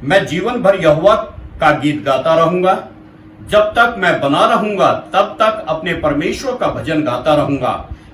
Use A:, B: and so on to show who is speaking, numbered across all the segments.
A: मैं जीवन भर यहोवा का गीत गाता रहूंगा। जब तक मैं बना रहूंगा तब तक अपने परमेश्वर का भजन गाता रहूंगा।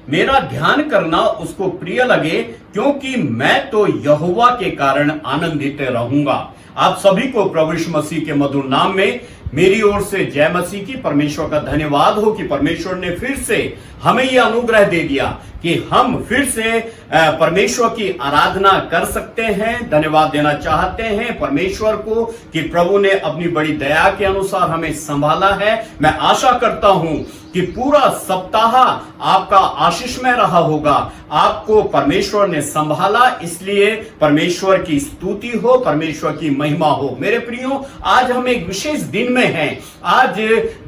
A: मेरा ध्यान करना उसको प्रिय लगे, क्योंकि मैं तो यहोवा के कारण आनंदित रहूंगा। आप सभी को प्रभु यीशु मसीह के मधुर नाम में मेरी ओर से जय मसीह की। परमेश्वर का धन्यवाद हो कि परमेश्वर ने फिर से हमें यह अनुग्रह दे दिया कि हम फिर से परमेश्वर की आराधना कर सकते हैं। धन्यवाद देना चाहते हैं परमेश्वर को कि प्रभु ने अपनी बड़ी दया के अनुसार हमें संभाला है। मैं आशा करता हूं कि पूरा सप्ताह आपका आशीषमय रहा होगा। आपको परमेश्वर ने संभाला, इसलिए परमेश्वर की स्तुति हो, परमेश्वर की महिमा हो। मेरे प्रियो, आज हम एक विशेष दिन में हैं। आज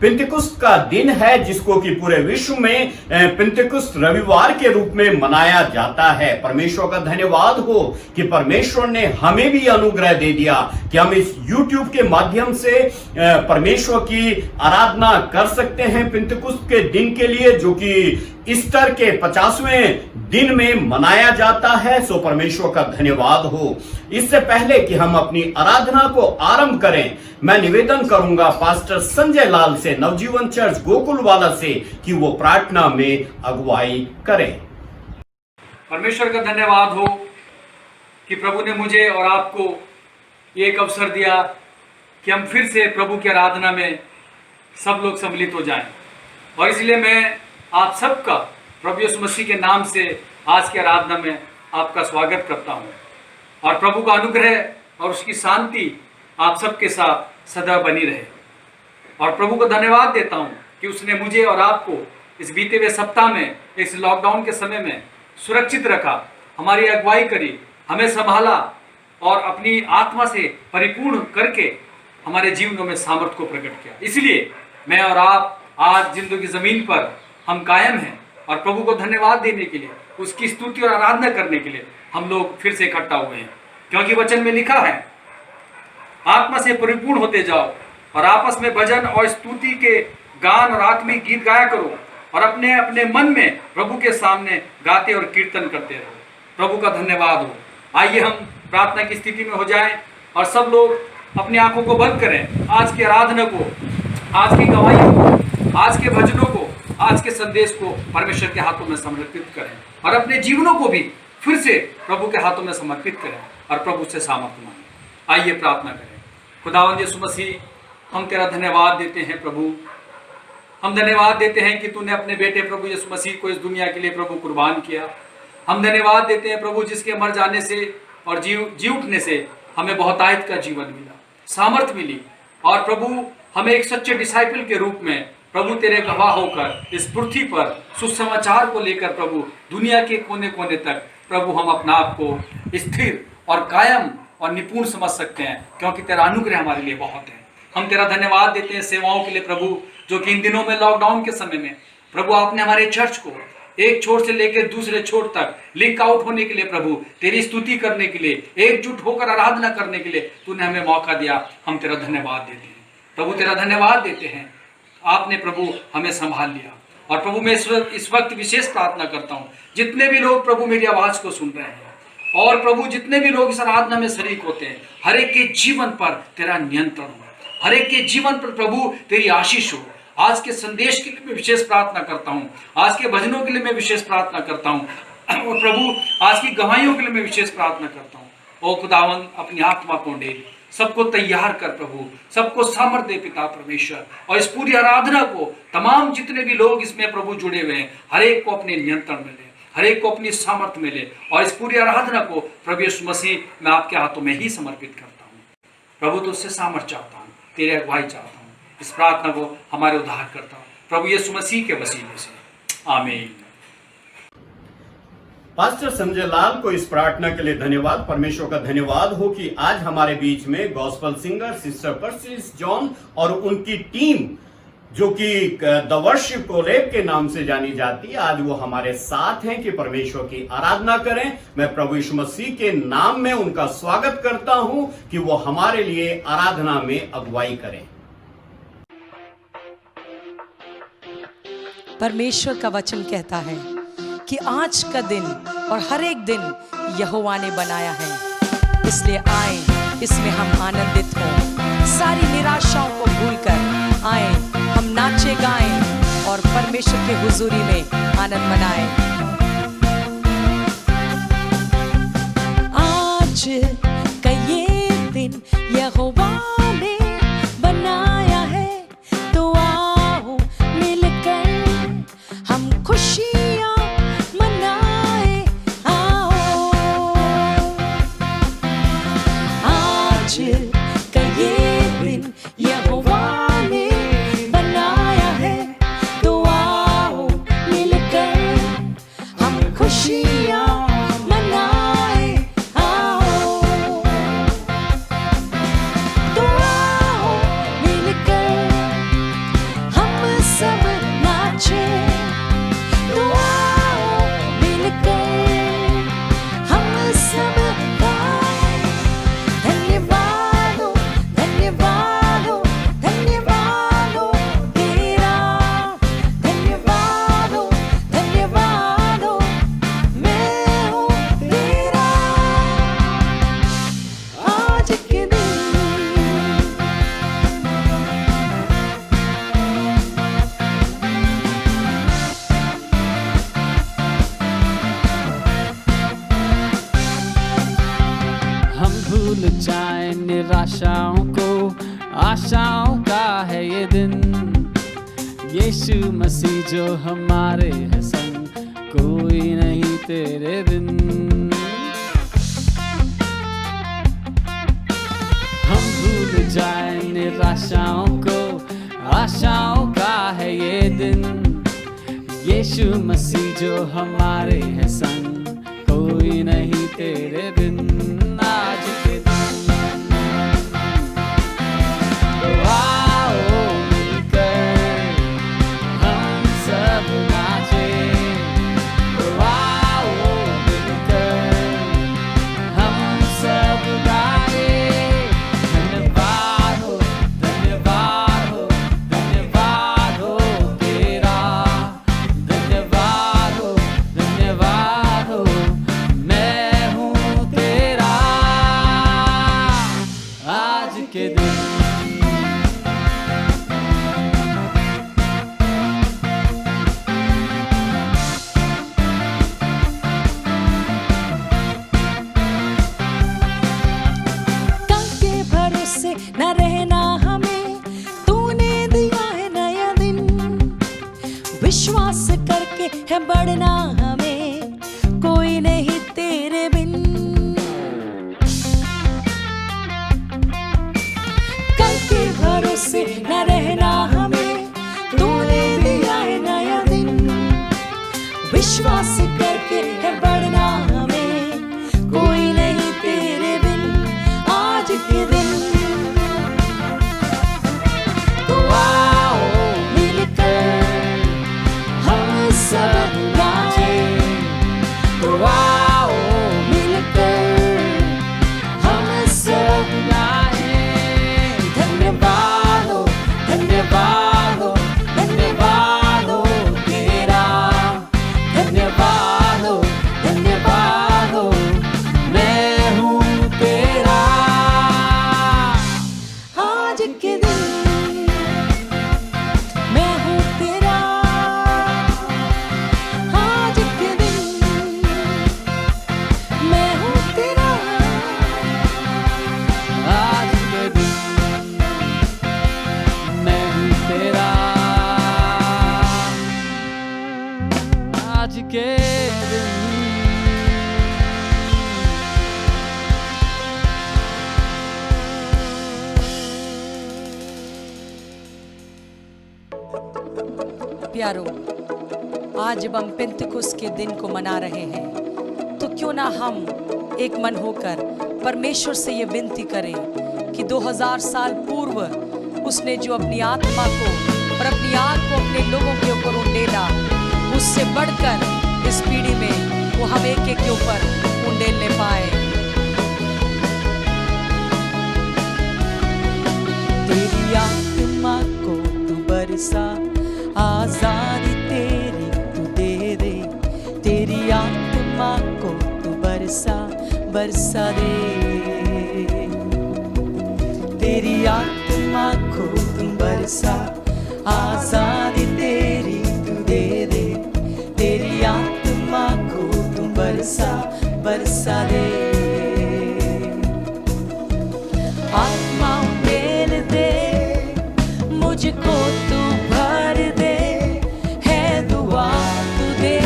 A: पिंतेकुस्त का दिन है, जिसको कि पूरे विश्व में पिंतेकुस्त रविवार के रूप में मनाया जाता है। परमेश्वर का धन्यवाद हो कि परमेश्वर ने हमें भी अनुग्रह दे दिया कि हम इस YouTube के माध्यम से परमेश्वर की आराधना कर सकते हैं पिंतेकुस्त के दिन के लिए, जो कि ईस्टर के 50वें दिन में मनाया जाता है। सो परमेश्वर का धन्यवाद हो। इससे पहले कि हम अपनी आराधना को आरंभ करें, मैं निवेदन करूंगा पास्टर संजय लाल से, नवजीवन चर्च गोकुलवाला से, कि वो प्रार्थना में अगुवाई करें।
B: परमेश्वर का धन्यवाद हो कि प्रभु ने मुझे और आपको एक अवसर दिया कि हम फिर से प्रभु की आराधना में सब लोग सम्मिलित हो जाएं। और इसलिए मैं आप सबका प्रभु यीशु मसीह के नाम से आज की आराधना में आपका स्वागत करता हूं। और प्रभु का अनुग्रह और उसकी शांति आप सबके साथ सदा बनी रहे। और प्रभु को धन्यवाद देता हूं कि उसने मुझे और आपको इस बीते हुए सप्ताह में, इस लॉकडाउन के समय में सुरक्षित रखा, हमारी अगुवाई करी, हमें संभाला और अपनी आत्मा से परिपूर्ण करके हमारे जीवनों में सामर्थ्य को प्रकट किया। इसलिए मैं और आप आज जिंदगी जमीन पर हम कायम हैं और प्रभु को धन्यवाद देने के लिए, उसकी स्तुति और आराधना करने के लिए हम लोग फिर से इकट्ठा हुए हैं। क्योंकि वचन में लिखा है, आत्मा से परिपूर्ण होते जाओ और आपस में भजन और स्तुति के गान और आत्मिक गीत गाया करो और अपने अपने मन में प्रभु के सामने गाते और कीर्तन करते रहो। प्रभु का धन्यवाद हो। आइए हम प्रार्थना की स्थिति में हो जाएं और सब लोग अपनी आंखों को बंद करें। आज की आराधना को, आज की गवाहियों को, आज के भजनों को, आज के संदेश को परमेश्वर के हाथों में समर्पित करें और अपने जीवनों को भी फिर से प्रभु के हाथों में समर्पित करें और प्रभु से सामर्थ्य मांगें। आइए प्रार्थना करें। खुदावंद यीशु मसीह, हम तेरा धन्यवाद देते हैं प्रभु। हम धन्यवाद देते हैं कि तूने अपने बेटे प्रभु यीशु मसीह को इस दुनिया के लिए प्रभु कुर्बान किया। हम धन्यवाद देते हैं प्रभु, जिसके मर जाने से और जी उठने से हमें बहुतायत का जीवन मिला, सामर्थ्य मिली। और प्रभु, हमें एक सच्चे डिसाइपल के रूप में प्रभु तेरे गवाह होकर इस पृथ्वी पर सुसमाचार को लेकर प्रभु दुनिया के कोने कोने तक प्रभु हम अपना आप को स्थिर और कायम और निपुण समझ सकते हैं, क्योंकि तेरा अनुग्रह हमारे लिए बहुत है। हम तेरा धन्यवाद देते हैं सेवाओं के लिए प्रभु, जो कि इन दिनों में लॉकडाउन के समय में प्रभु आपने हमारे चर्च को एक छोर से लेकर दूसरे छोर तक लिंक आउट होने के लिए प्रभु तेरी स्तुति करने के लिए, एकजुट होकर आराधना करने के लिए तूने हमें मौका दिया। हम तेरा धन्यवाद देते हैं प्रभु, तेरा धन्यवाद देते हैं। आपने प्रभु हमें संभाल लिया। और प्रभु, मैं इस वक्त विशेष प्रार्थना करता हूँ, जितने भी लोग प्रभु मेरी आवाज को सुन रहे हैं और प्रभु जितने भी लोग इस आराधना में शरीक होते हैं, हर एक के जीवन पर तेरा नियंत्रण हो, हर एक के जीवन पर प्रभु तेरी आशीष हो। आज के संदेश के लिए मैं विशेष प्रार्थना करता हूँ, आज के भजनों के लिए मैं विशेष प्रार्थना करता हूँ और प्रभु आज की गवाहियों के लिए मैं विशेष प्रार्थना करता हूँ। ओ खुदावन, अपनी आत्मा को डेल, सबको तैयार कर प्रभु, सबको सामर्थ्य दे पिता परमेश्वर। और इस पूरी आराधना को तमाम जितने भी लोग इसमें प्रभु जुड़े हुए हैं, हर एक को अपने नियंत्रण में ले, हर एक को अपनी सामर्थ्य में ले। और इस पूरी आराधना को प्रभु यीशु मसीह मैं आपके हाथों में ही समर्पित करता हूँ। प्रभु, तुझसे सामर्थ्य चाहता हूँ, तेरे अगुवाई चाहता हूँ। इस प्रार्थना को हमारे उद्धार करता हूँ प्रभु यीशु मसीह के वसीले से, आमीन।
A: पास्टर संजय लाल को इस प्रार्थना के लिए धन्यवाद। परमेश्वर का धन्यवाद हो कि आज हमारे बीच में gospel singer sister persist John और उनकी टीम, जो कि द वर्शिप कोलेब के नाम से जानी जाती है, आज वो हमारे साथ हैं कि परमेश्वर की आराधना करें। मैं प्रभु यीशु मसीह के नाम में उनका स्वागत करता हूं कि वो हमारे लिए आराधना में अगुवाई करें।
C: परमेश्वर का वचन कहता है कि आज का दिन और हर एक दिन यहोवा ने बनाया है, इसलिए आए इसमें हम आनंदित हों। सारी निराशाओं को भूलकर आए, हम नाचे गाएं और परमेश्वर के हुजूरी में आनंद मनाएं। आज का ये दिन यहोवा ने बनाया है, तो आओ मिलकर हम खुशियाँ मनाए। आओ, आज का ये दिन यहोवा ने बनाया है, तो आओ मिलकर हम खुशियाँ मनाए। आओ, तो आओ मिलकर हम सब नाचे। तो आओ मिलकर हम सब गाएं। धन्यवाद हो, धन्यवाद हो, धन्यवाद हो तेरा। धन्यवाद हो, धन्यवाद हो, मैं हूँ तेरा। आज के दिन
D: हम भूल जाए निराशाओं को, आशाओं का है ये दिन। यीशु मसीह जो हमारे है संग, कोई नहीं तेरे बिन। हम भूल जाए निराशाओं को, आशाओं का है ये दिन। यीशु मसीह जो हमारे है संग, कोई नहीं तेरे बिन। आज के दिन तो आओ मिलकर हम सब नाचे। तो आओ मिलकर हम सब गाए। धन्यवाद हो, धन्यवाद हो, धन्यवाद हो तेरा। धन्यवाद हो, धन्यवाद हो, मैं हूँ तेरा। आज के दिन
C: कल के भरोसे न रहना हमें, तूने दिया है नया दिन। विश्वास करके है बढ़ना हमें, कोई नहीं तेरे बिन। कल के भरोसे न रहना हमें, तूने दिया है नया दिन। विश्वास करके है बढ़ना हमें, कोई नहीं तेरे बिन। आज के दिन तो आओ मिलकर हम सब नाचे। तो आओ मिलकर हम सब गाए। धन्यवाद हो, धन्यवाद हो, धन्यवाद हो तेरा। धन्यवाद हो, धन्यवाद हो, मैं हूँ तेरा। आज के दिन मैं हूँ तेरा। आज के दिन मैं हूँ तेरा।
D: आज के दिन मैं हूँ तेरा। आज के दिन
C: प्यारो, आज जब हम पेंतिकुस्त के दिन को मना रहे हैं, तो क्यों ना हम एक मन होकर परमेश्वर से ये विनती करें कि 2000 साल पूर्व उसने जो अपनी आत्मा को और अपनी आग को अपने लोगों के ऊपर उंडेला, उससे बढ़कर इस पीढ़ी में वो हम एक एक के ऊपर उंडेलने पाए। तेरी आत्मा को तू बरसा, आजादी तेरी तू दे दे। तेरी आत्मा को तू बरसा बरसा दे। बरसा, आजादी तेरी तू दे दे, तेरी आत्मा को तू बरसा बरसा दे। आत्मा मेल दे, मुझको तू भर दे, है दुआ तू दे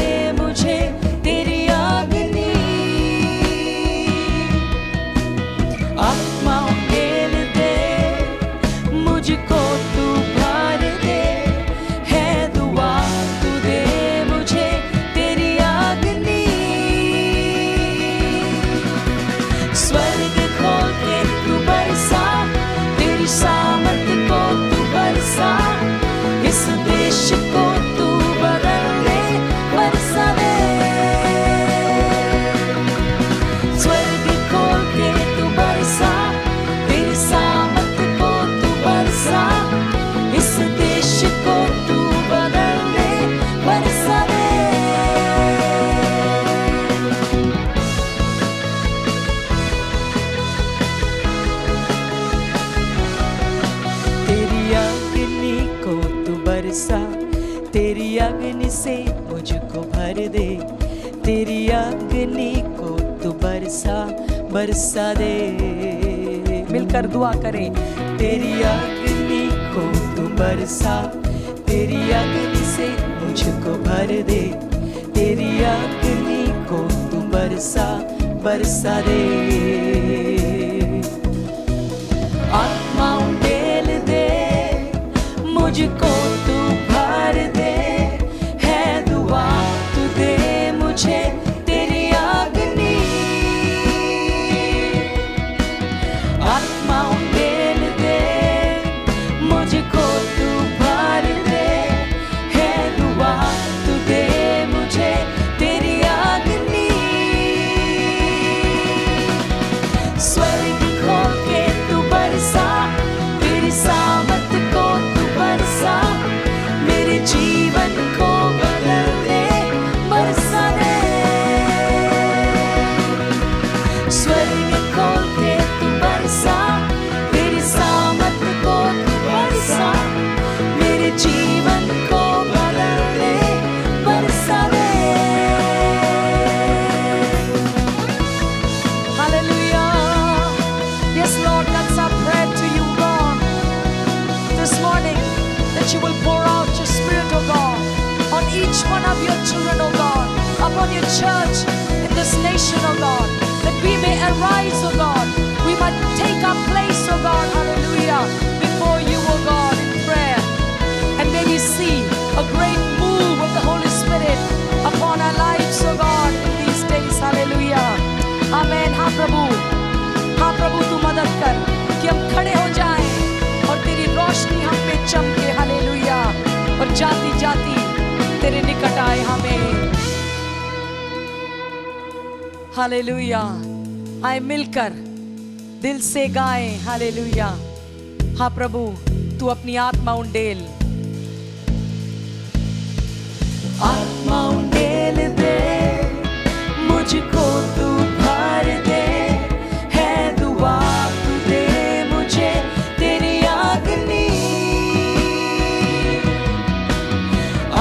C: मुझे तेरी अग्नि। आत्मा मेल दे, मुझको तू भर दे, है दुआ तू दे मुझे तेरी अग्नि। स्वर्ग खोल के तू बरसा, तेरी सामर्थ को तू बरसा, इस देश को तू बदल दे बरसा दे। स्वर्ग खोल के तू बरसा, तेरी सामर्थ को तू बरसा, इस देश को तू बदल दे बरसा दे। तेरी अग्नि को तू बरसा, तेरी अग्नि से मुझको भर दे, तेरी अग्नि को तू बरसा बरसा दे। मिलकर दुआ करें। तेरी अग्नि को तू बरसा, तेरी अग्नि से मुझको भर दे, तेरी अग्नि को तू बरसा बरसा दे। आत्मा मेल दे, मुझको तू भर दे, है दुआ तू दे मुझे तेरी अग्नि। आत्मा मेल दे, मुझको तू भर दे, है दुआ तू दे मुझे तेरी अग्नि। स्वर्ग खोल के तू बरसा, तेरी सामर्थ को तू बरसा, मेरे जीवन को बदल दे बरसा दे। स्वर्ग खोल के तू बरसा, तेरी सामर्थ को तू बरसा, मेरे जीवन को बदल दे बरसा दे। Hallelujah. Yes, Lord, that's our prayer to you, God, this morning, that you will pour out your Spirit, oh God, on each one of your children, oh God, upon your church in this nation, oh God, that we may arise, oh God, we might take our place, oh God, hallelujah, before you, oh God, in prayer, and may we see a great move of the Holy Spirit upon our lives, oh God, in these days, hallelujah, amen। हाँ प्रभु तू मदद कर कि हम खड़े हो जाएं और तेरी रोशनी हम पे चमके, हालेलुया, और जाति जाति तेरे निकट आए हमें, हालेलुया। आए मिलकर दिल से गाएं, हालेलुया। हाँ प्रभु तू अपनी आत्मा उंडेल, आत्मा उंडेल दे, मुझको तू भर दे, है दुआ तू दे मुझे तेरी अग्नि।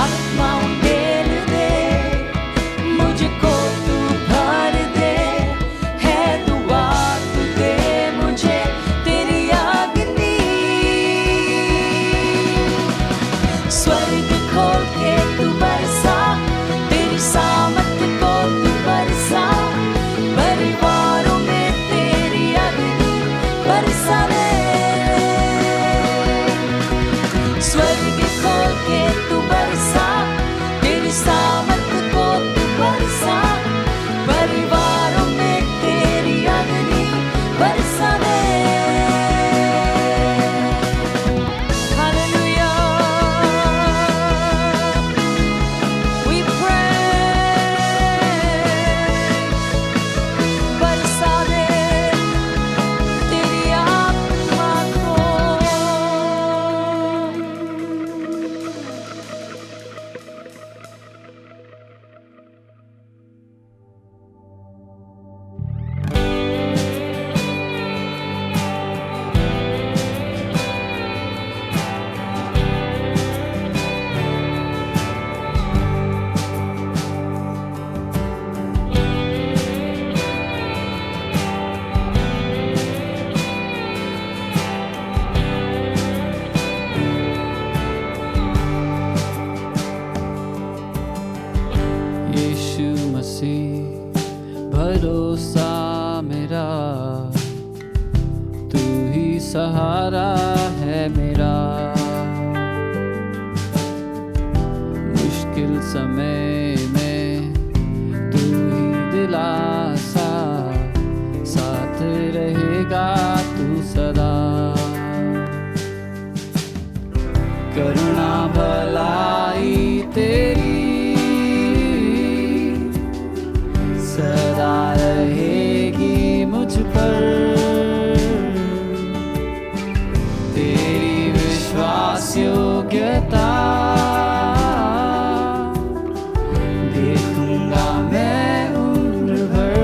C: आत्मा उंडेल दे, मुझको तू भर दे, है दुआ तू दे मुझे तेरी अग्नि। स्वर्ग खोल के तू बरसा, तेरी सामर्थ को तू बरसा, परिवारों में तेरी अग्नि बरसा दे। स्वर्ग खोल के तू बरसा, तेरी सामर्थ को तू बरसा, परिवारों में तेरी अग्नि बरसा दे। हालेलुया।
D: मुश्किल समय में तू ही दिलासा, साथ रहेगा तू सदा। करुणा भलाई तेरी सदा रहेगी मुझ पर, तेरी विश्वास योग्यता देखूंगा मैं उम्र भर।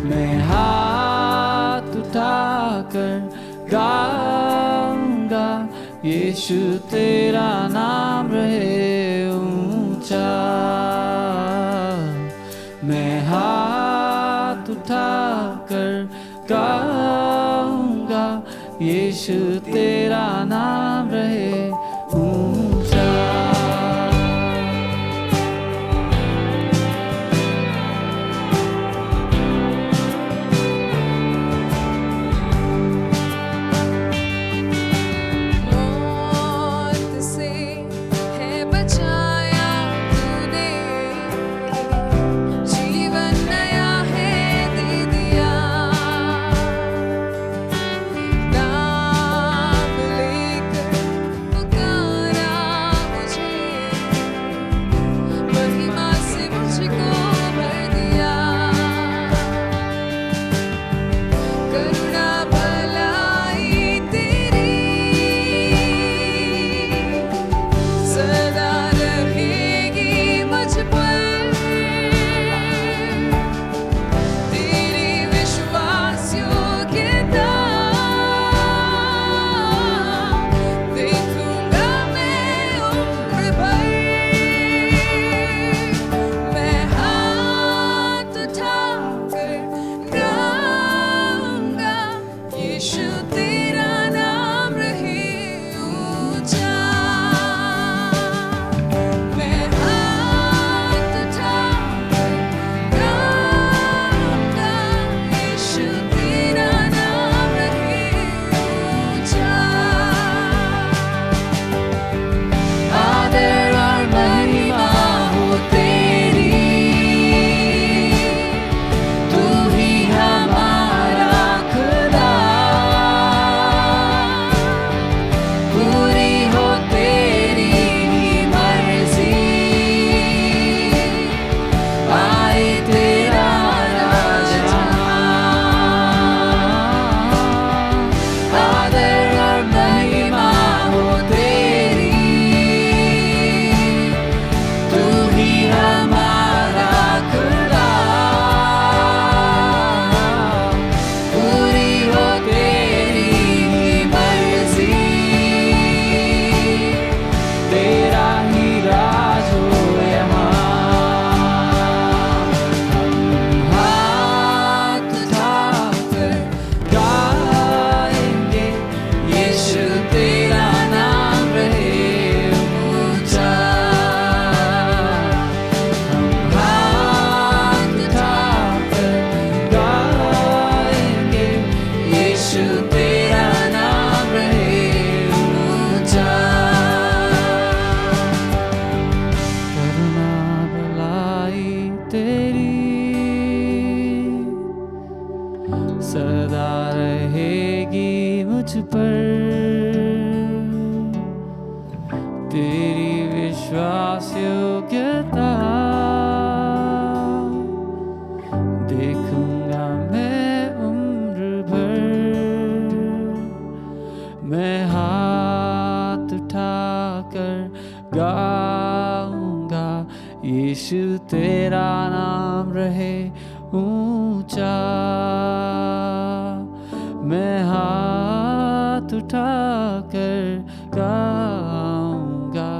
D: मैं हाथ उठाकर गाऊंगा, यीशु तेरा नाम रहे ऊंचा। मैं हाथ उठाकर गाऊंगा, यीशु तेरा नाम रहे ऊंचा।
E: मौत से है बचाया तूने, जीवन नया है दे दिया। नाम लेकर पुकारा मुझे, महिमा से मुझको भर दिया। करुणा भलाई तेरी सदा रहेगी मुझ पर, तेरी विश्वास योग्यता देखूंगा मैं उम्र भर। मैं हाथ उठाकर गाऊंगा, यीशु तेरा नाम रहे ऊंचा। मैं हाथ उठाकर गाऊंगा, यीशु तेरा नाम रहे ऊंचा।
D: आदर और महिमा हो तेरी, तू ही हमारा खुदा। पूरी हो तेरी ही मर्जी, आए तेरा राज जहाँ। आदर और महिमा हो तेरी, तू ही हमारा खुदा। पूरी हो तेरी ही मर्जी, तेरा ही राज हो यहाँ। हम हाथ उठाकर गाएंगे, यीशु तेरा नाम रहे ऊंचा। हम हाथ उठाकर गाएंगे, यीशु तेरा नाम रहे ऊंचा। करुणा भलाई तेरी सदा रहेगी मुझ पर, तेरी विश्वास योग्यता देखूंगा मैं उम्र भर। मैं हाथ उठाकर गाऊंगा, यीशु तेरा नाम रहे ऊंचा। मैं हाथ उठाकर गाऊंगा,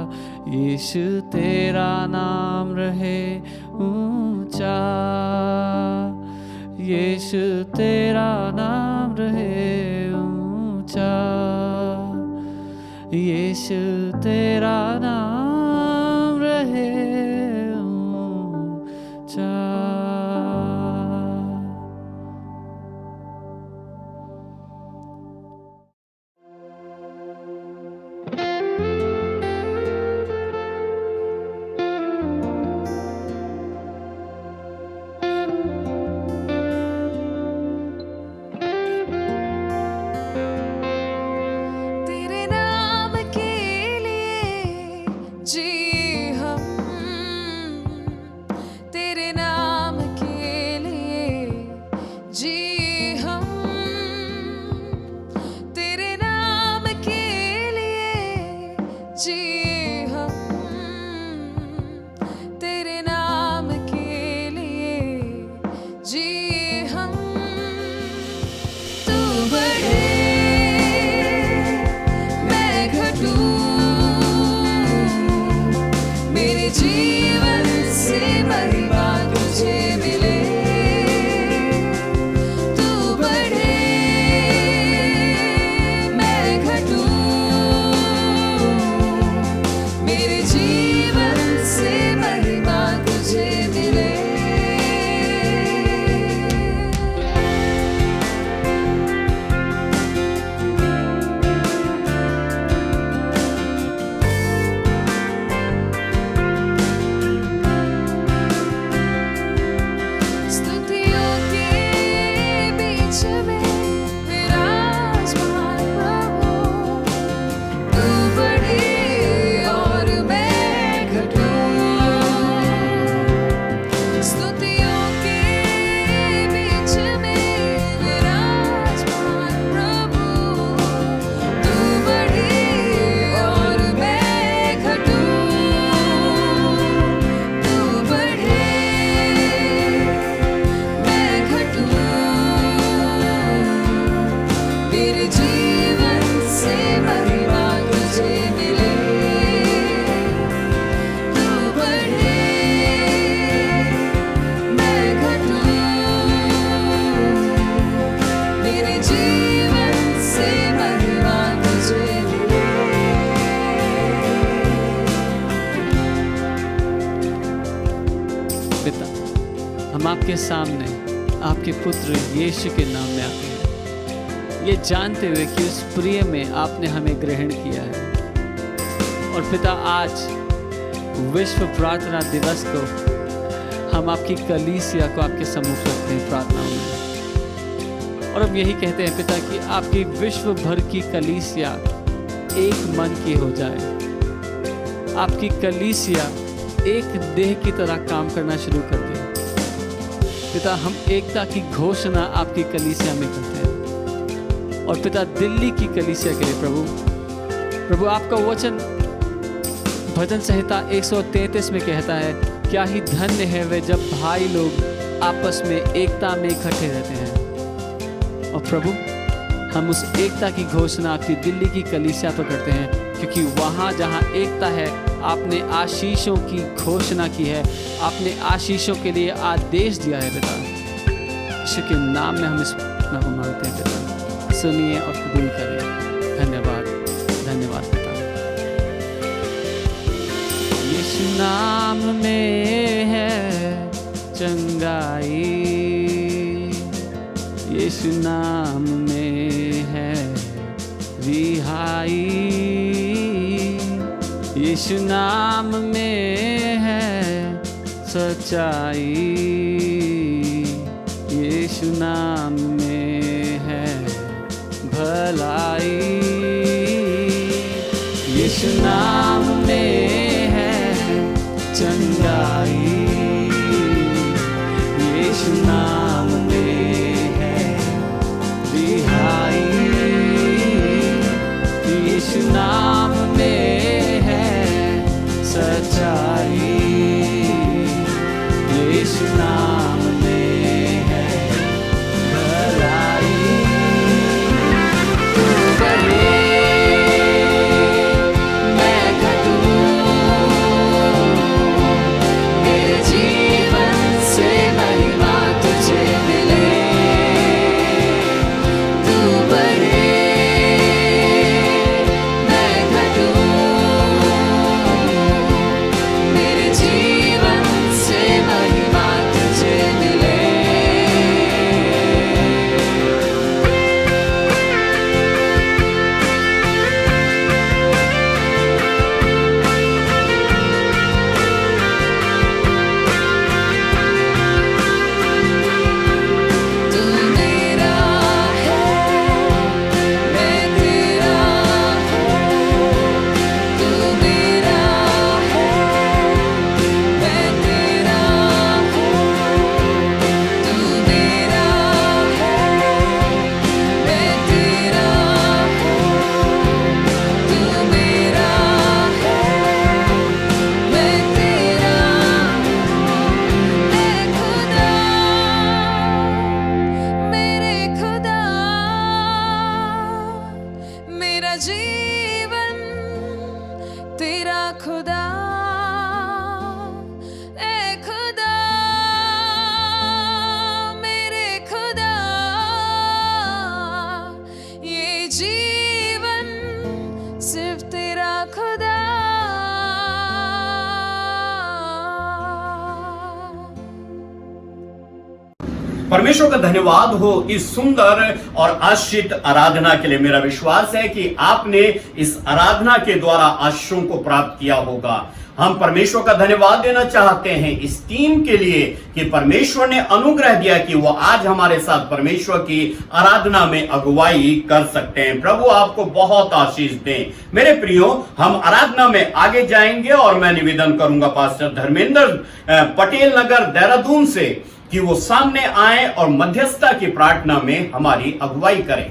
D: यीशु तेरा नाम रहे ऊंचा। यीशु तेरा नाम रहे ऊंचा। यीशु तेरा नाम रहे ऊंचा।
E: जिए हम तेरे नाम के लिए, जिए हम। तू बढ़े मैं घटूं, मेरे जीवन से महिमा तुझे मिले। तू बढ़े मैं घटूं, मेरे जीवन से महिमा तुझे मिले। स्तुतियों के बीच में विराजमान प्रभु, तू बढ़े और मैं घटूं। स्तुतियों के बीच में विराजमान प्रभु, तू बढ़े और मैं घटूं। तू बढ़े मैं घटूं, मेरे जीवन से महिमा तुझे मिले। तू बढ़े मैं घटूं, मेरे जीवन से महिमा तुझे मिले।
D: पिता, हम आपके सामने आपके पुत्र यीशु के नाम में आते हैं, ये जानते हुए कि उस प्रिय में आपने हमें ग्रहण किया है। और पिता, आज विश्व प्रार्थना दिवस को हम आपकी कलीसिया को आपके सम्मुख रखते हैं प्रार्थनाओं में, और हम यही कहते हैं पिता कि आपकी विश्व भर की कलीसिया एक मन की हो जाए। आपकी कलीसिया एक देह की तरह काम करना शुरू कर दे। पिता, हम एकता की घोषणा आपकी कलीसिया में करते हैं। और पिता, दिल्ली की कलीसिया के लिए प्रभु आपका वचन भजन संहिता 133 में कहता है, क्या ही धन्य है वे जब भाई लोग आपस में एकता में इकट्ठे रहते हैं। और प्रभु, हम उस एकता की घोषणा आपकी दिल्ली की कलीसिया पर करते हैं, क्योंकि वहाँ जहाँ एकता है आपने आशीषों की घोषणा की है, आपने आशीषों के लिए आदेश दिया है। पिता, यीशु के नाम में हम इस प्रार्थना को मांगते हैं। पिता, सुनिए और कबूल करें। धन्यवाद, धन्यवाद पिता। यीशु नाम में है चंगाई, यीशु नाम में है रिहाई, यीशु नाम में है सच्चाई, यीशु नाम में है भलाई, यीशु नाम में है चंगाई, यीशु नाम में है रिहाई, यीशु नाम में है सच्चाई, यीशु नाम में है भलाई। तू बढ़े मैं घटूं, मेरे जीवन से महिमा तुझे
E: तेरा खुदा ए खुदा मेरे खुदा ये जीवन सिर्फ तेरा खुदा
A: परमेश्वर का धन्यवाद हो इस सुंदर और आशीषित आराधना के लिए। मेरा विश्वास है कि आपने इस आराधना के द्वारा आशीषों को प्राप्त किया होगा। हम परमेश्वर का धन्यवाद देना चाहते हैं इस टीम के लिए कि परमेश्वर ने अनुग्रह दिया कि वो आज हमारे साथ परमेश्वर की आराधना में अगुवाई कर सकते हैं। प्रभु आपको बहुत आशीष दें। मेरे प्रियो, हम आराधना में आगे जाएंगे और मैं निवेदन करूंगा पास्टर धर्मेंद्र पटेल नगर देहरादून से कि वो सामने आए और मध्यस्थता की प्रार्थना में हमारी अगुवाई करें।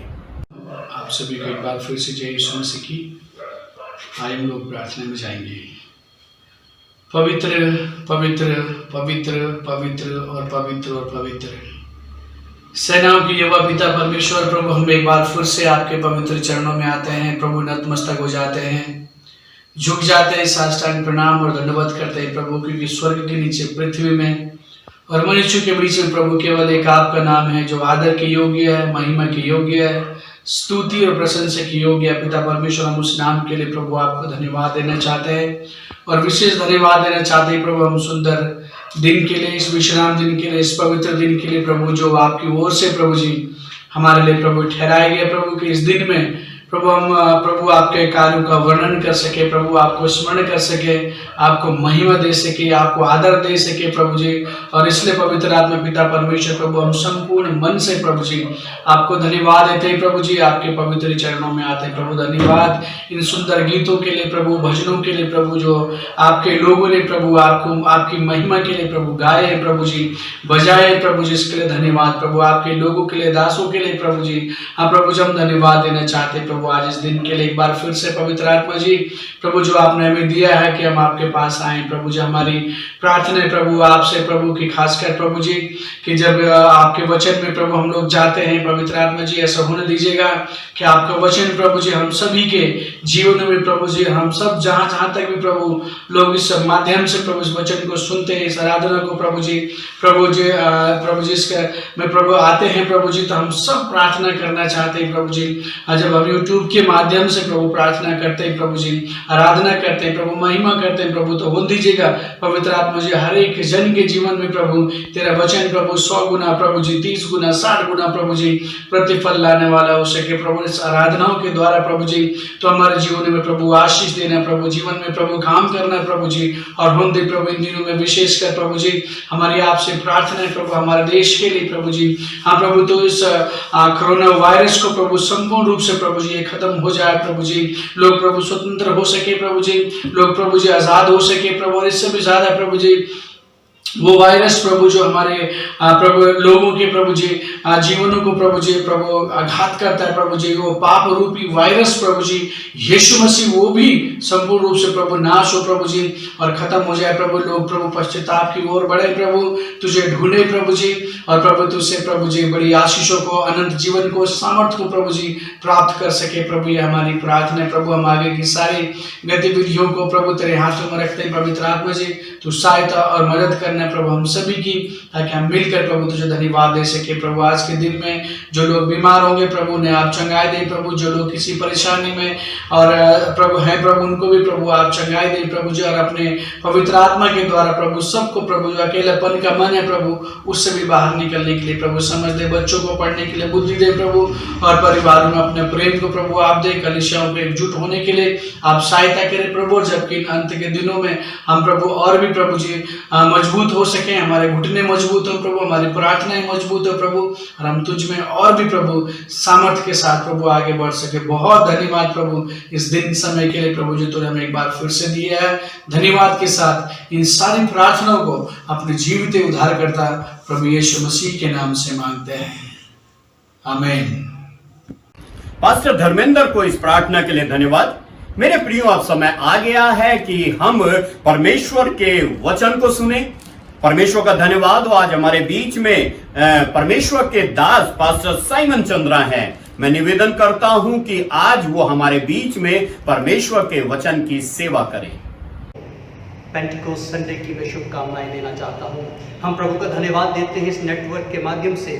F: आप सभी को एक बार फिर से जय यीशु मसीह की। आज हम लोग प्रार्थना में जाएंगे। पवित्र पवित्र पवित्र पवित्र और पवित्र और पवित्र सेनाओं की यहोवा पिता परमेश्वर प्रभु, हम एक बार फिर से आपके पवित्र चरणों में आते हैं प्रभु। नतमस्तक हो जाते हैं, झुक जाते हैं, साष्टांग प्रणाम और धन्यवाद करते हैं प्रभु, क्योंकि स्वर्ग के नीचे पृथ्वी में और मनुष्य के बीच में प्रभु केवल एक आपका नाम है जो आदर के योग्य है, महिमा के योग्य है, स्तुति और प्रशंसा की योग्य है। पिता परमेश्वर, हम उस नाम के लिए प्रभु आपको धन्यवाद देना चाहते हैं और विशेष धन्यवाद देना चाहते हैं प्रभु हम सुंदर दिन के लिए, इस विश्राम दिन के लिए, इस पवित्र दिन के लिए प्रभु, जो आपकी ओर से प्रभु जी हमारे लिए प्रभु ठहराए गए प्रभु कि इस दिन में प्रभु हम प्रभु आपके कार्यों का वर्णन कर सके, प्रभु आपको स्मरण कर सके, आपको महिमा दे सके, आपको आदर दे सके प्रभु जी। और इसलिए पवित्र आत्मा पिता परमेश्वर प्रभु, हम संपूर्ण मन से प्रभु जी आपको धन्यवाद देते हैं प्रभु जी। आपके पवित्र चरणों में आते हैं प्रभु। धन्यवाद इन सुंदर गीतों के लिए प्रभु, भजनों के लिए प्रभु, जो आपके लोगों ने प्रभु आपको आपकी महिमा के लिए प्रभु गाए हैं प्रभु जी, बजाए प्रभु जी, इसके लिए धन्यवाद प्रभु। आपके लोगों के लिए, दासों के लिए प्रभु जी, हाँ प्रभु जी हम धन्यवाद देना चाहते हैं प्रभु आज इस दिन के लिए। एक बार फिर से पवित्र आत्मा जी प्रभु, जो आपने हमें दिया है कि हम आपके पास आए प्रभु जी, हमारी प्रार्थना है प्रभु आपसे प्रभु की खासकर प्रभु जी कि जब आपके वचन में प्रभु हम लोग जाते हैं पवित्र आत्मा जी, ऐसा होने दीजिएगा कि आपका वचन प्रभु जी हम सभी के जीवन में प्रभु जी, हम सब जहाँ जहाँ तक भी प्रभु लोग इस माध्यम से प्रभु इस वचन को सुनते हैं, इस आराधना को प्रभु जी इसका में प्रभु आते हैं प्रभु जी, तो हम सब प्रार्थना करना चाहते हैं प्रभु जी। जब हम यूट्यूब के माध्यम से प्रभु प्रार्थना करते हैं प्रभु जी, आराधना करते हैं प्रभु, महिमा करते हैं प्रभु, तो हो दीजिएगा पवित्र आत्मा जी हर एक जन के जीवन में प्रभु तेरा वचन प्रभु 100 गुना प्रभु जी, 30 गुना, 60 गुना प्रभु जी प्रतिफल लाने वाला हो सके प्रभु इस आराधनाओं के द्वारा प्रभु जी। तो हमारे जीवन में प्रभु आशीष देना प्रभु, जीवन में प्रभु काम करना प्रभु जी, और हम दे प्रभु इन दिनों में विशेषकर प्रभु जी हमारी आपसे प्रार्थना है प्रभु हमारे देश के लिए प्रभु जी। हाँ प्रभु, तो इस कोरोना वायरस को प्रभु संपूर्ण रूप से प्रभु जी खत्म हो जाए प्रभु जी, लोग प्रभु स्वतंत्र हो सके प्रभु जी, लोग प्रभु जी आजाद हो सके प्रभु, और इससे भी ज्यादा प्रभु जी वो वायरस प्रभु जो हमारे प्रभु लोगों के प्रभु जी जीवनों को प्रभु जी प्रभु आघात करता है प्रभु जी, वो पाप रूपी वायरस प्रभु जी यीशु मसीह वो भी संपूर्ण रूप से प्रभु नाश हो प्रभु जी और खत्म हो जाए प्रभु। लोग प्रभु पश्चाताप की ओर बढ़े प्रभु, तुझे ढूंढे प्रभु जी, और प्रभु तुझसे प्रभु जी बड़ी आशीषों को, अनंत जीवन को, सामर्थ्य को प्रभु जी प्राप्त कर सके प्रभु। ये हमारी प्रार्थना है प्रभु। हम आगे की सारी गतिविधियों को प्रभु तेरे हाथों में रखते हैं पवित्र आत्मा जी, तू सहायता और मदद करना प्रभु हम सभी की, ताकि हम मिलकर प्रभु तुझे धन्यवाद दे सके प्रभु। आज के दिन में जो लोग बीमार होंगे प्रभु ने आप चंगाई दे प्रभु, जो लोग किसी परेशानी में और प्रभु हैं प्रभु उनको भी प्रभु आप चंगाई दे प्रभु जी, और अपने पवित्र आत्मा के द्वारा प्रभु सबको प्रभु जो अकेलापन का मन है प्रभु उससे भी बाहर निकलने के लिए प्रभु समझ दे, बच्चों को पढ़ने के लिए बुद्धि दे प्रभु, और परिवारों में अपने प्रेम को प्रभु आप दे, कलीसियाओं को एकजुट होने के लिए आप सहायता करें प्रभु, जबकि अंत के दिनों में हम प्रभु और भी प्रभु जी मजबूत हो सके, हमारे घुटने मजबूत हो प्रभु, हमारी प्रार्थनाएं मजबूत हो प्रभु, और हम तुझ में और भी प्रभु सामर्थ्य के साथ प्रभु आगे बढ़ सके। बहुत धन्यवाद प्रभु इस दिन समय के लिए प्रभु जो तूने हमें एक बार फिर से दिया है। धन्यवाद के साथ इन सारी प्रार्थनाओं को अपने जीवित उद्धार करता प्रभु यीशु मसीह के नाम से मांगते हैं, आमीन।
A: पास्टर धर्मेंद्र को इस प्रार्थना के लिए धन्यवाद। मेरे प्रियो, अब समय आ गया है कि हम परमेश्वर के वचन को सुने। परमेश्वर का धन्यवाद हो, आज हमारे बीच में परमेश्वर के दास पास्टर साइमन चंद्रा हैं, मैं निवेदन करता हूं कि आज वो हमारे बीच में परमेश्वर के वचन की सेवा करें।
G: पेंटिकोस्ट संडे की मैं शुभकामनाएं देना चाहता हूं। हम प्रभु का धन्यवाद देते हैं इस नेटवर्क के माध्यम से।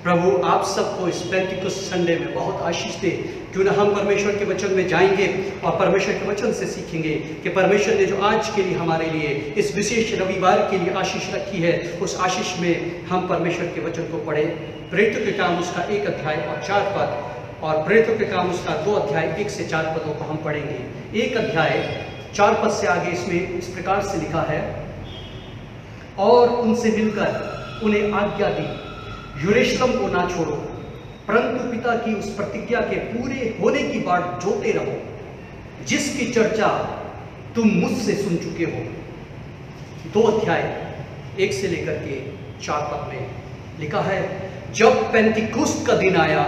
G: प्रभु आप सबको इस पेंटिकोस्ट संडे में बहुत आशीष दे। क्यों ना हम परमेश्वर के वचन में जाएंगे और परमेश्वर के वचन से सीखेंगे कि परमेश्वर ने जो आज के लिए हमारे लिए इस विशेष रविवार के लिए आशीष रखी है, उस आशीष में हम परमेश्वर के वचन को पढ़े। प्रेरितों के काम उसका 1 अध्याय और 4 पद, और प्रेरितों के काम उसका 2 अध्याय 1 से 4 पदों को हम पढ़ेंगे। 1 अध्याय 4 पद से आगे इसमें इस प्रकार से लिखा है, और उनसे मिलकर उन्हें आज्ञा दी, यरूशलेम को ना छोड़ो, परंतु पिता की उस प्रतिज्ञा के पूरे होने की बाट जोते रहो, जिसकी चर्चा तुम मुझसे सुन चुके हो। 2 अध्याय 1 से लेकर के 4 पद में लिखा है, जब पेंतिकुस्त का दिन आया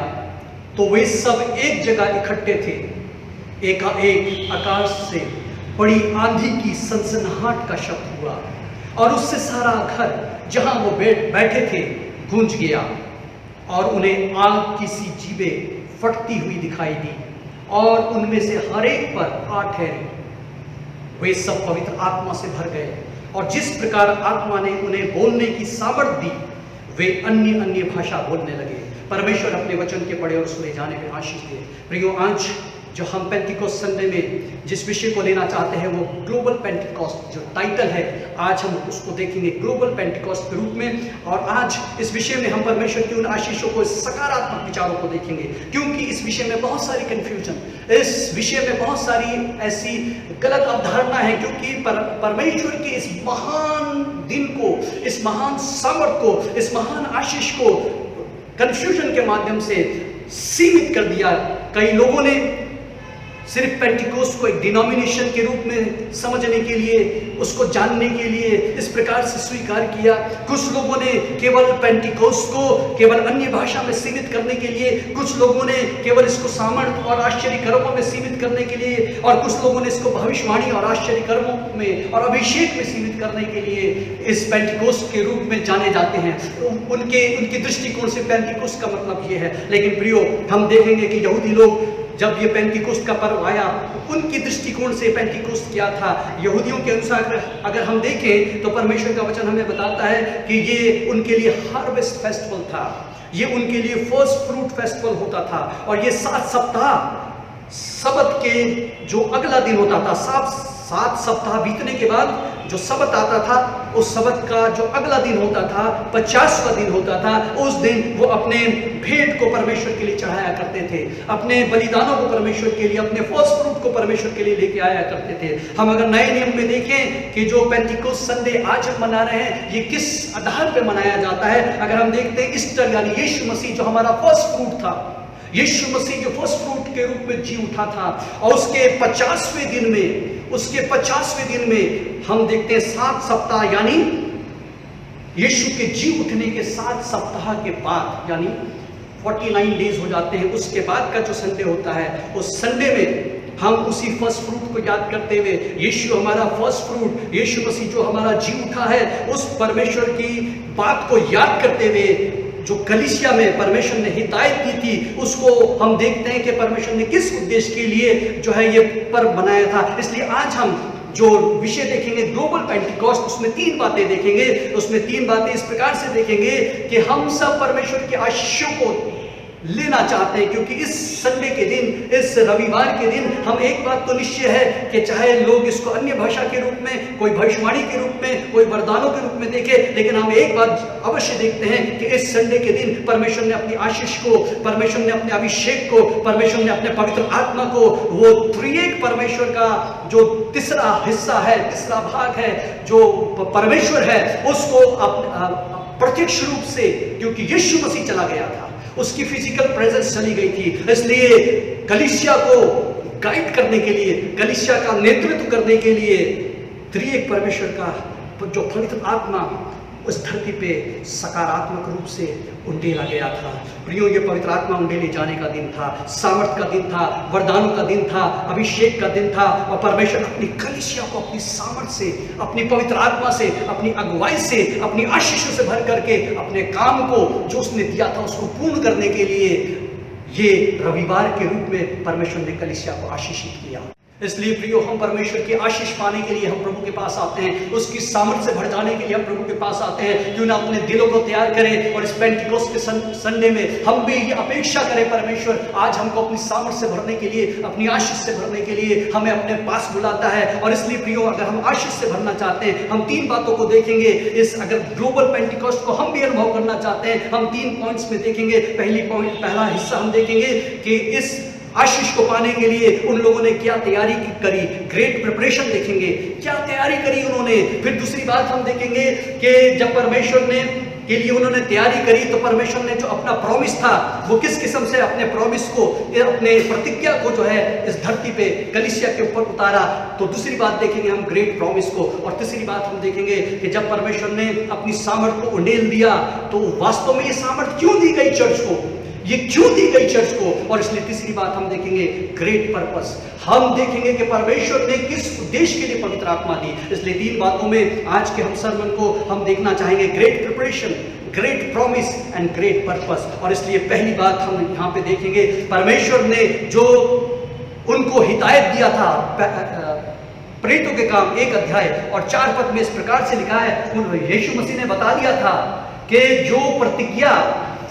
G: तो वे सब एक जगह इकट्ठे थे। एकाएक आकाश से बड़ी आंधी की सनसनाहट का शब्द हुआ, और उससे सारा घर जहां वो बैठे थे गूंज गया, और उन्हें आग की सी जीभें फटती हुई दिखाई दी, और उनमें से हर एक पर आ ठहरी। वे सब पवित्र आत्मा से भर गए, और जिस प्रकार आत्मा ने उन्हें बोलने की सामर्थ दी, वे अन्य अन्य भाषा बोलने लगे। परमेश्वर अपने वचन के पढ़े और सुने जाने में आशीष दे। प्रियो, आज जो हम पेंटिकोस्ट संडे में जिस विषय को लेना चाहते हैं वो ग्लोबल पेंटिकोस्ट जो टाइटल है, आज हम उसको देखेंगे ग्लोबल पेंटिकोस्ट के रूप में। और आज इस विषय में हम परमेश्वर की उन आशीषों को, सकारात्मक विचारों को देखेंगे, क्योंकि इस विषय में बहुत सारी कंफ्यूजन, इस विषय में बहुत सारी ऐसी गलत अवधारणा है, क्योंकि परमेश्वर के इस महान दिन को, इस महान सामर्थ को, इस महान आशीष को कंफ्यूजन के माध्यम से सीमित कर दिया। कई लोगों ने सिर्फ पेंटिकोस्ट को एक डिनोमिनेशन के रूप में समझने के लिए, उसको जानने के लिए इस प्रकार से स्वीकार किया। कुछ लोगों ने केवल पेंटिकोस्ट को केवल अन्य भाषा में सीमित करने के लिए, कुछ लोगों ने केवल इसको सामर्थ और आश्चर्य कर्मों में सीमित करने के लिए, और कुछ लोगों ने इसको भविष्यवाणी और आश्चर्य कर्मों में और अभिषेक में सीमित करने के लिए इस पेंटिकोस्ट के रूप में जाने जाते हैं। उनके दृष्टिकोण से पेंटिकोस्ट का मतलब ये है। लेकिन प्रियो, हम देखेंगे कि यहूदी लोग जब ये पेंटिकोस्ट का पर्व आया, उनकी दृष्टिकोण से पेंटिकोस्ट क्या था। यहूदियों के अनुसार अगर हम देखें तो परमेश्वर का वचन हमें बताता है कि ये उनके लिए हार्वेस्ट फेस्टिवल था, ये उनके लिए फर्स्ट फ्रूट फेस्टिवल होता था, और ये 7 सप्ताह सबत के जो अगला दिन होता था, 7 सप्ताह बीतने के बाद जो सबत आता था, उस सबत का जो अगला दिन होता था, 50वां दिन होता था, उस दिन वो अपने भेंट को परमेश्वर के लिए चढ़ाया करते थे, अपने बलिदानों को परमेश्वर के लिए, अपने फर्स्ट फ्रूट को परमेश्वर के लिए लेके आया करते थे। हम अगर नए नियम में देखें कि जो पेंटिकोस्ट संडे आज हम मना रहे हैं, ये किस आधार पर मनाया जाता है। अगर हम देखते हैं ईस्टर, यानी यीशु मसीह जो हमारा फर्स्ट फ्रूट था, यीशु मसीह जो फर्स्ट फ्रूट के रूप में जी उठा था, और उसके 50वें दिन में हम देखते हैं 7 सप्ताह, यानी यीशु के जी उठने के 7 सप्ताह के बाद, यानी 49 डेज हो जाते हैं, उसके बाद का जो संडे होता है, उस संडे में हम उसी फर्स्ट फ्रूट को याद करते हुए, यीशु हमारा फर्स्ट फ्रूट, यीशु मसीह जो हमारा जी उठा है, उस परमेश्वर की बात को याद करते हुए जो कलीसिया में परमेश्वर ने हिदायत दी थी, उसको हम देखते हैं कि परमेश्वर ने किस उद्देश्य के लिए जो है ये पर्व बनाया था। इसलिए आज हम जो विषय देखेंगे ग्लोबल पेंटिकोस्ट, उसमें 3 बातें देखेंगे। उसमें 3 बातें इस प्रकार से देखेंगे कि हम सब परमेश्वर की आशीषों को लेना चाहते हैं, क्योंकि इस संडे के दिन, इस रविवार के दिन हम एक बात तो निश्चय है कि चाहे लोग इसको अन्य भाषा के रूप में, कोई भविष्यवाणी के रूप में, कोई वरदानों के रूप में देखे, लेकिन हम एक बात अवश्य देखते हैं कि इस संडे के दिन परमेश्वर ने अपनी आशीष को, परमेश्वर ने अपने अभिषेक को, परमेश्वर ने अपने पवित्र आत्मा को, वो त्रिएक परमेश्वर का जो तीसरा हिस्सा है, तीसरा भाग है, जो परमेश्वर है, उसको प्रत्यक्ष रूप से, क्योंकि यीशु मसीह चला गया था, उसकी फिजिकल प्रेजेंस चली गई थी, इसलिए कलीसिया को गाइड करने के लिए, कलीसिया का नेतृत्व करने के लिए त्रिएक परमेश्वर का जो पवित्र आत्मा उस धरती पे सकारात्मक रूप से उंडेला गया था। प्रियो, ये पवित्र आत्मा उंडेले जाने का दिन था, सामर्थ का दिन था, वरदानों का दिन था, अभिषेक का दिन था, और परमेश्वर अपनी कलीसिया को अपनी सामर्थ से, अपनी पवित्र आत्मा से, अपनी अगुवाई से, अपनी आशीषों से भर करके अपने काम को जो उसने दिया था उसको पूर्ण करने के लिए ये रविवार के रूप में परमेश्वर ने कलीसिया को आशीषित किया। इसलिए प्रियो, हम परमेश्वर की आशीष पाने के लिए हम प्रभु के पास आते हैं, उसकी सामर्थ्य से भर जाने के लिए हम प्रभु के पास आते हैं। क्यों ना अपने दिलों को तैयार करें और इस पेंटिकोस्ट के संडे में हम भी ये अपेक्षा करें, परमेश्वर आज हमको अपनी सामर्थ्य से भरने के लिए, अपनी आशीष से भरने के लिए हमें अपने पास बुलाता है। और इसलिए प्रियो, अगर हम आशीष से भरना चाहते हैं, हम 3 बातों को देखेंगे। इस अगर ग्लोबल पेंटिकोस्ट को हम भी अनुभव करना चाहते हैं, हम 3 पॉइंट्स में देखेंगे। पहला हिस्सा हम देखेंगे कि इस आशीष को पाने के लिए उन लोगों ने क्या तैयारी करी, ग्रेट प्रिपरेशन देखेंगे, क्या तैयारी करी उन्होंने। फिर दूसरी बात हम देखेंगे कि जब परमेश्वर ने के लिए उन्होंने तैयारी करी तो परमेश्वर ने जो अपना प्रॉमिस था वो किस किस्म से अपने प्रॉमिस को, अपने प्रतिज्ञा को जो है इस धरती पे कलीसिया के ऊपर उतारा। तो दूसरी बात देखेंगे हम ग्रेट प्रॉमिस को। और तीसरी बात हम देखेंगे कि जब परमेश्वर ने अपनी सामर्थ को उंडेल दिया तो वास्तव में ये सामर्थ क्यों दी गई चर्च को, ये क्यों दी गई चर्च को। और इसलिए तीसरी बात हम देखेंगे ग्रेट पर्पस। हम देखेंगे कि परमेश्वर ने किस उद्देश्य के लिए पवित्र आत्मा दी। इसलिए 3 बातों में आज के हम सरमन को हम देखना चाहेंगे, great preparation, great promise and great purpose. और इसलिए पहली बात हम यहाँ पे देखेंगे, परमेश्वर ने जो उनको हिदायत दिया था, प्रेरितों के काम 1 अध्याय और 4 पद में इस प्रकार से लिखा है, यीशु मसीह ने बता दिया था कि जो प्रतिज्ञा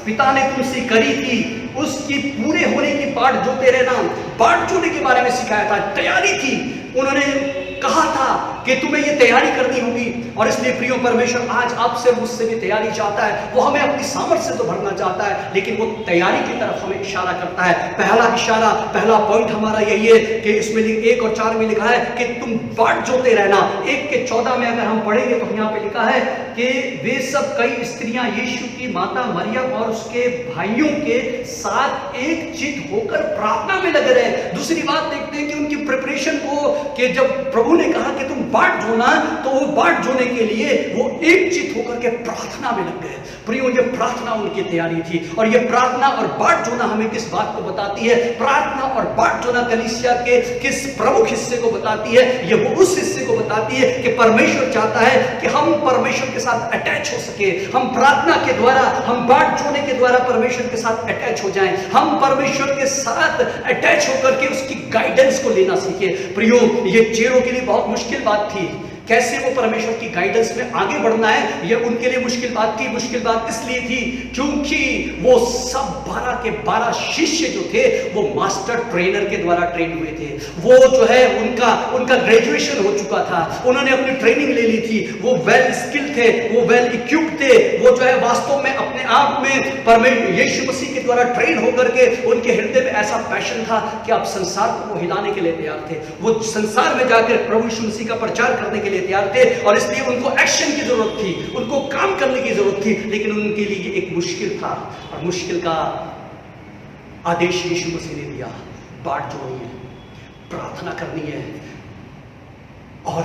G: पिता ने तुमसे करी थी उसकी पूरे होने की बाट जोते रहना। बाट जोने के बारे में सिखाया था, तैयारी थी। उन्होंने कहा था कि तुम्हें ये तैयारी करनी होगी। और इसलिए प्रियो, परमेश्वर आज आपसे मुझसे भी तैयारी चाहता है। वो हमें अपनी सामर्थ्य से तो भरना चाहता है, लेकिन वो तैयारी की तरफ हमें इशारा करता है। पहला इशारा, पहला पॉइंट हमारा यही है कि इसमें 1 और 4 में लिखा है कि तुम बाट जोते रहना। 1 के 14 में अगर हम पढ़ेंगे तो यहाँ पे लिखा है कि वे सब कई स्त्रियां यीशु की माता मरियम और उसके भाइयों के साथ एक चित होकर प्रार्थना में लगे रहे। दूसरी बात देखते हैं कि उनकी प्रिपरेशन को, कि जब प्रभु ने कहा कि तुम बाट जोना, तो वो बाट जोने के लिए वो एक चित होकर के प्रार्थना में लग गए। प्रियो, ये प्रार्थना उनकी तैयारी थी। और ये प्रार्थना और बाट जोना हमें किस बात को बताती है? प्रार्थना और बाट जोना कलीसिया के किस प्रमुख हिस्से को बताती है? ये वो उस हिस्से को बताती है कि परमेश्वर चाहता है कि हम परमेश्वर के साथ अटैच हो सके। हम प्रार्थना के द्वारा, हम बाट जोने के द्वारा परमेश्वर के साथ अटैच हो जाएं। हम परमेश्वर के साथ अटैच होकर के उसकी गाइडेंस को लेना सीखे। प्रियो, ये चेरों के लिए बहुत मुश्किल बात थी, कैसे वो परमेश्वर की गाइडेंस में आगे बढ़ना है, ये उनके लिए मुश्किल बात थी। मुश्किल बात इसलिए थी क्योंकि वो सब 12 के 12 शिष्य जो थे वो मास्टर ट्रेनर के द्वारा ट्रेन हुए थे। वो जो है उनका ग्रेजुएशन हो चुका था, उन्होंने अपनी ट्रेनिंग ले ली थी, वो वेल स्किल थे, वो वेल इक्विप्ड थे। वो जो है वास्तव में अपने आप में परमेश्वर यीशु मसीह के द्वारा ट्रेन होकर के उनके हृदय में ऐसा पैशन था कि अब संसार को वो हिलाने के लिए तैयार थे। वो संसार में जाकर प्रभु यीशु मसीह का प्रचार करने के लिए तैयार थे। और इसलिए उनको एक्शन की जरूरत थी, उनको काम करने की जरूरत थी। लेकिन उनके लिए एक मुश्किल था, और मुश्किल का आदेश यीशु मसीह ने दिया। बाट जोड़नी है, प्रार्थना करनी है और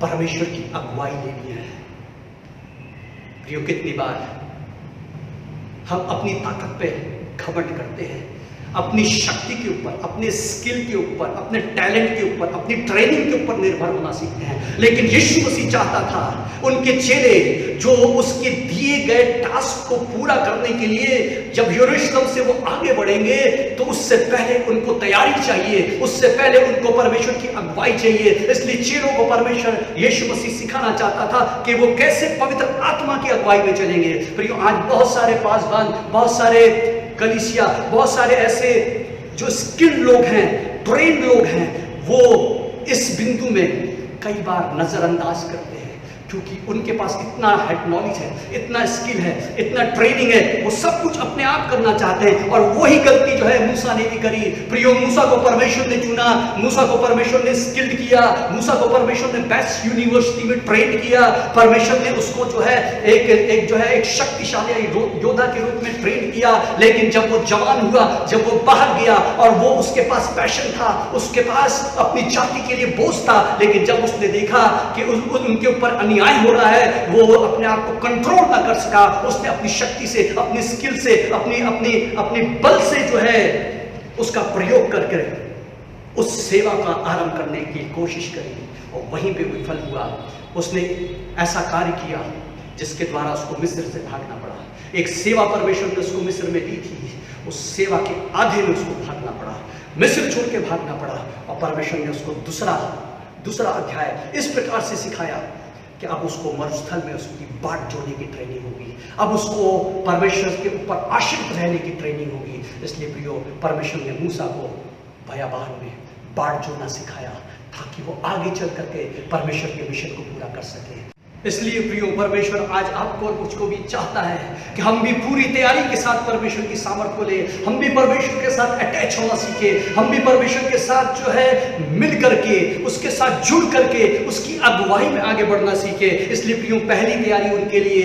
G: परमेश्वर की अगुवाई लेनी है। प्रियो, कितनी बार हम अपनी ताकत पे घमंड करते हैं, अपनी शक्ति के ऊपर, अपने स्किल के ऊपर, अपने टैलेंट के ऊपर, अपनी ट्रेनिंग के ऊपर निर्भर होना सीखते हैं। लेकिन यीशु मसीह चाहता था उनके चेले जो उसके दिए गए टास्क को पूरा करने के लिए जब यरूशलेम से वो आगे बढ़ेंगे तो उससे पहले उनको तैयारी चाहिए, उससे पहले उनको परमेश्वर की अगुवाई चाहिए। इसलिए चेलों को परमेश्वर यीशु मसीह सिखाना चाहता था कि वो कैसे पवित्र आत्मा की अगुवाई में चलेंगे। प्रियो, आज बहुत सारे पासवान, बहुत सारे कलीसिया, बहुत सारे ऐसे जो स्किल्ड लोग हैं, ट्रेन लोग हैं, वो इस बिंदु में कई बार नजरअंदाज करते हैं क्योंकि उनके पास इतना हेड नॉलेज है, इतना स्किल है, इतना ट्रेनिंग है, वो सब कुछ अपने आप करना चाहते हैं। और वही गलती जो है मूसा ने भी करी। प्रियो, मूसा को परमेश्वर ने चुना, मूसा को परमेश्वर ने स्किल्ड किया, मूसा को परमेश्वर ने बेस्ट यूनिवर्सिटी में ट्रेन किया, परमेश्वर ने उसको जो है एक शक्तिशाली योद्धा के रूप में ट्रेन किया। लेकिन जब वो जवान हुआ, जब वो बाहर गया और वो उसके पास पैशन था, उसके पास अपनी जाति के लिए बोझ था, लेकिन जब उसने देखा कि उनके ऊपर अन्याय हो रहा है, वो अपने आप को कंट्रोल ना कर सका। उसने अपनी शक्ति से, अपनी स्किल से, अपने बल से जो है उसका प्रयोग करके उस सेवा का आरंभ करने की कोशिश करी और वहीं पे विफल हुआ। उसने ऐसा कार्य किया जिसके द्वारा उसको मिस्र से भागना पड़ा। एक सेवा परमेश्वर ने उसको मिस्र में दी थी, उस सेवा के आधे में उसको भागना पड़ा, मिस्र छोड़ के भागना पड़ा, और परमेश्वर ने उसको दूसरा अध्याय इस प्रकार से सिखाया कि अब उसको मरुस्थल में उसकी बाट जोड़ने की ट्रेनिंग होगी, अब उसको परमेश्वर के ऊपर आश्रित रहने की ट्रेनिंग होगी। इसलिए प्रियो, परमेश्वर ने मूसा को बयाबान में बाट जोड़ना सिखाया ताकि वो आगे चल करके परमेश्वर के मिशन को पूरा कर सके। इसलिए प्रियो, परमेश्वर आज आपको और मुझको भी चाहता है कि हम भी पूरी तैयारी के साथ परमेश्वर की सामर्थ को ले, हम भी परमेश्वर के साथ अटैच होना सीखे, हम भी परमेश्वर के साथ जो है मिल करके, उसके साथ जुड़ करके उसकी अगुवाई में आगे बढ़ना सीखे। इसलिए प्रियो, पहली तैयारी उनके लिए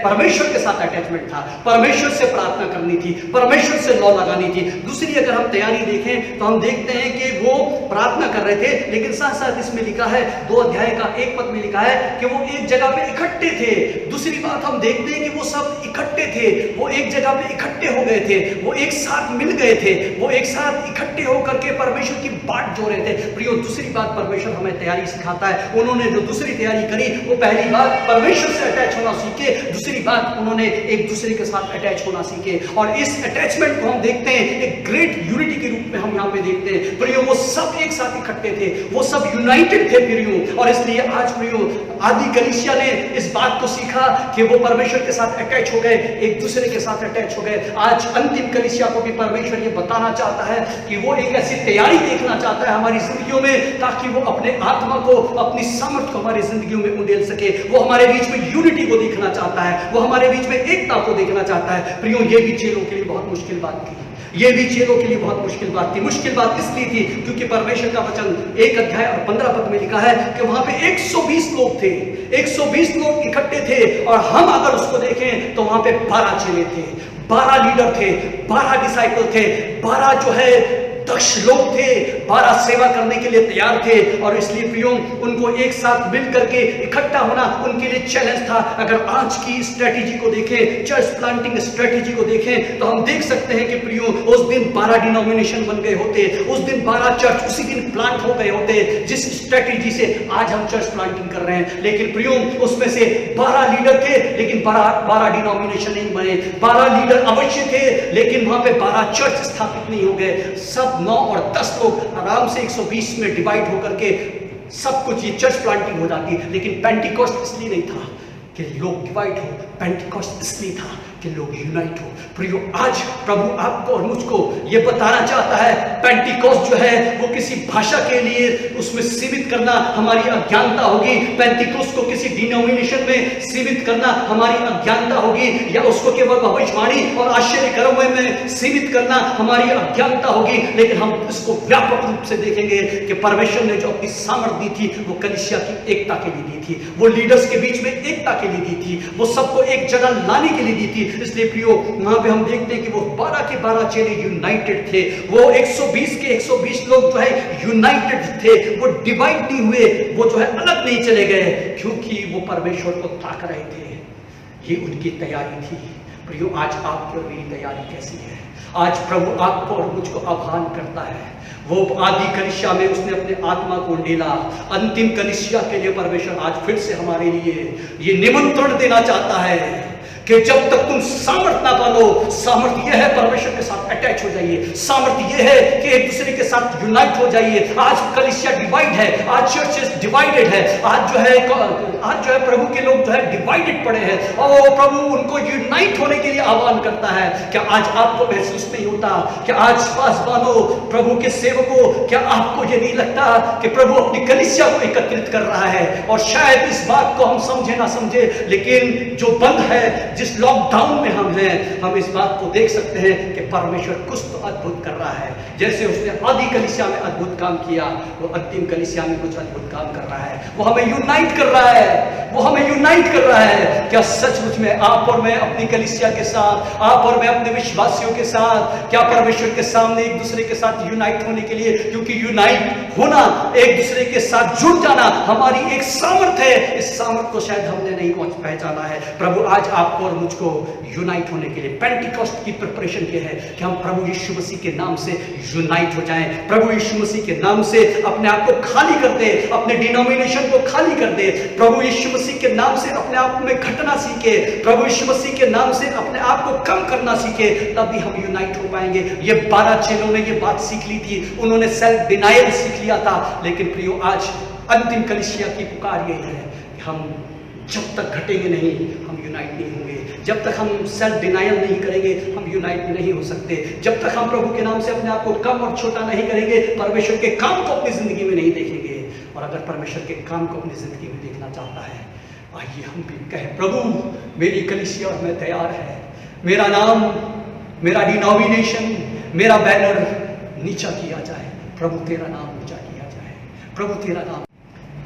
G: परमेश्वर के साथ अटैचमेंट था, परमेश्वर से प्रार्थना करनी थी, परमेश्वर से लौ लगानी थी। दूसरी अगर हम तैयारी देखें तो हम देखते हैं कि वो प्रार्थना कर रहे थे, लेकिन साथ साथ इसमें लिखा है 2 अध्याय का 1 पद में लिखा है कि वो एक जगह पे इकट्ठे थे। दूसरी बात हम देखते हैं कि वो सब इकट्ठे थे, वो एक जगह पे इकट्ठे हो गए थे, वो एक साथ मिल गए थे, वो एक साथ इकट्ठे होकर के परमेश्वर की बाट जो रहे थे। प्रियो, दूसरी बात परमेश्वर हमें तैयारी सिखाता है। उन्होंने जो दूसरी तैयारी करी, वो पहली बात परमेश्वर से अटैच होना सीखे, दूसरी बात उन्होंने एक दूसरे के साथ अटैच होना सीखे। और इस अटैचमेंट को हम देखते हैं एक ग्रेट यूनिटी के रूप में हम यहाँ पे देखते हैं। प्रियो, वो सब एक साथ इकट्ठे थे, वो सब यूनाइटेड थे प्रियो। और इसलिए आज प्रियो, आदि कलीसिया ने इस बात को सीखा कि वो परमेश्वर के साथ अटैच हो गए, एक दूसरे के साथ अटैच हो गए। आज अंतिम कलीसिया को भी परमेश्वर ये बताना चाहता है कि वो एक ऐसी तैयारी देखना चाहता है हमारी जिंदगियों में, ताकि वो अपने आत्मा को, अपनी सामर्थ को हमारी जिंदगियों में उंडेल सके। वो हमारे बीच में यूनिटी को देखना चाहता है, वो हमारे बीच में एकता को देखना चाहता है। प्रियो, ये भी चेलों के लिए बहुत मुश्किल बात थी, ये भी चेलों के लिए बहुत मुश्किल बात थी। मुश्किल बात इसलिए थी क्योंकि परमेश्वर का वचन 1 अध्याय और 15 पद में लिखा है कि वहां पे 120 लोग थे, 120 लोग इकट्ठे थे। और हम अगर उसको देखें तो वहां पे 12 चेले थे, 12 लीडर थे, 12 डिसाइपल थे, 12 जो है दक्ष लोग थे, 12 सेवा करने के लिए तैयार थे। और इसलिए प्रियो, उनको एक साथ मिल करके इकट्ठा होना उनके लिए चैलेंज था। अगर आज की स्ट्रेटेजी को देखें, चर्च प्लांटिंग स्ट्रेटेजी को देखें, तो हम देख सकते हैं कि प्रियो, उस दिन 12 डिनोमिनेशन बन गए होते, उस दिन 12 चर्च उसी दिन प्लांट हो गए होते, जिस स्ट्रेटेजी से आज हम चर्च प्लांटिंग कर रहे हैं। लेकिन प्रियो, उसमें से 12 लीडर थे, लेकिन 12 डिनोमिनेशन नहीं बने। 12 लीडर अवश्य थे, लेकिन वहां पे 12 चर्च स्थापित नहीं हो गए। सब 9 और 10 लोग आराम से 120 में डिवाइड होकर के सब कुछ ये चर्च प्लांटिंग हो जाती। लेकिन पेंटिकॉस्ट इसलिए नहीं था कि लोग डिवाइड हो, पेंटिकॉस्ट इसलिए था कि लोग यूनाइट हो। प्रियो, आज प्रभु आपको और मुझको ये बताना चाहता है, पेंटिकॉस्ट जो है वो किसी भाषा के लिए उसमें सीमित करना हमारी अज्ञानता होगी, पेंटिकॉस्ट को किसी डिनोमिनेशन में सीमित करना हमारी अज्ञानता होगी, या उसको केवल भविष्यवाणी और आश्चर्य कर्मों में सीमित करना हमारी अज्ञानता होगी। लेकिन हम इसको व्यापक रूप से देखेंगे कि परमेश्वर ने जो अपनी सामर्थ दी थी वो कलीसिया की एकता के लिए दी थी, वो लीडर्स के बीच में एकता के लिए दी थी, वो सबको एक जगह लाने के लिए दी थी। इसलिए प्रियो, वहां पे हम देखते हैं कि वो 12 के 12 चेले यूनाइटेड थे। वो 120 के 120 लोग जो है यूनाइटेड थे, वो डिवाइड नहीं हुए, वो जो है अलग नहीं चले गए, क्योंकि वो परमेश्वर को ताक रहे थे। ये उनकी तैयारी थी। प्रियो, आज आपकी और मेरी तैयारी कैसी है? आज प्रभु आपको और मुझको आह्वान करता है। वो आदि कलीसिया में उसने अपने आत्मा को उंडेला, अंतिम कलीसिया के लिए परमेश्वर आज फिर से हमारे लिए ये निमंत्रण देना चाहता है कि जब तक तुम सामर्थ ना पालो, सामर्थ यह है परमेश्वर के साथ अटैच हो जाइए, सामर्थ यह है कि एक दूसरे के साथ यूनाइट हो जाइए। आज कलीसिया डिवाइड है, आज चर्चेस डिवाइडेड है, आज जो है प्रभु के लोग जो है डिवाइडेड पड़े हैं, और प्रभु उनको यूनाइट होने के लिए आह्वान करता है। क्या आज आपको महसूस नहीं होता? क्या आज पासवानों, प्रभु के सेवकों, क्या आपको ये नहीं लगता कि प्रभु अपनी कलीसिया को एकत्रित कर रहा है? और शायद इस बात को हम समझे ना समझे, लेकिन जो बंद है, जिस लॉकडाउन में हम हैं, हम इस बात को देख सकते हैं कि परमेश्वर कुछ तो अद्भुत कर रहा है। जैसे उसने आदि कलीसिया में अद्भुत काम किया, वो अंतिम कलीसिया में कुछ अद्भुत काम कर रहा है। वो हमें यूनाइट कर रहा है, वो हमें यूनाइट कर रहा है। क्या सचमुच में आप और मैं अपनी कलीसिया के साथ, आप और मैं अपने विश्वासियों के साथ, क्या परमेश्वर के सामने एक दूसरे के साथ यूनाइट होने के लिए, क्योंकि यूनाइट होना, एक दूसरे के साथ जुड़ जाना हमारी एक सामर्थ है। इस सामर्थ को शायद हमने नहीं पहचाना है। प्रभु आज आपको और मुझको यूनाइट होने के लिए पेंटिकॉस्ट की प्रिपरेशन के है कि हम प्रभु यीशु मसीह के नाम से यूनाइट हो जाएं। प्रभु यीशु मसीह के नाम से अपने आप को खाली कर दे, अपने डिनोमिनेशन परमिशन को खाली कर दे, प्रभु यीशु मसीह के नाम से अपने आप में घटना सीखे, प्रभु यीशु मसीह के नाम से अपने आप को कम करना सीखे, तभी हम यूनाइट हो पाएंगे। ये 12 चेलों ने ये बात सीख ली थी, उन्होंने सेल्फ डिनायल सीख लिया था। लेकिन प्रियो, आज अंतिम कलीसिया की पुकार यही है कि हम जब तक घटेंगे नहीं, हम यूनाइट नहीं होंगे। जब तक हम सेल्फ डिनायल नहीं करेंगे, हम यूनाइट नहीं हो सकते। जब तक हम प्रभु के नाम से अपने आप को कम और छोटा नहीं करेंगे, परमेश्वर के काम को अपनी जिंदगी में नहीं देखेंगे। और अगर परमेश्वर के काम को अपनी जिंदगी में देखना चाहता है, आइए हम भी कहें, प्रभु मेरी कलीसिया और मैं तैयार है, मेरा नाम, मेरा डिनोमिनेशन, मेरा बैनर नीचा किया जाए, प्रभु तेरा नाम ऊंचा किया जाए, प्रभु तेरा नाम।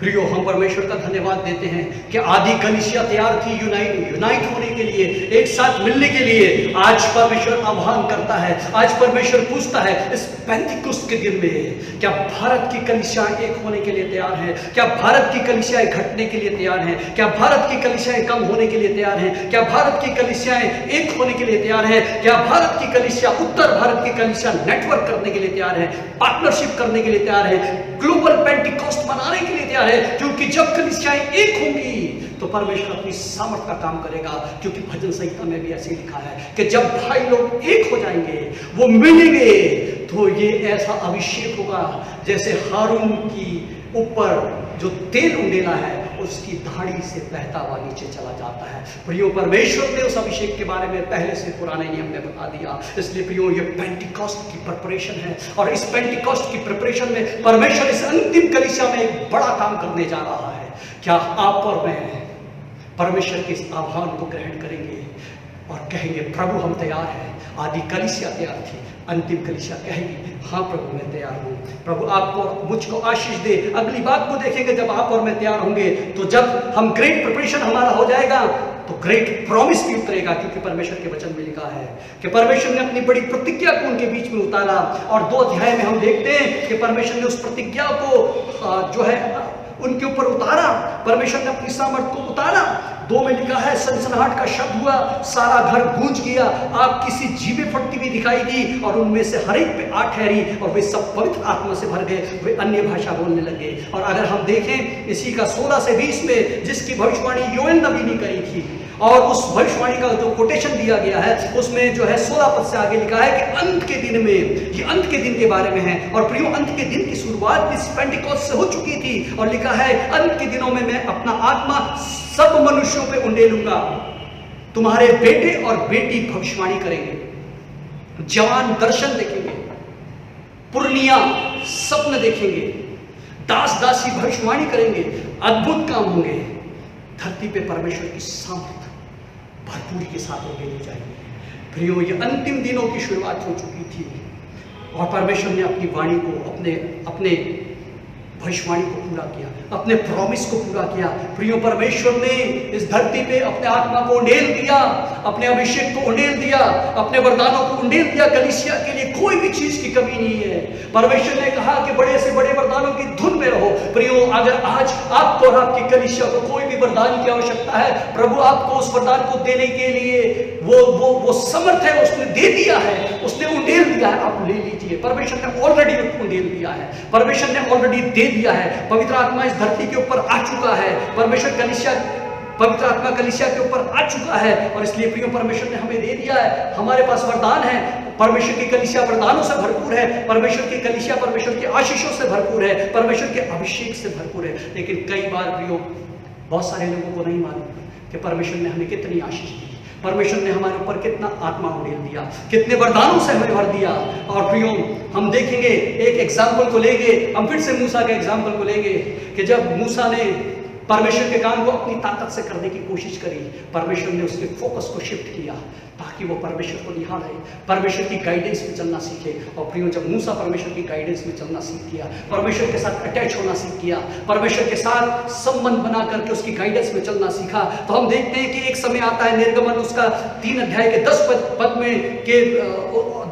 G: प्रियो, हम परमेश्वर का धन्यवाद देते हैं कि आदि कलीसिया तैयार थी यूनाइट होने के लिए, एक साथ मिलने के लिए। आज परमेश्वर आह्वान करता है, आज परमेश्वर पूछता है इस पेंटिकोस्ट के दिन में, क्या भारत की कलीसियाएं एक होने के लिए तैयार हैं? क्या भारत की कलीसियाएं घटने के लिए तैयार हैं? क्या भारत की कलीसियाएं कम होने के लिए तैयार हैं? क्या भारत की कलीसियाएं एक होने के लिए तैयार हैं? क्या भारत की कलीसिया उत्तर भारत की कलीसिया नेटवर्क करने के लिए तैयार है, पार्टनरशिप करने के लिए तैयार है, ग्लोबल पेंटिकोस्ट बनाने के लिए तैयार है? क्योंकि जब कलीसियाएं एक होंगी तो परमेश्वर अपनी सामर्थ का काम करेगा। क्योंकि भजन संहिता में भी ऐसे लिखा है कि जब भाई लोग एक हो जाएंगे, वो मिलेंगे, तो ये ऐसा अभिषेक होगा जैसे हारून की ऊपर जो तेल उंडेला है उसकी दाढ़ी से बहता हुआ नीचे चला जाता है। प्रियो, परमेश्वर ने उस अभिषेक के बारे में पहले से पुराने नियम में बता दिया। इसलिए प्रियो, ये पेंटिकॉस्ट की प्रिपरेशन है, और इस पेंटिकॉस्ट की प्रिपरेशन में परमेश्वर इस अंतिम कलीसिया में एक बड़ा काम करने जा रहा है। क्या आप और मैं परमेश्वर के इस आह्वान को ग्रहण करेंगे और कहेंगे, प्रभु हम तैयार हैं? आदि कलीसिया तैयार थी, अंतिम कलीसिया कहेगी, हाँ प्रभु मैं तैयार हूँ। प्रभु आपको मुझको आशीष दे। अगली बात को देखेंगे, जब आप और मैं तैयार होंगे, तो जब हम ग्रेट प्रिपरेशन हमारा हो जाएगा तो ग्रेट प्रॉमिस भी उतरेगा। क्योंकि परमेश्वर के वचन में लिखा है कि परमेश्वर ने अपनी बड़ी प्रतिज्ञा को उनके बीच में उतारा, और 2 अध्याय में हम देखते हैं कि परमेश्वर ने उस प्रतिज्ञा को जो है उनके ऊपर उतारा, परमेश्वर ने अपनी सामर्थ को उतारा। 2 में लिखा है, सनसनाहट का शब्द हुआ, सारा घर गूंज गया, आग किसी जीवे फटती हुई दिखाई दी, और उनमें से हर एक पे आग ठहरी, और वे सब पवित्र आत्मा से भर गए, वे अन्य भाषा बोलने लगे। और अगर हम देखें इसी का 16 से 20 में, जिसकी भविष्यवाणी योएल नबी ने करी थी, और उस भविष्यवाणी का जो कोटेशन दिया गया है उसमें जो है 16 पद से आगे लिखा है कि अंत के दिन में, ये अंत के दिन के बारे में है। और प्रियो, अंत के दिन की शुरुआत इस पेंटिकोस्ट से हो चुकी थी, और लिखा है, अंत के दिनों में मैं अपना आत्मा सब मनुष्यों पे उंडेलूंगा, तुम्हारे बेटे और बेटी भविष्यवाणी करेंगे, जवान दर्शन देखेंगे, पुरनिया सपन देखेंगे, दास दासी भविष्यवाणी करेंगे, अद्भुत काम होंगे। धरती पे परमेश्वर की सामर्थ भरपूरी के साथ उगेली जाएगी। प्रियो, ये अंतिम दिनों की शुरुआत हो चुकी थी, और परमेश्वर ने अपनी वाणी को, अपने भविष्यवाणी को पूरा किया, अपने प्रॉमिस को पूरा किया। प्रियो, परमेश्वर ने इस धरती पे अपने आत्मा को उंडेल दिया, अपने अभिषेक को उंडेल दिया, अपने वरदानों को उंडेल दिया। कलीसिया के लिए कोई भी चीज की कमी नहीं है। परमेश्वर ने कहा कि बड़े से बड़े वरदानों की धुन में रहो। प्रियो, अगर आज आपको और आपकी कलीसिया को कोई भी वरदान की आवश्यकता है, प्रभु आपको उस वरदान को देने के लिए वो समर्थ है, उसने दे दिया है, उसने उंडेल दिया है, आप ले लीजिए। परमेश्वर ने ऑलरेडी उंडेल दिया है, परमेश्वर ने ऑलरेडी दे दिया है। पवित्र आत्मा इस धरती के ऊपर आ चुका है, पवित्र आत्मा कलीसिया के ऊपर आ चुका है, और इसलिए प्रियो, परमेश्वर ने हमें दे दिया है। हमारे पास वरदान है, परमेश्वर की कलीसिया वरदानों से भरपूर है, परमेश्वर की कलीसिया परमेश्वर के आशीषों से भरपूर है, परमेश्वर के अभिषेक से भरपूर है। लेकिन कई बार प्रियो, बहुत सारे लोगों को नहीं मालूम कि परमेश्वर ने हमें कितनी आशीष दी, परमेश्वर ने हमारे ऊपर कितना आत्मा उड़ेल दिया, कितने वरदानों से हमें भर दिया। और प्रियो, हम देखेंगे, एक एग्जाम्पल को लेंगे, हम फिर से मूसा के एग्जाम्पल को लेंगे कि जब मूसा ने परमेश्वर के काम को अपनी ताकत से करने की कोशिश करी, परमेश्वर ने उसके फोकस को शिफ्ट किया ताकि वो परमेश्वर को निहारे, परमेश्वर की गाइडेंस में चलना सीखे। और प्रियो, जब मूसा परमेश्वर की गाइडेंस में चलना सीख गया, परमेश्वर के साथ अटैच होना सीख गया, परमेश्वर के साथ संबंध बना करके उसकी गाइडेंस में चलना सीखा, तो हम देखते हैं कि एक समय आता है, निर्गमन उसका 3 अध्याय के 10 पद में के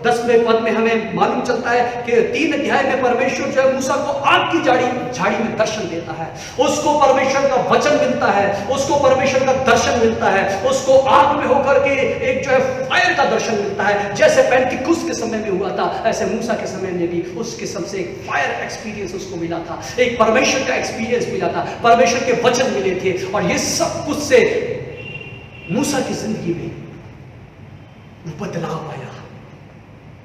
G: 10वें पद में हमें मालूम चलता है कि 3 अध्याय में परमेश्वर जो है मूसा को आग की झाड़ी में दर्शन देता है। उसको परमेश्वर का वचन मिलता है, उसको परमेश्वर का दर्शन मिलता है, उसको आग में होकर के एक जो है फायर का दर्शन मिलता है। जैसे पेंटिकुस्त के समय में हुआ था, ऐसे मूसा के समय में भी उस किस्म से एक फायर एक्सपीरियंस उसको मिला था, एक परमेश्वर का एक्सपीरियंस मिला था, परमेश्वर के वचन मिले थे। और ये सब कुछ से मूसा की जिंदगी में बदलाव आया।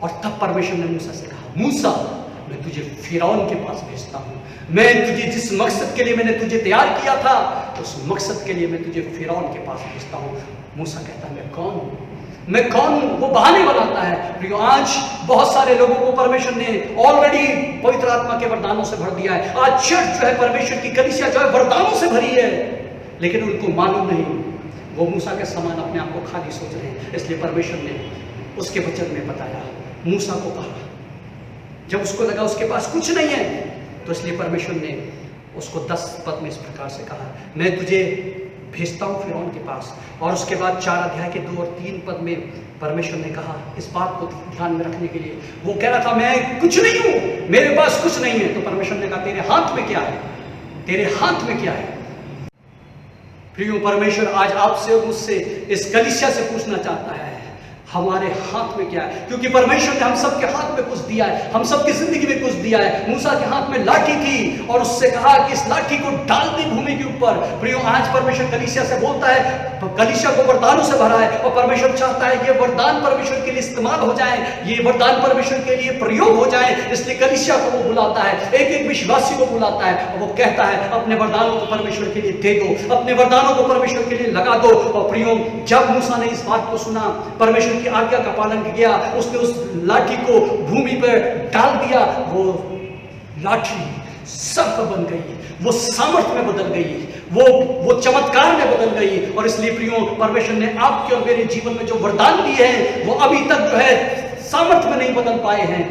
G: और तब परमेश्वर ने मूसा से कहा, मूसा मैं तुझे फिरौन के पास भेजता हूं, मैं तुझे जिस मकसद के लिए मैंने तुझे तैयार किया था उस मकसद के लिए मैं तुझे फिरौन के पास भेजता हूं। मूसा कहता है मैं कौन हूं, मैं कौन हूं? वो बहाने बनाता है। क्योंकि आज बहुत सारे लोगों को परमेश्वर ने ऑलरेडी पवित्र आत्मा के वरदानों से भर दिया है। आज चर्च जो है, परमेश्वर की कलीसिया जो है वरदानों से भरी है, लेकिन उनको मालूम नहीं, वो मूसा के समान अपने आप को खाली सोच रहे हैं। इसलिए परमेश्वर ने उसके वचन में बताया, मूसा को कहा, जब उसको लगा उसके पास कुछ नहीं है, तो इसलिए परमेश्वर ने उसको 10 पद में इस प्रकार से कहा, मैं तुझे भेजता हूं फिरौन के पास। और उसके बाद 4 अध्याय के 2 और 3 पद में परमेश्वर ने कहा, इस बात को ध्यान में रखने के लिए, वो कह रहा था मैं कुछ नहीं हूं, मेरे पास कुछ नहीं है, तो परमेश्वर ने कहा तेरे हाथ में क्या है, तेरे हाथ में क्या है। प्रियो, परमेश्वर आज आपसे और मुझसे इस कलीसिया से पूछना चाहता है, हमारे हाथ में क्या है। क्योंकि परमेश्वर ने हम सबके हाथ में कुछ दिया है, हम सबकी जिंदगी में कुछ दिया है। मूसा के हाथ में लाठी थी और उससे कहा कि इस लाठी को डाल दे भूमि के ऊपर। प्रियो, आज परमेश्वर कलीसिया से बोलता है, कलीसिया को वरदानों से भरा है और परमेश्वर चाहता है ये वरदान परमेश्वर के लिए इस्तेमाल हो जाए, ये वरदान परमेश्वर के लिए प्रयोग हो जाए। इसलिए कलीसिया को वो बुलाता है, एक एक विश्वासी को बुलाता है और वो कहता है अपने वरदानों को परमेश्वर के लिए दे दो, अपने वरदानों को परमेश्वर के लिए लगा दो। और प्रियो, जब मूसा ने इस बात को सुना, परमेश्वर की आज्ञा का पालन किया, उसने उस लाठी को भूमि पर डाल दिया, वो लाठी सर्प बन गई, वो सामर्थ्य में बदल गई, वो चमत्कार में बदल गई। और इसलिए प्रियो, परमेश्वर ने आपके और मेरे जीवन में जो वरदान दिए हैं वो अभी तक जो है सामर्थ्य में नहीं बदल पाए हैं,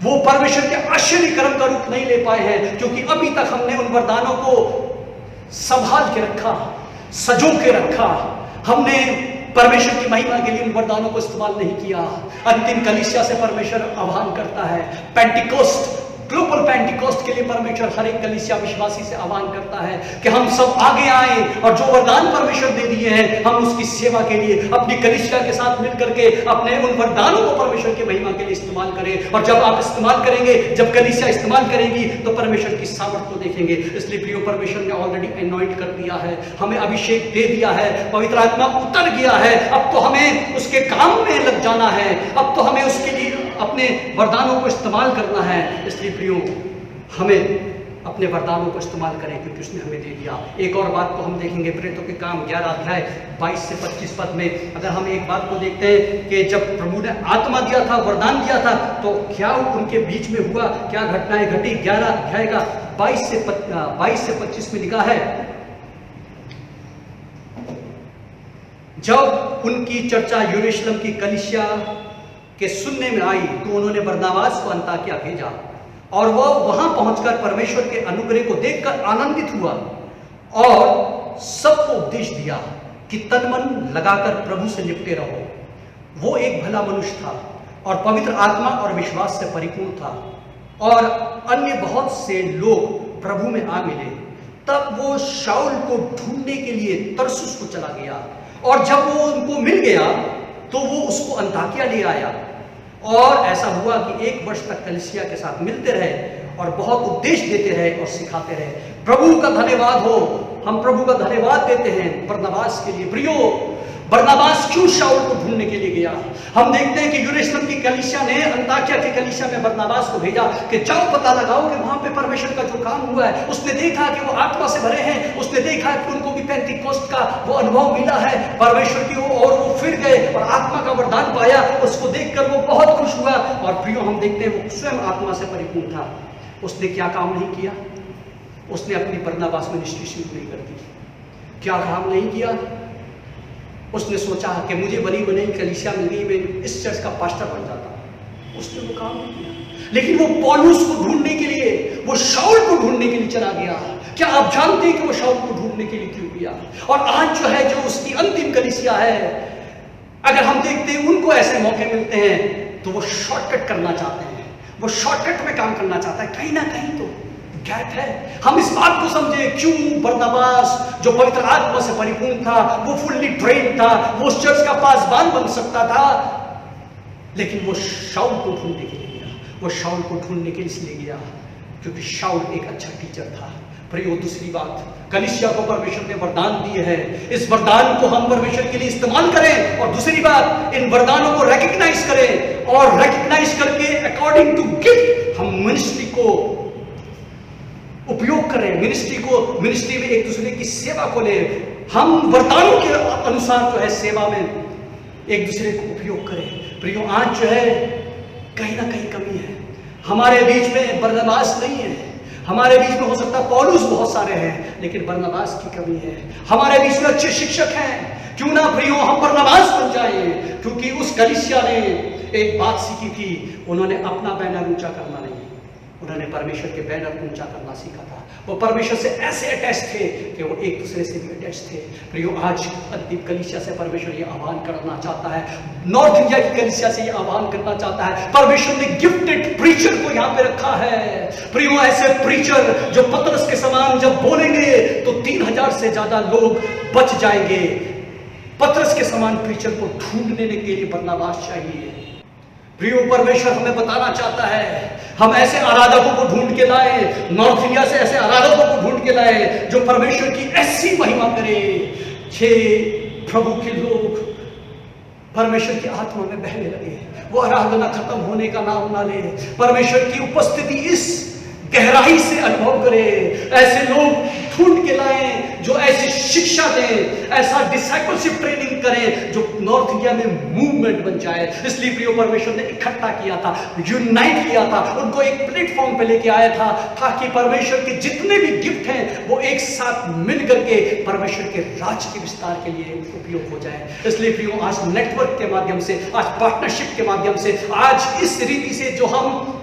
G: वो परमेश्वर के आश्चर्य कर्म का रूप नहीं ले पाए हैं, क्योंकि अभी तक हमने उन वरदानों को संभाल के रखा, सजो के रखा, हमने परमेश्वर की महिमा के लिए उन वरदानों को इस्तेमाल नहीं किया। अंतिम कलीसिया से परमेश्वर आह्वान करता है, पेंटिकोस्ट, ग्लोबल पेंटिकोस्ट के लिए परमेश्वर हर एक कलीसिया विश्वासी से आह्वान करता है कि हम सब आगे आए और जो वरदान परमेश्वर दे दिए हैं हम उसकी सेवा के लिए अपनी कलीसिया के साथ मिलकर के अपने उन वरदानों को परमेश्वर की महिमा के लिए इस्तेमाल करें। और जब आप इस्तेमाल करेंगे, जब कलीसिया इस्तेमाल करेगी, तो परमेश्वर की सामर्थ को देखेंगे। इसलिए प्रियो, परमेश्वर ने ऑलरेडी एनॉइंट कर दिया है, हमें अभिषेक दे दिया है, पवित्र आत्मा उतर गया है। अब तो हमें उसके काम में लग जाना है, अब तो हमें उसके लिए अपने वरदानों को इस्तेमाल करना है। इसलिए प्रियो, हमें अपने वरदानों को इस्तेमाल करें, क्योंकि उसने हमें दे दिया। एक और बात को हम देखेंगे प्रेरितों के काम 11 अध्याय 22 से 25 पद में। अगर हम एक बात को देखते हैं कि जब प्रभु ने आत्मा दिया था, वरदान दिया था, तो क्या उनके बीच में हुआ, क्या घटनाएं घटी। 11 अध्याय का 22 से 25 में लिखा है, जब उनकी चर्चा यरूशलेम की कलीसिया के सुनने में आई, तो उन्होंने बरनबास को अंताकिया भेजा और वह वहां पहुंचकर परमेश्वर के अनुग्रह को देखकर आनंदित हुआ और सबको उपदेश दिया कि तन मन लगाकर प्रभु से लिपटे रहो। वो एक भला मनुष्य था और पवित्र आत्मा और विश्वास से परिपूर्ण था, और अन्य बहुत से लोग प्रभु में आ मिले। तब वो शाऊल को ढूंढने के लिए तरसुस को चला गया, और जब वो उनको मिल गया तो वो उसको अंताकिया ले आया। और ऐसा हुआ कि 1 वर्ष तक कलीसिया के साथ मिलते रहे और बहुत उपदेश देते रहे और सिखाते रहे। प्रभु का धन्यवाद हो, हम प्रभु का धन्यवाद देते हैं बरनबास के लिए। प्रियो, बरनबास क्यों शाऊल को ढूंढने के लिए गया? हम देखते हैं कि यरूशलेम की कलीसिया ने अंताकिया की कलीसिया में बरनबास को भेजा कि जाओ पता लगाओ कि वहां पे परमेश्वर का जो काम हुआ है। उसने देखा कि वो आत्मा से भरे हैं, उसने देखा कि उनको भी पेंटिकोस्ट का वो अनुभव मिला है परमेश्वर की, और वो फिर गए और आत्मा का वरदान पाया। उसको देखकर वो बहुत खुश हुआ। और प्रियो, हम देखते हैं वो स्वयं आत्मा से परिपूर्ण था। उसने क्या काम नहीं किया? उसने अपनी बरनबास मिनिस्ट्री शुरू नहीं कर दी। क्या काम नहीं किया? उसने सोचा कि मुझे बनी बनाई कलीसिया मिल गई, मैं इस चर्च का पास्टर बन जाता। उसने वो काम नहीं किया। लेकिन वो पौलुस को ढूंढने के लिए, वो शाऊल को ढूंढने के लिए चला गया। क्या आप जानते हैं कि वो शाऊल को ढूंढने के लिए क्यों गया? और आज जो है, जो उसकी अंतिम कलीसिया है, अगर हम देखते हैं उनको ऐसे मौके मिलते हैं तो वो शॉर्टकट करना चाहते हैं, वो शॉर्टकट में काम करना चाहता है। कहीं ना कहीं तो गैप है। हम इस बात को समझे क्यों बरनबास जो पवित्र आत्मा से परिपूर्ण था, वो फुल्ली ट्रेन था, वो उस चर्च का पासबान बन सकता था, लेकिन वो शाऊल को ढूंढने के लिए गया। वो शाऊल को ढूंढने के लिए इसलिए गया क्योंकि शाऊल एक अच्छा टीचर था। प्रियो, दूसरी बात, कलीसिया को परमेश्वर ने वरदान दिए हैं, इस वरदान को हम परमेश्वर के लिए इस्तेमाल करें। और दूसरी बात, इन वरदानों को रिकग्नाइज करें और रिकग्नाइज करके अकॉर्डिंग टू गिफ्ट हम मिनिस्ट्री को उपयोग करें, मिनिस्ट्री में एक दूसरे की सेवा को ले, हम वरदानों के अनुसार जो है सेवा में एक दूसरे को उपयोग करें। प्रियो, आज जो है कहीं ना कहीं कमी है। हमारे बीच में बरनबास नहीं है, हमारे बीच में हो सकता है पौलुस बहुत सारे हैं, लेकिन बरनबास की कमी है। हमारे बीच में अच्छे शिक्षक हैं, क्यों ना प्रियो हम बरनबास बन जाए, क्योंकि उस कलीसिया ने एक बात सीखी थी, उन्होंने अपना बैनर ऊंचा करना नहीं, उन्होंने परमेश्वर के बैनर ऊंचा करना सीखा था। वो परमेश्वर से ऐसे अटैच थे कि वो एक दूसरे से भी अटैच थे। प्रियो, आज अद्वीप कलीसिया से परमेश्वर ये आह्वान करना चाहता है, नॉर्थ इंडिया की कलीसिया से ये आह्वान करना चाहता है। परमेश्वर ने गिफ्टेड प्रीचर को यहाँ पे रखा है। प्रियो, ऐसे प्रीचर जो पतरस के समान जब बोलेंगे तो 3000 से ज्यादा लोग बच जाएंगे। पतरस के समान प्रीचर को ढूंढने के लिए बरनबास चाहिए। प्रियो, परमेश्वर हमें बताना चाहता है, हम ऐसे आराधकों को ढूंढ के लाए, नॉर्थ इंडिया से ऐसे आराधकों को ढूंढ के लाए जो परमेश्वर की ऐसी महिमा करे, छे प्रभु के लोग परमेश्वर की आत्मा में बहने लगे, वो आराधना खत्म होने का नाम ना ले, परमेश्वर की उपस्थिति इस गहराई से अनुभव करे। ऐसे लोग ढूंढ के लाए जो ऐसी शिक्षा दें, ऐसा डिसाइपलशिप ट्रेनिंग करें जो नॉर्थ इंडिया में मूवमेंट बन जाए। इसलिए प्रियो, परमेश्वर ने इकट्ठा किया था, यूनाइट किया था, उनको एक प्लेटफॉर्म पे लेके आया था, ताकि परमेश्वर के जितने भी गिफ्ट हैं वो एक साथ मिल करके परमेश्वर के राज के विस्तार के लिए उपयोग हो जाए। इसलिए प्रियो, आज नेटवर्क के माध्यम से, आज पार्टनरशिप के माध्यम से, आज इस रीति से जो हम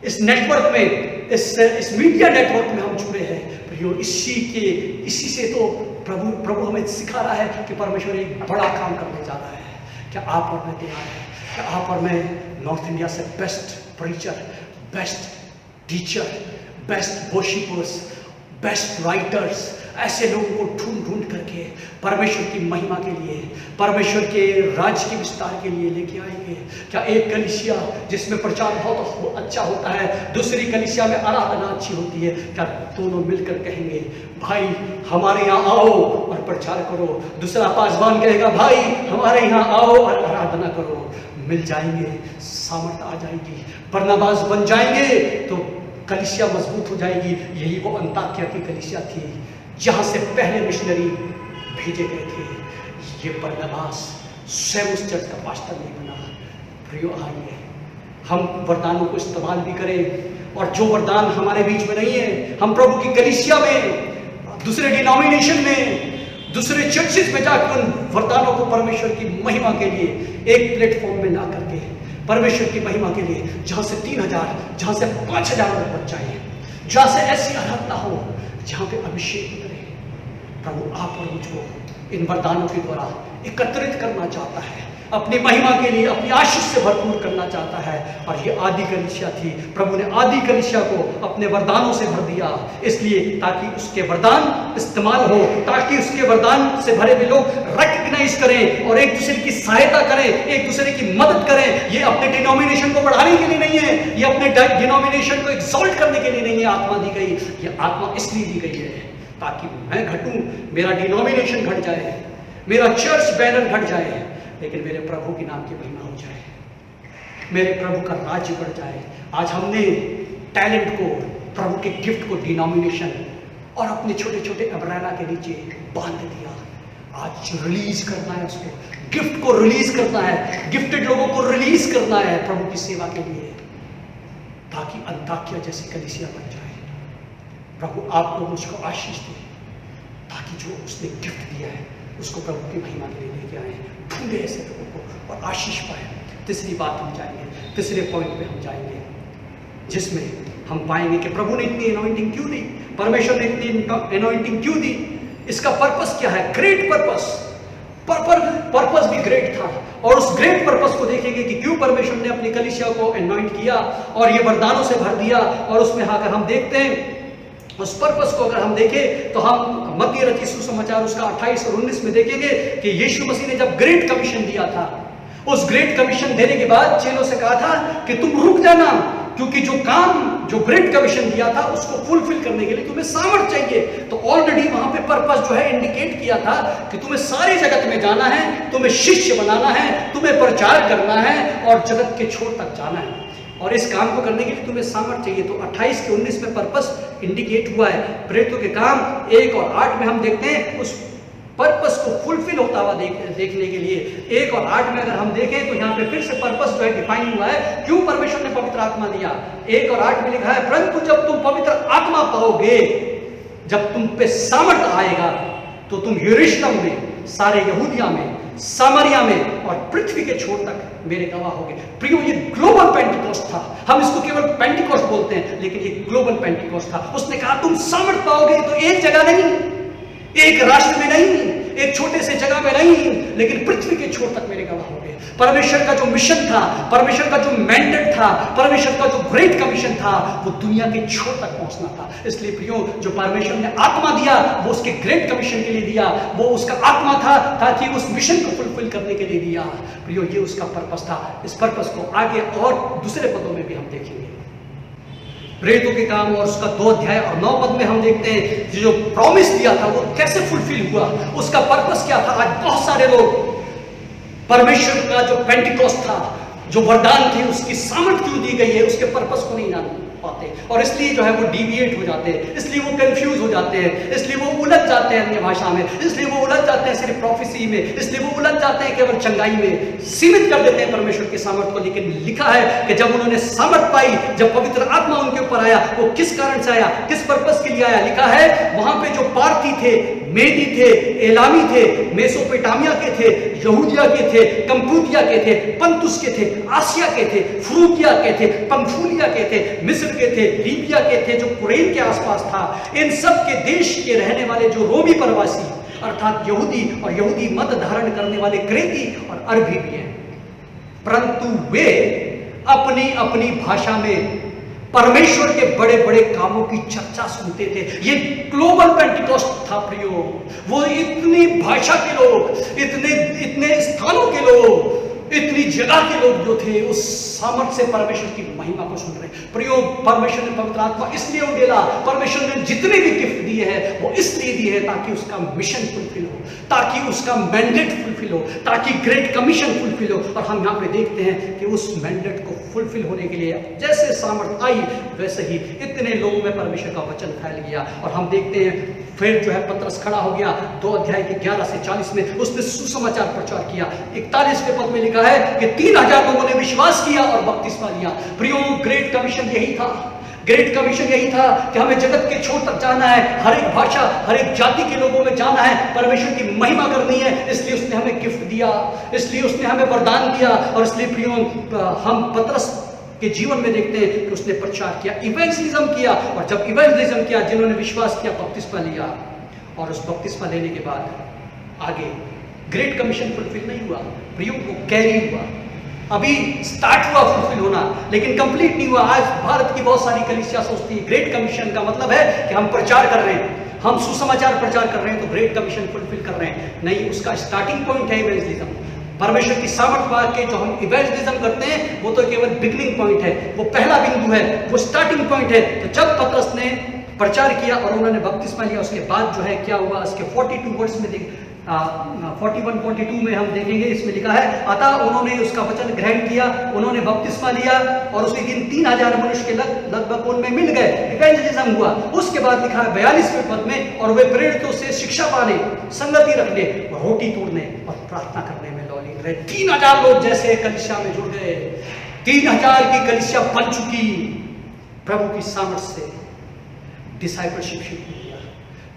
G: इस नेटवर्क में, इस मीडिया नेटवर्क में हम जुड़े हैं, प्रियो, इसी से तो प्रभु हमें सिखा रहा है कि परमेश्वर एक बड़ा काम करने जा रहा है। क्या आप और मैं तैयार हैं? क्या आप और मैं नॉर्थ इंडिया से best preacher, best teacher, best worshippers, best writers, ऐसे लोगों को ढूंढ करके परमेश्वर की महिमा के लिए, परमेश्वर के राज्य के विस्तार के लिए लेके आएंगे? क्या एक कलीसिया जिसमें प्रचार बहुत अच्छा होता है, दूसरी कलीसिया में आराधना अच्छी होती है, क्या दोनों मिलकर कहेंगे, भाई हमारे यहाँ आओ और प्रचार करो? दूसरा पासवान कहेगा, भाई हमारे यहाँ आओ और आराधना करो। मिल जाएंगे, सामर्थ आ जाएगी, बरनबास बन जाएंगे तो कलीसिया मजबूत हो जाएगी। यही वो अंताकिया की कलीसिया थी जहाँ से पहले मिशनरी भेजे गए थे। ये बरनबास स्वयं उस चर्च का पास्टर नहीं बना। प्रियो, आइए हम वरदानों को इस्तेमाल भी करें, और जो वरदान हमारे बीच में नहीं है, हम प्रभु की कलीसिया में, दूसरे डिनोमिनेशन में, दूसरे चर्चेस में जाकर उन वरदानों को परमेश्वर की महिमा के लिए एक प्लेटफॉर्म में ला करके, परमेश्वर की महिमा के लिए, जहाँ से 3000, जहाँ से 5000 लोग बच जाए, जहाँ से ऐसी आराधना हो जहाँ पे अभिषेक उतरे। प्रभु आप और मुझको इन वरदानों के द्वारा एकत्रित करना चाहता है, अपनी महिमा के लिए, अपनी आशीष से भरपूर करना चाहता है। और ये आदि कलीसिया थी, प्रभु ने आदि कलीसिया को अपने वरदानों से भर दिया, इसलिए ताकि उसके वरदान इस्तेमाल हो, ताकि उसके वरदान से भरे हुए लोग रिकग्नाइज करें और एक दूसरे की सहायता करें, एक दूसरे की मदद करें। ये अपने डिनोमिनेशन को बढ़ाने के लिए नहीं है, ये अपने डिनोमिनेशन को एक्सॉल्ट करने के लिए नहीं है आत्मा दी गई। ये आत्मा इसलिए दी गई है ताकि मैं घटूं, मेरा डिनोमिनेशन घट जाए, मेरा चर्च बैनर घट जाए, लेकिन मेरे प्रभु के नाम की महिमा हो जाए, मेरे प्रभु का राज्य बढ़ जाए। आज हमने टैलेंट को, प्रभु के गिफ्ट को डिनोमिनेशन और अपने छोटे छोटे अम्ब्रेला के नीचे बांध दिया। आज रिलीज करना है, उसको गिफ्ट को रिलीज करना है, गिफ्टेड लोगों को रिलीज करना है प्रभु की सेवा के लिए, ताकि अंताकिया जैसी कलीसिया बन जाए। प्रभु आपको मुझको आशीष दे, ताकि जो उसने गिफ्ट दिया है उसको प्रभु की महिमा के लिए लेके आए, ढूंढे ऐसे लोगों को और आशीष पाए। तीसरी बात हम जाएंगे, तीसरे पॉइंट पे हम जाएंगे, जिसमें हम पाएंगे कि प्रभु ने इतनी अनॉइंटिंग क्यों दी, परमेश्वर ने इतनी अनॉइंटिंग क्यों दी, इसका पर्पस क्या है, ग्रेट पर्पस। पर्पस भी ग्रेट था। और उस ग्रेट पर्पस को देखेंगे कि क्यों परमेश्वर ने अपनी कलीसिया को एनॉइंट किया और ये वरदानों से भर दिया। और उसमें अगर हम देखते हैं उस पर्पस को, अगर हम देखें तो हम मत्ती रचित सुसमाचार उसका 28 और 19 में देखेंगे कि यीशु मसीह ने जब ग्रेट कमीशन दिया था, उस ग्रेट कमीशन देने के बाद चेलों से कहा था कि तुम रुक जाना, क्योंकि जो ग्रेट कमीशन दिया था उसको फुलफिल करने के लिए तुम्हें सामर्थ चाहिए। तो ऑलरेडी वहां पे पर्पस जो है इंडिकेट किया था कि तुम्हें सारे जगत में जाना है, तुम्हें शिष्य बनाना है, तुम्हें प्रचार करना है और जगत के छोर तक जाना है। और इस काम को करने के लिए तुम्हें सामर्थ चाहिए। तो 28 के 19 में पर्पस इंडिकेट हुआ है। प्रेरितों के काम 1 और 8 में हम देखते हैं उस पर्पस को फुलफिल होता हुआ देखने के लिए 1 और 8 में अगर हम देखें तो यहाँ पे फिर से पर्पस जो है डिफाइन हुआ है, क्यों परमेश्वर ने पवित्र आत्मा दिया। 1 और 8 में लिखा है, परंतु जब तुम पवित्र आत्मा पाओगे, जब तुम पे सामर्थ आएगा, तो तुम यरूशलेम में, सारे यहूदिया में, सामरिया में और पृथ्वी के छोर तक मेरे गवाह होंगे। प्रियो, ये ग्लोबल पेंटिकोस्ट था। हम इसको केवल पेंटिकोस्ट बोलते हैं, लेकिन ये ग्लोबल पेंटिकोस्ट था। उसने कहा तुम सामर्थ पाओगे तो एक जगह नहीं, एक राष्ट्र में नहीं, एक छोटे से जगह में नहीं, लेकिन पृथ्वी के छोर तक मेरे गवाह होंगे। परमेश्वर का जो मिशन था, परमेश्वर का जो मैंडेट था, परमेश्वर का जो ग्रेट कमीशन था, वो दुनिया के छोर तक पहुंचना था। इसलिए प्रियो, जो परमेश्वर ने आत्मा दिया वो उसके ग्रेट कमीशन के लिए दिया, वो उसका आत्मा था ताकि उस मिशन को फुलफिल करने के लिए दिया। प्रियो, ये उसका पर्पस था। इस पर्पस को आगे और दूसरे पदों में भी हम देखेंगे। प्रेरितों के काम और उसका 2 अध्याय और 9 पद में हम देखते हैं जो प्रॉमिस दिया था वो कैसे फुलफिल हुआ, उसका पर्पस क्या था। आज बहुत सारे लोग परमेश्वर का जो पेंटिकोस्ट था, जो वरदान थे, उसकी सामर्थ क्यों दी गई है, उसके पर्पस को नहीं जान पाते और इसलिए जो है वो डिविएट हो जाते हैं, इसलिए वो कंफ्यूज हो जाते हैं, इसलिए वो उलझ जाते हैं अन्य भाषा में, इसलिए वो उलझ जाते हैं सिर्फ प्रोफेसी में, इसलिए वो उलझ जाते हैं केवल चंगाई में, सीमित कर देते हैं परमेश्वर की सामर्थ को। लेकिन लिखा है कि जब उन्होंने सामर्थ पाई, जब पवित्र आत्मा उनके ऊपर आया, वो किस कारण से आया, किस पर्पस के लिए आया। लिखा है वहां पे जो पार्थी थे, मेदी थे, एलामी थे, मेसोपोटामिया के थे, यहूदिया के थे, कंपूतिया के थे, पंतुस के थे, आसिया के थे, फ्रूगिया के थे, पंफूलिया के थे, मिस्र के थे, लीबिया के थे, जो कुरैन के आसपास था। इन सब के देश के रहने वाले जो रोमी प्रवासी अर्थात यहूदी और यहूदी मत धारण करने वाले क्रेती और अरबी भी हैं, परंतु वे अपनी अपनी भाषा में परमेश्वर के बड़े बड़े कामों की चर्चा सुनते थे। ये ग्लोबल पेंटिकोस्ट था प्रियो। वो इतनी भाषा के लोग, इतने स्थानों के लोग, इतनी जगह के लोग जो थे उस सामर्थ से परमेश्वर की महिमा को सुन रहे। प्रियो, परमेश्वर ने पवित्र आत्मा इसलिए उड़ेला, परमेश्वर ने जितने भी गिफ्ट दिए हैं वो इसलिए दिए हैं ताकि उसका मिशन फुलफिल हो, ताकि उसका मैंडेट फुलफिल हो, ताकि ग्रेट कमीशन फुलफिल हो। और हम यहाँ पे देखते हैं कि उस मैंडेट को फुलफिल होने के लिए जैसे सामर्थ आई, वैसे ही इतने लोगों में परमेश्वर का वचन फैल गया। और हम देखते हैं फिर जो है पतरस खड़ा हो गया 2 अध्याय के 11 से 40 में, उसने सुसमाचार प्रचार किया। 41वें पद में लिखा है कि 3000 लोगों ने विश्वास किया और बपतिस्मा लिया। प्रियो, ग्रेट कमीशन यही था, ग्रेट कमीशन यही था कि हमें जगत के छोर तक जाना है, हर एक भाषा, हर एक जाति के लोगों में जाना है, परमेश्वर की महिमा करनी है। इसलिए उसने हमें गिफ्ट दिया, इसलिए उसने हमें वरदान दिया। और इसलिए प्रियो, हम पतरस के जीवन में देखते हैं कि उसने प्रचार किया, इवेंजलिज्म किया। और जब इवेंजलिज्म किया, जिन्होंने विश्वास किया, बपतिस्मा लिया। और उस बपतिस्मा लेने के बाद आगे ग्रेट कमीशन फुलफिल नहीं हुआ प्रियो, वो कैरी हुआ, अभी स्टार्ट हुआ फुलफिल होना, लेकिन कंप्लीट नहीं हुआ। आज भारत की बहुत सारी कलीसिया सोचती है ग्रेट कमीशन का मतलब है कि हम प्रचार कर रहे हैं, हम सुसमाचार प्रचार कर रहे हैं तो ग्रेट कमीशन फुलफिल कर रहे हैं। नहीं, उसका स्टार्टिंग पॉइंट है इवेंजलिज्म। परमेश्वर की सामर्थ पा के जो हम इवेंजलिज्म करते हैं वो तो केवल बिगनिंग पॉइंट है, वो पहला बिंदु है, वो स्टार्टिंग पॉइंट है। तो जब पतरस ने प्रचार किया और उन्होंने बपतिस्मा लिया, उसके बाद जो है क्या हुआ, इसके 42 वर्ड्स में 41-42 में हम देखेंगे, इसमें लिखा है, अतः उन्होंने उसका वचन ग्रहण किया, उन्होंने बपतिस्मा लिया और उसी दिन 3000 मनुष्य के लगभग उनमें मिल गए, इवेंजलिज्म हुआ। उसके बाद लिखा है 42वें पद में, और वे प्रेरितों से शिक्षा पाने, संगति रखने, रोटी तोड़ने और प्रार्थना करने में लौलीन रहे। 3000 लोग जैसे कलीसिया में जुड़ गए, 3000 की कलीसिया बन चुकी प्रभु की सामर्थ से। डिसाइपलशिप शुरू किया,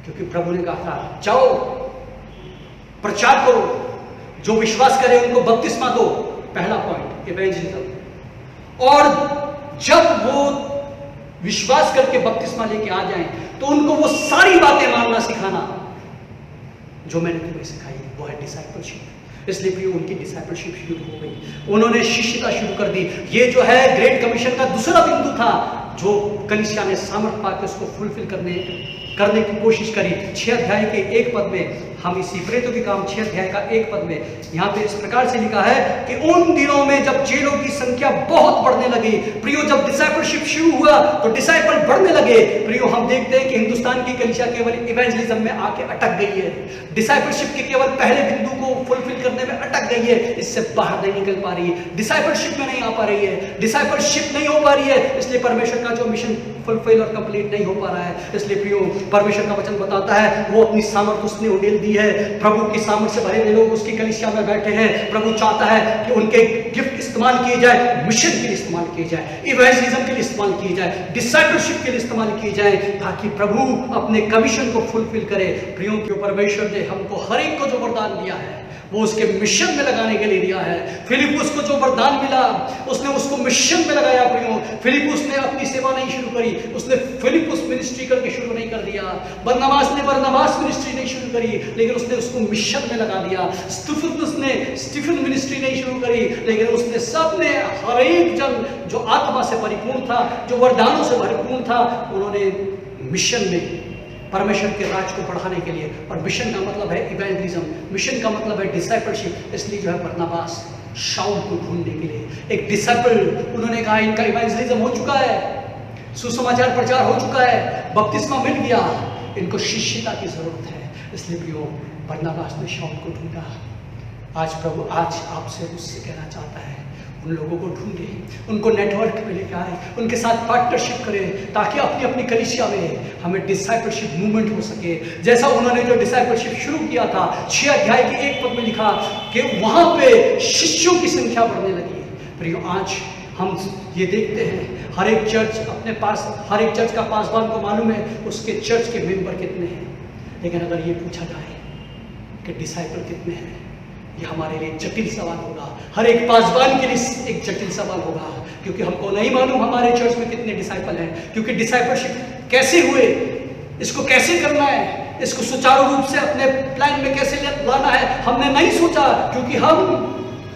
G: क्योंकि प्रभु ने कहा था जाओ प्रचार करो, जो विश्वास करे उनको बपतिस्मा दो, पहला पॉइंट इवेंजलिज्म। और जब वो विश्वास करके बपतिस्मा लेके आ जाएं तो उनको वो सारी बातें मानना सिखाना जो मैंने तुम्हें सिखाई वो है डिसाइपलशिप। इसलिए प्रियो उनकी डिसाइपलशिप शुरू हो गई, उन्होंने शिष्यता शुरू कर दी। ये जो है ग्रेट कमीशन का दूसरा बिंदु था जो कलीसिया ने सामर्थ पाकर उसको फुलफिल करने की कोशिश करी। 6 अध्याय के 1 पद में हम इसी प्रेरितों के काम 6 अध्याय का 1 पद में यहाँ पे इस प्रकार से लिखा है कि उन दिनों में जब चेलों की संख्या बहुत बढ़ने लगी, प्रियो जब डिसाइपलशिप शुरू हुआ तो डिसाइपल बढ़ने लगे। प्रियो हम देखते हैं कि हिंदुस्तान की कलीसिया केवल इवेंजलिज्म में आके अटक गई है, डिसाइपलशिप के केवल पहले बिंदु को फुलफिल करने में अटक गई है, इससे बाहर नहीं निकल पा रही है, डिसाइपलशिप में नहीं आ पा रही है, डिसाइपलशिप नहीं हो पा रही है, इसलिए परमेश्वर का जो मिशन फुलफिल और कंप्लीट नहीं हो पा रहा है। इसलिए प्रियो परमेश्वर का वचन बताता है वो अपनी सामर्थ उसने उड़ेल दी है। प्रभु की सामर्थ से भरे हुए लोग उसकी कलीसिया में बैठे हैं। प्रभु चाहता है कि उनके गिफ्ट इस्तेमाल किए जाए, मिशन के लिए इस्तेमाल किए जाए, इवेंजलिज्म के लिए इस्तेमाल किए जाए, डिसाइपलशिप के लिए इस्तेमाल किए जाए, ताकि प्रभु अपने कमीशन को फुलफिल करे। प्रियो क्यों परमेश्वर ने हमको हर एक को जो वरदान दिया है वो उसके मिशन में लगाने के लिए दिया है। फिलिपुस को जो वरदान मिला उसने उसको मिशन में लगाया। प्रियो फिलिपुस ने अपनी सेवा नहीं शुरू करी, उसने फिलिपुस मिनिस्ट्री करके शुरू नहीं कर दिया। बरनबास ने बरनबास मिनिस्ट्री नहीं शुरू करी, लेकिन उसने उसको मिशन में लगा दिया। स्तिफनुस ने स्टीफन मिनिस्ट्री नहीं शुरू करी, लेकिन उसने सबने हर एक जन जो आत्मा से परिपूर्ण था, जो वरदानों से भरपूर था, उन्होंने मिशन में परमेश्वर के राज को बढ़ाने के लिए, और मिशन का मतलब है इवेंजलिज्म, मिशन का मतलब है डिसाइपलशिप। इसलिए जो है बरनबास शाऊल को ढूंढने के लिए एक डिसाइपल, उन्होंने कहा इनका इवेंजलिज्म हो चुका है, सुसमाचार प्रचार हो चुका है, बपतिस्मा मिल गया, इनको शिष्यता की जरूरत है। इसलिए प्रियो बरनबास ने शाऊल को ढूंढा। आज प्रभु आज आपसे उससे कहना चाहता है उन लोगों को ढूंढे, उनको नेटवर्क में लेकर आए, उनके साथ पार्टनरशिप करें, ताकि अपनी अपनी कलीसिया में हमें डिसाइपलशिप मूवमेंट हो सके। जैसा उन्होंने जो डिसाइपलशिप शुरू किया था, 6 अध्याय के 1 पद में लिखा कि वहां पे शिष्यों की संख्या बढ़ने लगी। प्रियो आज हम ये देखते हैं हर एक चर्च अपने पास, हर एक चर्च का पासवान को मालूम है उसके चर्च के मेंबर कितने हैं, लेकिन अगर ये पूछा जाए कि डिसाइपल कितने हैं, ये हमारे लिए जटिल सवाल होगा। हर एक पासवान के लिए एक जटिल सवाल होगा, क्योंकि हमको नहीं मालूम हमारे चर्च में कितने डिसाइपल हैं, क्योंकि डिसाइपलशिप कैसे हुए, इसको कैसे करना है, इसको सुचारू रूप से अपने प्लान में कैसे लाना है, हमने नहीं सोचा। क्योंकि हम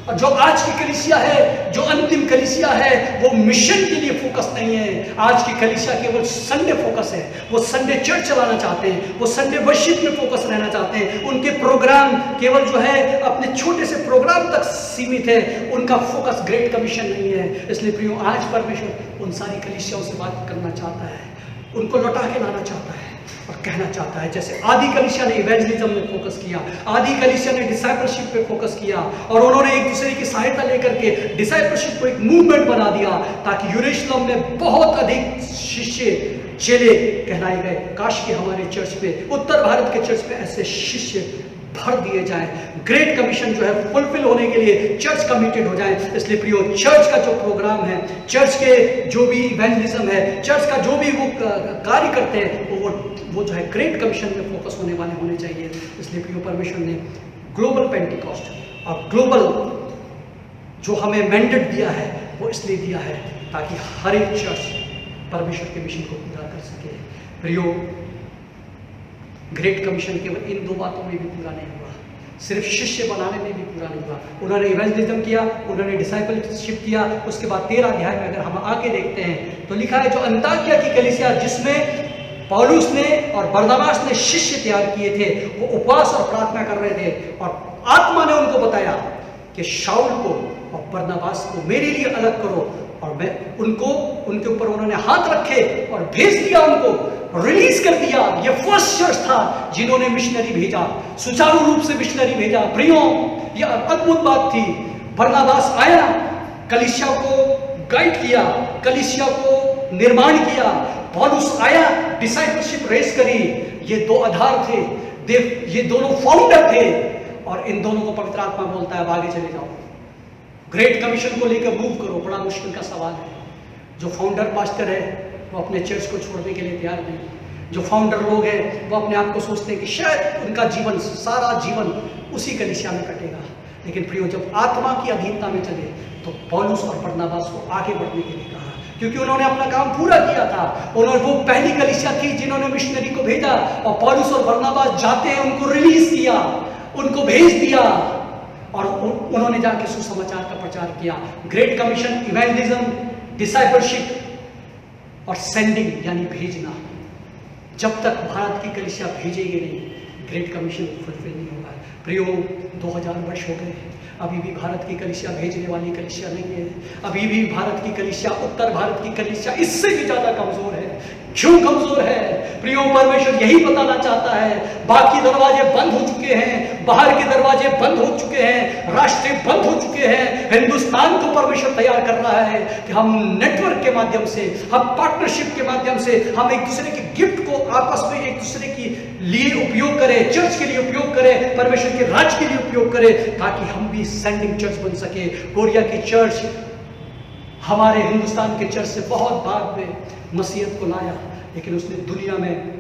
G: जो आज की कलीसिया है, जो अंतिम कलीसिया है, वो मिशन के लिए फोकस नहीं है। आज की कलीसिया केवल संडे फोकस है, वो संडे चर्च चलाना चाहते हैं, वो संडे वर्शिप में फोकस रहना चाहते हैं। उनके प्रोग्राम केवल जो है अपने छोटे से प्रोग्राम तक सीमित है, उनका फोकस ग्रेट कमीशन नहीं है। इसलिए प्रियो आज परमेश्वर उन सारी कलीसियाओं से बात करना चाहता है, उनको लौटा के लाना चाहता है और कहना चाहता है, जैसे आदि कलीसिया ने इवेंजलिज्म में फोकस किया, आदि कलीसिया ने डिसाइपलशिप पे फोकस किया, और उन्होंने एक दूसरे की सहायता लेकर के डिसाइपलशिप को एक मूवमेंट बना दिया, ताकि यरूशलेम में बहुत अधिक शिष्य चेले कहलाए गए। काश कि हमारे चर्च में, उत्तर भारत के चर्च में ऐसे शिष्य भर दिए जाए, ग्रेट कमीशन जो है फुलफिल होने के लिए चर्च कमिटेड हो जाए। इसलिए प्रियो चर्च का जो प्रोग्राम है, चर्च के जो भी इवेंजलिज्म है, चर्च का जो भी वो कार्य करते हैं, वो जो है ग्रेट कमीशन में फोकस होने वाले होने चाहिए। इसलिए प्रियो परमेश्वर ने ग्लोबल पेंटिकॉस्ट और ग्लोबल जो हमें मैंडेट दिया है वो इसलिए दिया है ताकि हर एक चर्च परमेश्वर के मिशन को पूरा कर सके। प्रियो ग्रेट कमीशन केवल इन 2 बातों में भी पूरा नहीं हुआ, सिर्फ शिष्य बनाने में भी पूरा नहीं हुआ। उन्होंने इवेंजलिज्म किया, उन्होंने डिसाइपलशिप किया। उसके बाद 13 अध्याय में अगर हम आके देखते हैं तो लिखा है जो अंताकिया की कलीसिया, जिसमें पौलुस ने और बरनबास ने शिष्य तैयार किए थे, वो उपवास और प्रार्थना कर रहे थे, और आत्मा ने उनको बताया कि शाऊल को और बरनबास को मेरे लिए अलग करो, और मैं उनको, उनके ऊपर उन्होंने हाथ रखे और भेज दिया, उनको रिलीज कर दिया। ये फर्स्ट चर्च था जिन्होंने मिशनरी भेजा, सुचारू रूप से मिशनरी भेजा। प्रियो यह अद्भुत बात थी। बरनबास आया, कलीसिया को गाइड किया, कलीसिया को निर्माण किया। पौलुस आया, डिसाइपलशिप रेस करी। ये 2 आधार थे, ये दोनों फाउंडर थे, और इन दोनों को पवित्र आत्मा बोलता है आगे चले जाओ, ग्रेट कमीशन को लेकर मूव करो। बड़ा मुश्किल का सवाल है। जो फाउंडर पास्टर है वो अपने चर्च को छोड़ने के लिए तैयार नहीं। जो फाउंडर लोग हैं वो अपने आप को सोचते हैं कि शायद उनका जीवन, सारा जीवन उसी कलीसिया में कटेगा। लेकिन प्रियो जब आत्मा की अधीनता में चले तो पौलुस और बरनबास को आगे बढ़ने के लिए कहा, क्योंकि उन्होंने अपना काम पूरा किया था। उन्होंने वो पहली कलीसिया थी जिन्होंने मिशनरी को भेजा, और पौलुस और बरनबास जाते हैं उनको रिलीज किया, उनको भेज दिया, और उन्होंने जाके सुसमाचार का प्रचार किया। ग्रेट कमीशन, इवेंजलिज्म, डिसाइपलशिप और सेंडिंग यानी भेजना। जब तक भारत की कलीसिया भेजेगी नहीं, ग्रेट कमीशन फुलफिल नहीं होगा। प्रियो, 2000 वर्ष हो गए, अभी भी भारत की कलीसिया भेजने वाली कलीसिया नहीं है। अभी भी भारत की कलीसिया, उत्तर भारत की कलीसिया इससे भी ज्यादा कमजोर है। क्यों कमजोर है? प्रियो, परमेश्वर यही बताना चाहता है, बाकी दरवाजे बंद हो चुके हैं, बाहर के दरवाजे बंद हो चुके हैं, रास्ते बंद हो चुके हैं। हिंदुस्तान को परमेश्वर तैयार कर रहा है कि हम नेटवर्क के माध्यम से, हम पार्टनरशिप के माध्यम से, हम एक दूसरे के गिफ्ट को आपस में एक दूसरे के लिए उपयोग करें, चर्च के लिए उपयोग करें, परमेश्वर के राज के लिए उपयोग करें, ताकि हम भी सेंडिंग चर्च बन सके। कोरिया की चर्च हमारे हिंदुस्तान के चर्च से बहुत बाद में मसीहत को लाया, लेकिन उसने दुनिया में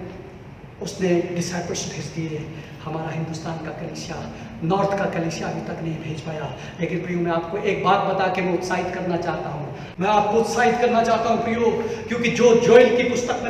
G: उसने डिसाइपल्स भेज दिए। हमारा हिंदुस्तान का कलीसिया, नॉर्थ का कलीसिया अभी तक नहीं भेज पाया। लेकिन प्रियो, मैं आपको एक बात बता के मैं उत्साहित करना चाहता हूँ, मैं आपको उत्साहित करना चाहता हूँ प्रियो, क्योंकि जो जोएल की पुस्तक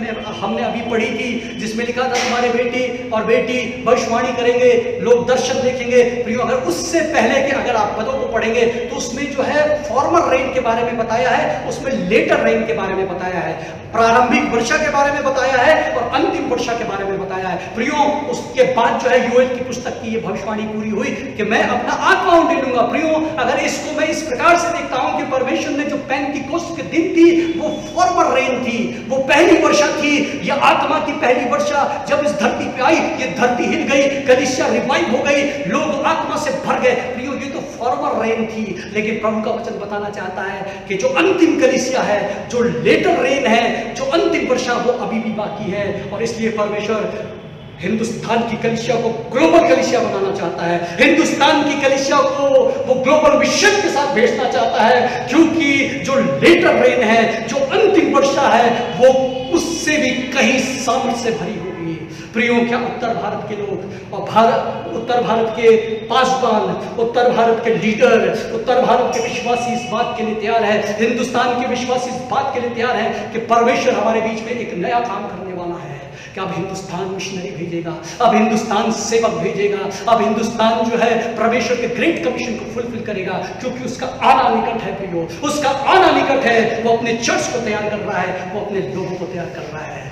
G: हमने अभी पढ़ी थी, जिसमें लिखा था तुम्हारे बेटे और बेटी भविष्यवाणी करेंगे, लोग दर्शन देखेंगे। प्रियो, अगर उससे पहले के अगर आप पदों को पढ़ेंगे तो उसमें जो है फॉर्मल रेन के बारे में बताया है, उसमें लेटर रेन के बारे में बताया है, प्रारंभिक वर्षा के बारे में बताया है और अंतिम वर्षा के बारे में बताया है। प्रियो, उसके बाद जो है योएल की पुस्तक की ये भविष्यवाणी पूरी हुई कि मैं अपना आत्मा उंडेल लूंगा। प्रियो, अगर इसको मैं इस प्रकार से देखता हूं कि परमेश्वर ने जो पेंटिकोस्ट के दिन थी वो फॉर्मल रेन थी, वो पहली वर्षा थी, ये आत्मा की पहली वर्षा जब इस धरती पे आई, ये धरती हिल गई, कलीसिया रिवाइव हो गई, लोग आत्मा से भर गए। प्रियो, ये तो फॉर्मल रेन थी, लेकिन प्रभु का वचन बताना चाहता है कि जो अंतिम कलीसिया है, जो लेटर रेन है, जो अंतिम वर्षा, वो अभी भी बाकी है। और इसलिए परमेश्वर हिंदुस्तान की कलीसिया को ग्लोबल कलीसिया बनाना चाहता है, हिंदुस्तान की कलीसिया को वो ग्लोबल मिशन के साथ भेजना चाहता है, क्योंकि जो लेटर रेन है, जो अंतिम वर्षा है, वो उससे भी कहीं सामर्थ्य से भरी होगी। प्रियो, क्या उत्तर भारत के लोग और उत्तर भारत के पासवान, उत्तर भारत के लीडर, उत्तर भारत के विश्वासी इस बात के लिए तैयार है, हिंदुस्तान के विश्वासी इस बात के लिए तैयार है कि परमेश्वर हमारे बीच में एक नया काम करने वाला है, कि अब हिंदुस्तान मिशनरी भेजेगा, अब हिंदुस्तान सेवक भेजेगा, अब हिंदुस्तान जो है परमेश्वर के ग्रेट कमीशन को फुलफिल करेगा, क्योंकि उसका आना निकट है। प्रियो, उसका आना निकट है। वो अपने चर्च को तैयार कर रहा है, वो अपने लोगों को तैयार कर रहा है।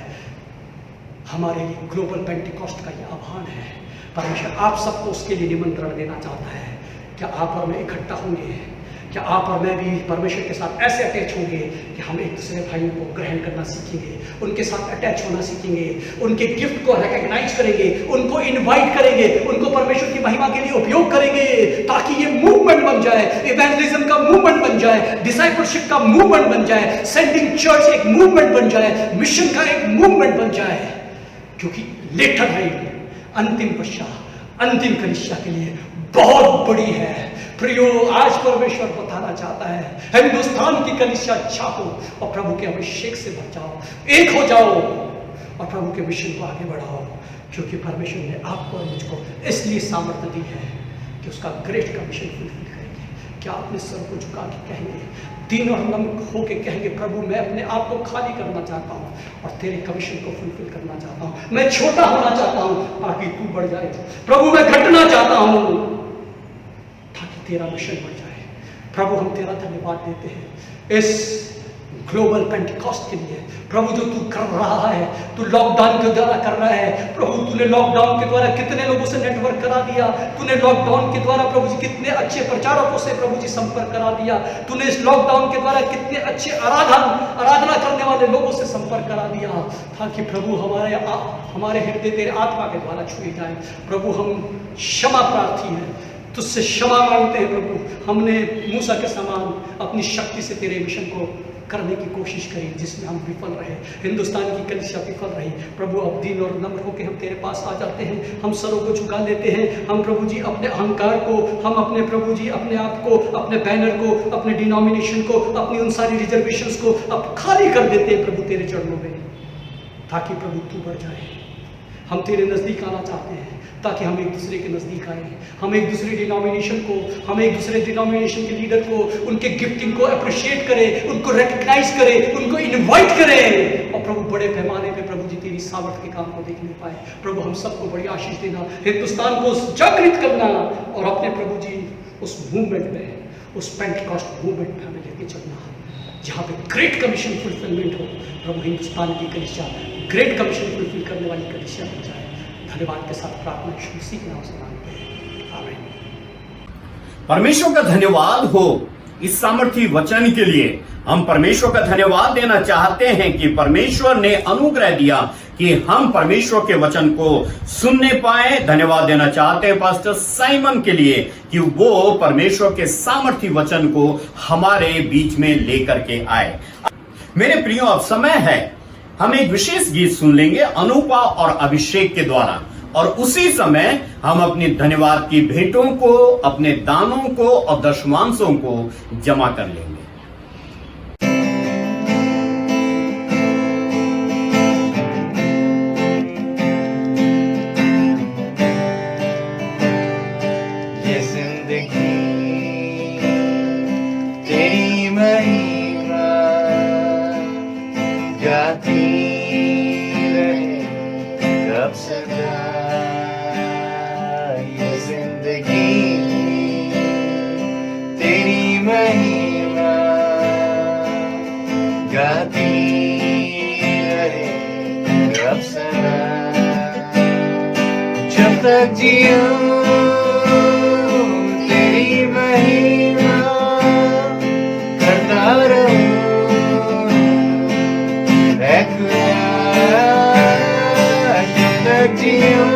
G: हमारे लिए ग्लोबल पेंटिकॉस्ट का ये आह्वान है। परमेश्वर आप सबको उसके लिए निमंत्रण देना चाहता है। क्या आप और मैं इकट्ठा होंगे? क्या आप और मैं भी परमेश्वर के साथ ऐसे अटैच होंगे कि हम एक दूसरे भाइयों को ग्रहण करना सीखेंगे, उनके साथ अटैच होना सीखेंगे, उनके गिफ्ट को रिकॉग्नाइज करेंगे, उनको इनवाइट करेंगे, उनको परमेश्वर की महिमा के लिए उपयोग करेंगे, ताकि ये मूवमेंट बन जाए, इवेंजलिज्म का मूवमेंट बन जाए, डिसाइपलशिप का मूवमेंट बन जाए, सेंडिंग चर्च एक मूवमेंट बन जाए, मिशन का एक मूवमेंट बन जाए। क्योंकि लेटर रेन, अंतिम वर्षा, अंतिम कलीसिया के लिए बहुत बड़ी है। प्रियो, आज परमेश्वर बताना चाहता है, हिंदुस्तान की कलीसिया चाहो और प्रभु के अभिषेक से भर जाओ, एक हो जाओ और प्रभु के मिशन को आगे बढ़ाओ, क्योंकि परमेश्वर ने आपको और मुझको इसलिए सामर्थ्य दी है कि उसका ग्रेट कमीशन फुलफिल करेंगे। क्या अपने सर को झुका के कहेंगे, दीन और नम्र होके कहेंगे, प्रभु मैं अपने आप को खाली करना चाहता हूँ और तेरे कमीशन को फुलफिल करना चाहता हूँ, मैं छोटा होना चाहता हूँ ताकि तू बढ़ जाए, प्रभु मैं घटना चाहता हूँ ताकि तेरा मिशन बढ़ जाए। प्रभु, हम तेरा धन्यवाद देते हैं इस ग्लोबल पेंटिकॉस्ट के लिए। प्रभु, जो तू कर रहा है, तू लॉकडाउन के द्वारा कर रहा है। प्रभु, तूने लॉकडाउन के द्वारा कितने लोगों से नेटवर्क करा दिया, तूने लॉकडाउन के द्वारा प्रभु जी कितने अच्छे प्रचारकों से प्रभु जी संपर्क करा दिया, तूने इस लॉकडाउन के द्वारा कितने अच्छे आराधना करने वाले लोगों से संपर्क करा दिया, ताकि प्रभु हमारे हृदय तेरे आत्मा के द्वारा छुए जाए। प्रभु, हम क्षमा प्रार्थी हैं, तुझसे क्षमा मांगते हैं। प्रभु, हमने मूसा के समान अपनी शक्ति से तेरे मिशन को करने की कोशिश करी, जिसमें हम विफल रहे, हिंदुस्तान की कलीसिया विफल रही। प्रभु, अब दीन और नम्र होकर हम तेरे पास आ जाते हैं, हम सरों को झुका लेते हैं। हम प्रभु जी अपने अहंकार को, हम अपने प्रभु जी अपने आप को, अपने बैनर को, अपने डिनोमिनेशन को, अपनी उन सारी रिजर्वेशंस को अब खाली कर देते हैं प्रभु तेरे चरणों में, ताकि प्रभु तू बढ़ जाए। हम तेरे नजदीक आना चाहते हैं, ताकि हम एक दूसरे के नज़दीक आए, हम एक दूसरे डिनोमिनेशन को, हम एक दूसरे डिनोमिनेशन के लीडर को, उनके गिफ्टिंग को अप्रिशिएट करें, उनको रिकग्नाइज करें, उनको इनवाइट करें, और प्रभु बड़े पैमाने पे प्रभु जी तेरी सामर्थ के काम को देखने पाए। प्रभु हम सबको बड़ी आशीष देना, हिंदुस्तान को जागृत करना, और अपने प्रभु जी उस मूवमेंट में, उस पेंटिकॉस्ट मूवमेंट में हमें लेके चलना, जहाँ पे ग्रेट कमीशन फुलफिलमेंट हो। प्रभु हिंदुस्तान की कलीसिया ग्रेट कमीशन फुलफिल करने वाली कलीसिया बन जाए। धन्यवाद के साथ प्रार्थना यीशु मसीह के नाम से मांगते हैं, आमीन।
A: परमेश्वर का धन्यवाद हो इस सामर्थी वचन के लिए। हम परमेश्वर का धन्यवाद देना चाहते हैं कि परमेश्वर ने अनुग्रह दिया कि हम परमेश्वर के वचन को सुनने पाए। धन्यवाद देना चाहते हैं पास्टर साइमन के लिए कि वो परमेश्वर के सामर्थी वचन को हमारे बीच में लेकर के आए। मेरे प्रियो, अब समय है हम एक विशेष गीत सुन लेंगे अनुपा और अभिषेक के द्वारा, और उसी समय हम अपनी धन्यवाद की भेंटों को, अपने दानों को और दशमांशों को जमा कर लेंगे।
H: ये जिंदगी तेरी महिमा गाती रहे कब सदा। ये जिंदगी तेरी महिमा गाती रहे कब सदा। जब तक जियूं तेरी महिमा करता रहूं ऐ खुदा। जब तक जियूं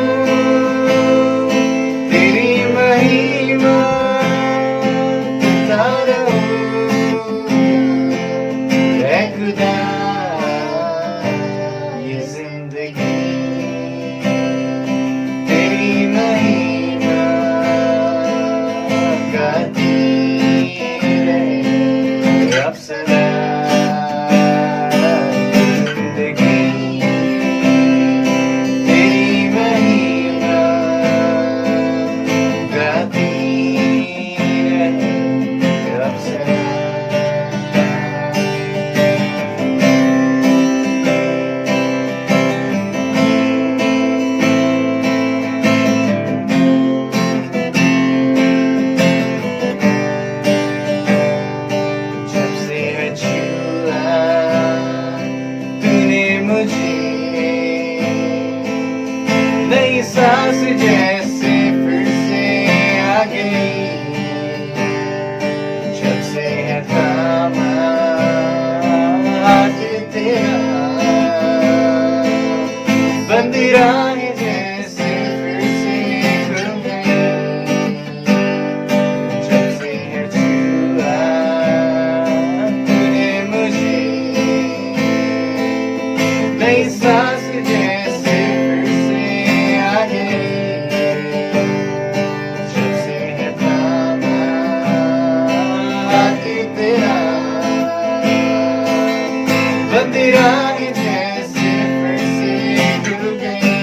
H: तेरी महिमा करता रहूं ऐ खुदा। ये जिंदगी तेरी महिमा गाती रहे अब सदा। जिंदगी तेरी महिमा गाती रहे अब सदा। जब से है छुआ तूने मुझे, नई सांस जैसे फिर से आ गई। जब से है थामा हाथ तेरा, बंदी राहें जैसे फिर से खुल गई। जब से है छुआ तूने मुझे, नई सांस जैसे फिर से आ गई। जब से है थामा हाथ तेरा, बंदी राहें जैसे फिर से खुल गई।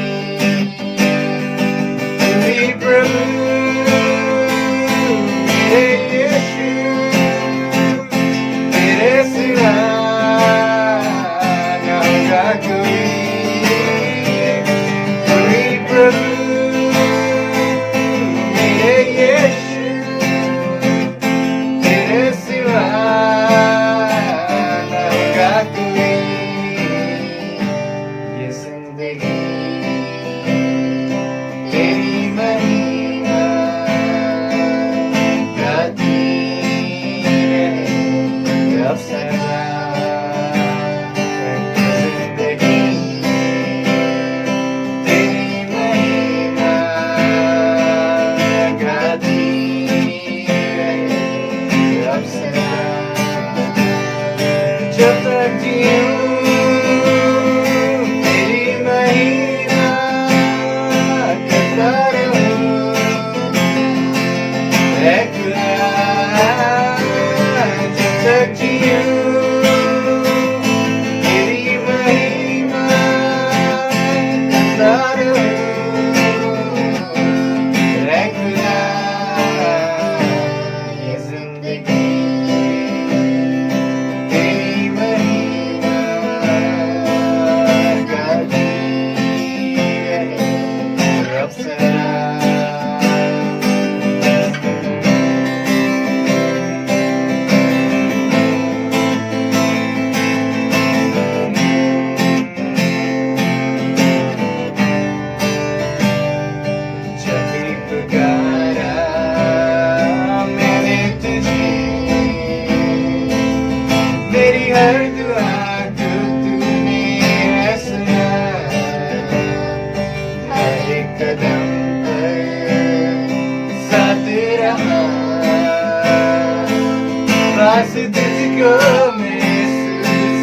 H: पास तुझको महसूस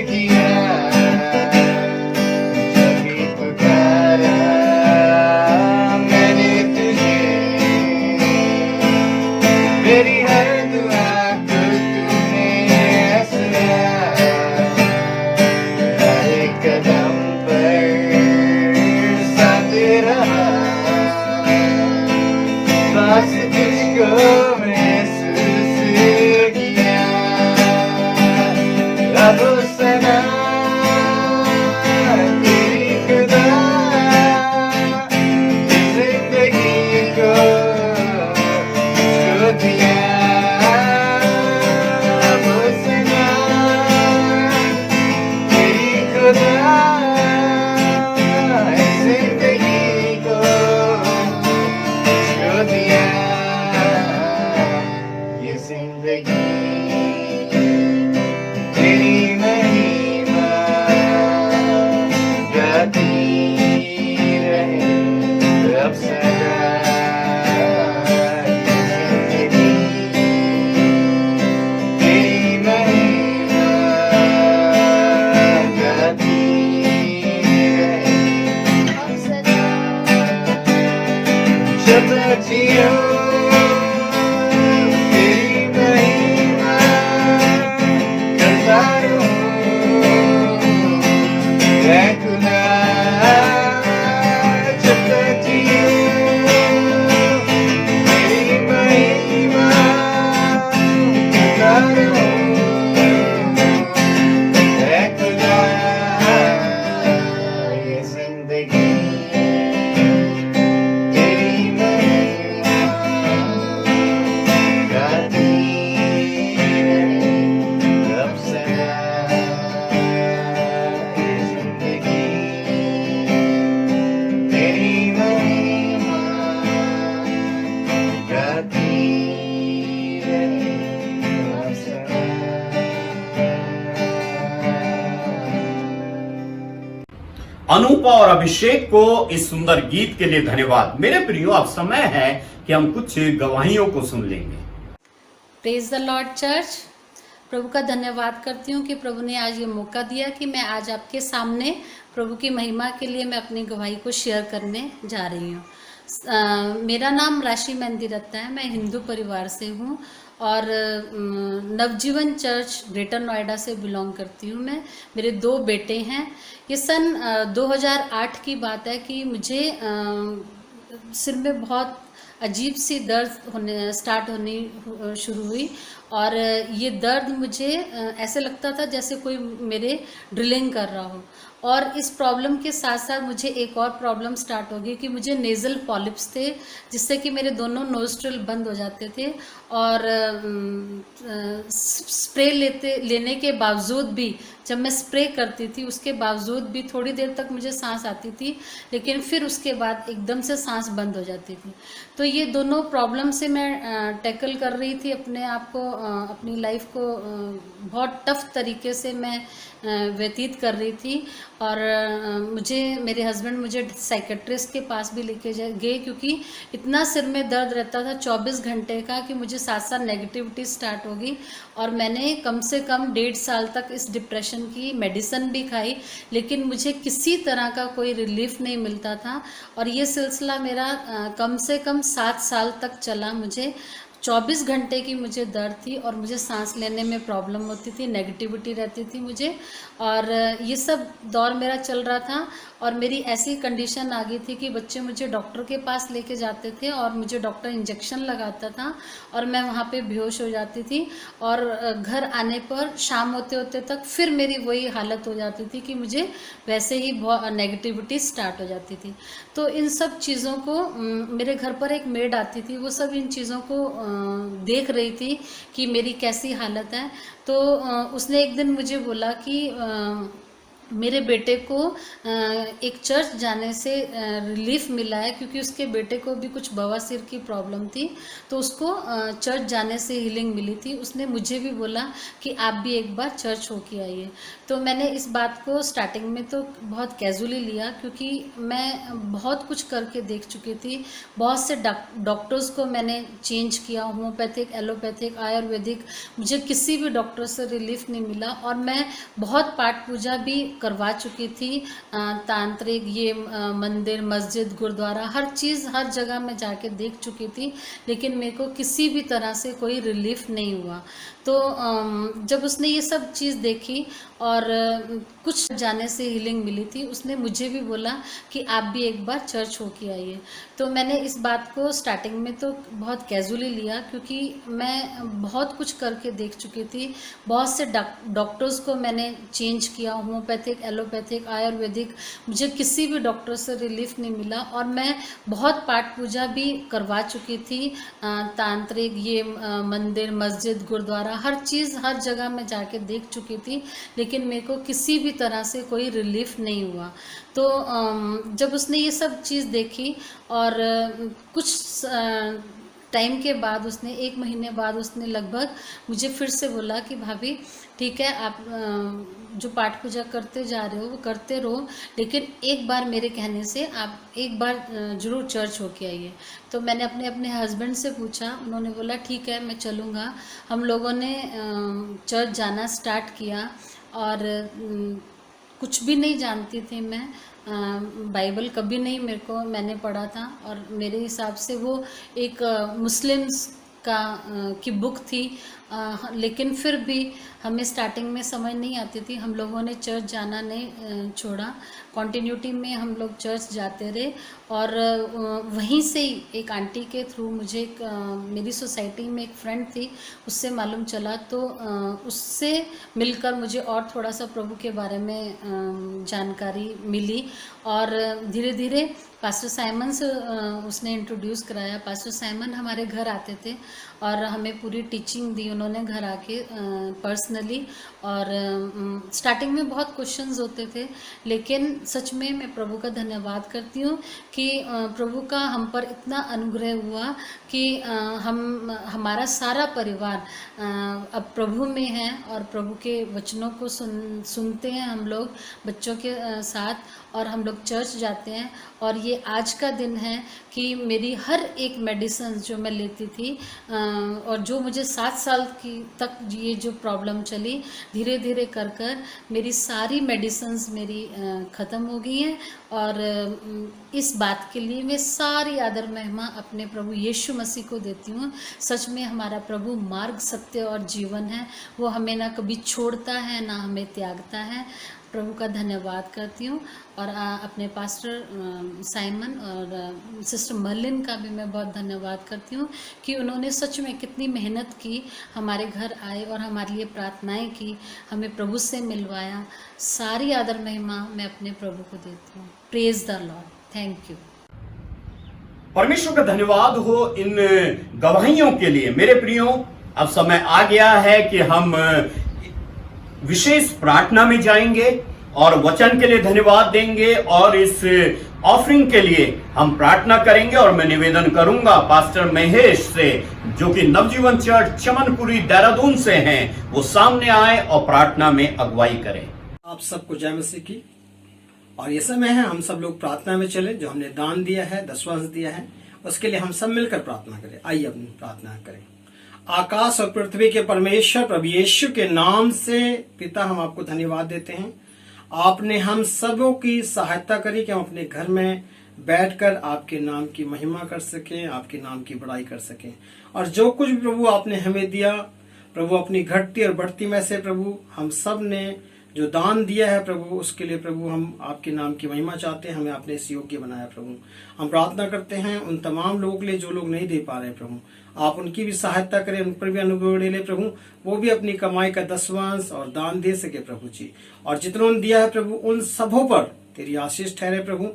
H: किया, जब भी पुकारा मैंने तुझे, मेरी हर दुआ को तूने सुना, हर एक कदम पर साथ रहा, पास तुझको महसूस किया। अब सना तेरी खुदा, जिंदगी को तुझको दिया। अब सना तेरी खुदा, जिंदगी को तुझको दिया। ये जिंदगी तेरी महिमा गाती रहे अब सदा। ये जिंदगी तेरी महिमा गाती रहे अब सदा। जब तक जियो तेरी महिमा करता रहूं, ऐ खुदा। जब तक जियो तेरी महिमा करता रहूं, ऐ खुदा। ये जिंदगी तेरी महिमा गाती रहे अब सदा। ये जिंदगी तेरी महिमा गाती रहे अब सदा।
A: अनूपा और अभिषेक को इस सुंदर गीत के लिए धन्यवाद। मेरे प्रियो, अब समय है कि हम कुछ गवाहियों को सुन लेंगे।
I: Praise the lord church. प्रभु का धन्यवाद करती हूँ कि प्रभु ने आज ये मौका दिया कि मैं आज आपके सामने प्रभु की महिमा के लिए मैं अपनी गवाही को शेयर करने जा रही हूँ। मेरा नाम राशि मेहंदी रत्ता है। मैं हिंदू परिवार से हूँ और नवजीवन चर्च ग्रेटर नोएडा से बिलोंग करती हूँ मैं। मेरे 2 बेटे हैं। ये सन 2008 की बात है कि मुझे सिर में बहुत अजीब सी दर्द स्टार्ट होनी शुरू हुई और ये दर्द मुझे ऐसे लगता था जैसे कोई मेरे ड्रिलिंग कर रहा हो। और इस प्रॉब्लम के साथ साथ मुझे एक और प्रॉब्लम स्टार्ट हो गई कि मुझे नेज़ल पॉलिप्स थे, जिससे कि मेरे दोनों नोस्ट्रल बंद हो जाते थे और स्प्रे लेने के बावजूद भी, जब मैं स्प्रे करती थी उसके बावजूद भी थोड़ी देर तक मुझे सांस आती थी, लेकिन फिर उसके बाद एकदम से सांस बंद हो जाती थी। तो ये दोनों प्रॉब्लम से मैं टैकल कर रही थी अपने आप को, अपनी लाइफ को बहुत टफ तरीके से मैं व्यतीत कर रही थी। और मेरे हस्बैंड मुझे साइकेट्रिस्ट के पास भी लेके गए, क्योंकि इतना सिर में दर्द रहता था 24 घंटे का कि मुझे साथ साथ नेगेटिविटी स्टार्ट हो गई। और मैंने कम से कम 1.5 साल तक इस डिप्रेशन की मेडिसिन भी खाई, लेकिन मुझे किसी तरह का कोई रिलीफ नहीं मिलता था। और ये सिलसिला मेरा कम से कम 7 साल तक चला। मुझे 24 घंटे की मुझे दर्द थी और मुझे सांस लेने में प्रॉब्लम होती थी, नेगेटिविटी रहती थी मुझे। और ये सब दौर मेरा चल रहा था और मेरी ऐसी कंडीशन आ गई थी कि बच्चे मुझे डॉक्टर के पास लेके जाते थे और मुझे डॉक्टर इंजेक्शन लगाता था और मैं वहाँ पे बेहोश हो जाती थी। और घर आने पर शाम होते होते तक फिर मेरी वही हालत हो जाती थी कि मुझे वैसे ही बहुत नेगेटिविटी स्टार्ट हो जाती थी। तो इन सब चीज़ों को मेरे घर पर एक मेड आती थी, वो सब इन चीज़ों को देख रही थी कि मेरी कैसी हालत है। तो उसने एक दिन मुझे बोला कि मेरे बेटे को एक चर्च जाने से रिलीफ मिला है, क्योंकि उसके बेटे को भी कुछ बवासीर की प्रॉब्लम थी, तो उसको चर्च जाने से हीलिंग मिली थी। उसने मुझे भी बोला कि आप भी एक बार चर्च होके आइए। तो मैंने इस बात को स्टार्टिंग में तो बहुत कैजुअली लिया, क्योंकि मैं बहुत कुछ करके देख चुकी थी। बहुत से डॉक्टर्स को मैंने चेंज किया, होम्योपैथिक, एलोपैथिक, आयुर्वेदिक, मुझे किसी भी डॉक्टर से रिलीफ नहीं मिला। और मैं बहुत पाठ पूजा भी करवा चुकी थी, तांत्रिक, ये मंदिर, मस्जिद, गुरुद्वारा, हर चीज़, हर जगह मैं जाके देख चुकी थी, लेकिन मेरे को किसी भी तरह से कोई रिलीफ नहीं हुआ। तो जब उसने ये सब चीज़ देखी और कुछ जाने से हीलिंग मिली थी, उसने मुझे भी बोला कि आप भी एक बार चर्च होके आइए। तो मैंने इस बात को स्टार्टिंग में तो बहुत कैजुअली लिया, क्योंकि मैं बहुत कुछ करके देख चुकी थी। बहुत से डॉक्टर्स को मैंने चेंज किया, होम्योपैथिक, एलोपैथिक, आयुर्वेदिक, मुझे किसी भी डॉक्टर से रिलीफ नहीं मिला। और मैं बहुत पाठ पूजा भी करवा चुकी थी, तांत्रिक, ये मंदिर, मस्जिद, गुरुद्वारा, हर चीज़, हर जगह मैं जाके देख चुकी थी, लेकिन मेरे को किसी भी तरह से कोई रिलीफ नहीं हुआ। तो जब उसने ये सब चीज़ देखी और कुछ टाइम के बाद, उसने 1 महीने बाद उसने लगभग मुझे फिर से बोला कि भाभी ठीक है, आप जो पाठ पूजा करते जा रहे हो वो करते रहो, लेकिन एक बार मेरे कहने से आप एक बार ज़रूर चर्च होके आइए। तो मैंने अपने हस्बैंड से पूछा, उन्होंने बोला ठीक है मैं चलूँगा। हम लोगों ने चर्च जाना स्टार्ट किया और कुछ भी नहीं जानती थी मैं, बाइबल कभी नहीं मैंने पढ़ा था, और मेरे हिसाब से वो एक मुस्लिम्स की बुक थी, लेकिन फिर भी हमें स्टार्टिंग में समझ नहीं आती थी। हम लोगों ने चर्च जाना नहीं छोड़ा, कॉन्टिन्यूटी में हम लोग चर्च जाते रहे। और वहीं से ही एक आंटी के थ्रू मुझे मेरी सोसाइटी में एक फ्रेंड थी, उससे मालूम चला, तो उससे मिलकर मुझे और थोड़ा सा प्रभु के बारे में जानकारी मिली। और धीरे धीरे पास्टर साइमन से उसने इंट्रोड्यूस कराया। पास्टर साइमन हमारे घर आते थे और हमें पूरी टीचिंग दी उन्होंने घर आके पर्सनली। और स्टार्टिंग में बहुत क्वेश्चंस होते थे, लेकिन सच में मैं प्रभु का धन्यवाद करती हूँ कि प्रभु का हम पर इतना अनुग्रह हुआ कि हमारा सारा परिवार अब प्रभु में है और प्रभु के वचनों को सुनते हैं हम लोग बच्चों के साथ, और हम लोग चर्च जाते हैं। और ये आज का दिन है कि मेरी हर एक मेडिसिन जो मैं लेती थी और जो मुझे 7 साल की तक ये जो प्रॉब्लम चली, धीरे धीरे कर मेरी सारी मेडिसिन्स मेरी ख़त्म हो गई हैं। और इस बात के लिए मैं सारी आदर महिमा अपने प्रभु यीशु मसीह को देती हूँ। सच में हमारा प्रभु मार्ग, सत्य और जीवन है, वो हमें ना कभी छोड़ता है ना हमें त्यागता है। प्रभु का धन्यवाद करती हूँ। और अपने पास्टर साइमन और सिस्टर मर्लिन का भी मैं बहुत धन्यवाद करती हूँ कि उन्होंने सच में कितनी मेहनत की, हमारे घर आए और हमारे लिए प्रार्थनाएं की, हमें प्रभु से मिलवाया। सारी आदर महिमा मैं अपने प्रभु को देती हूँ। Praise the Lord. Thank you.
A: परमेश्वर का धन्यवाद हो इन गवाहियों के लिए। मेरे प्रियो, अब समय आ गया है कि हम विशेष प्रार्थना में जाएंगे और वचन के लिए धन्यवाद देंगे, और इस ऑफरिंग के लिए हम प्रार्थना करेंगे। और मैं निवेदन करूंगा पास्टर महेश से, जो कि नवजीवन चर्च चमनपुरी देहरादून से हैं, वो सामने आए और प्रार्थना में अगुवाई करें।
J: आप सबको जय मसीह की। और ये समय है हम सब लोग प्रार्थना में चले। जो हमने दान दिया है, दशवांश दिया है, उसके लिए हम सब मिलकर प्रार्थना करें। आइए अपनी प्रार्थना करें। आकाश और पृथ्वी के परमेश्वर प्रभु यीशु के नाम से पिता, हम आपको धन्यवाद देते हैं। आपने हम सबों की सहायता करी कि हम अपने घर में बैठकर आपके नाम की महिमा कर सकें, आपके नाम की बड़ाई कर सकें। और जो कुछ प्रभु आपने हमें दिया प्रभु, अपनी घटती और बढ़ती में से प्रभु हम सब ने जो दान दिया है प्रभु, उसके लिए प्रभु हम आपके नाम की महिमा चाहते हैं। हमें आपने इस योग्य बनाया प्रभु। हम प्रार्थना करते हैं उन तमाम लोगों के लिए जो लोग नहीं दे पा रहे प्रभु, आप उनकी भी सहायता करें, उन पर भी अनुभव ले प्रभु, वो भी अपनी कमाई का दशवांश और दान दे सके प्रभु जी। और जितना उन्होंने दिया है प्रभु, उन सबों पर तेरी आशीष ठहरे प्रभु।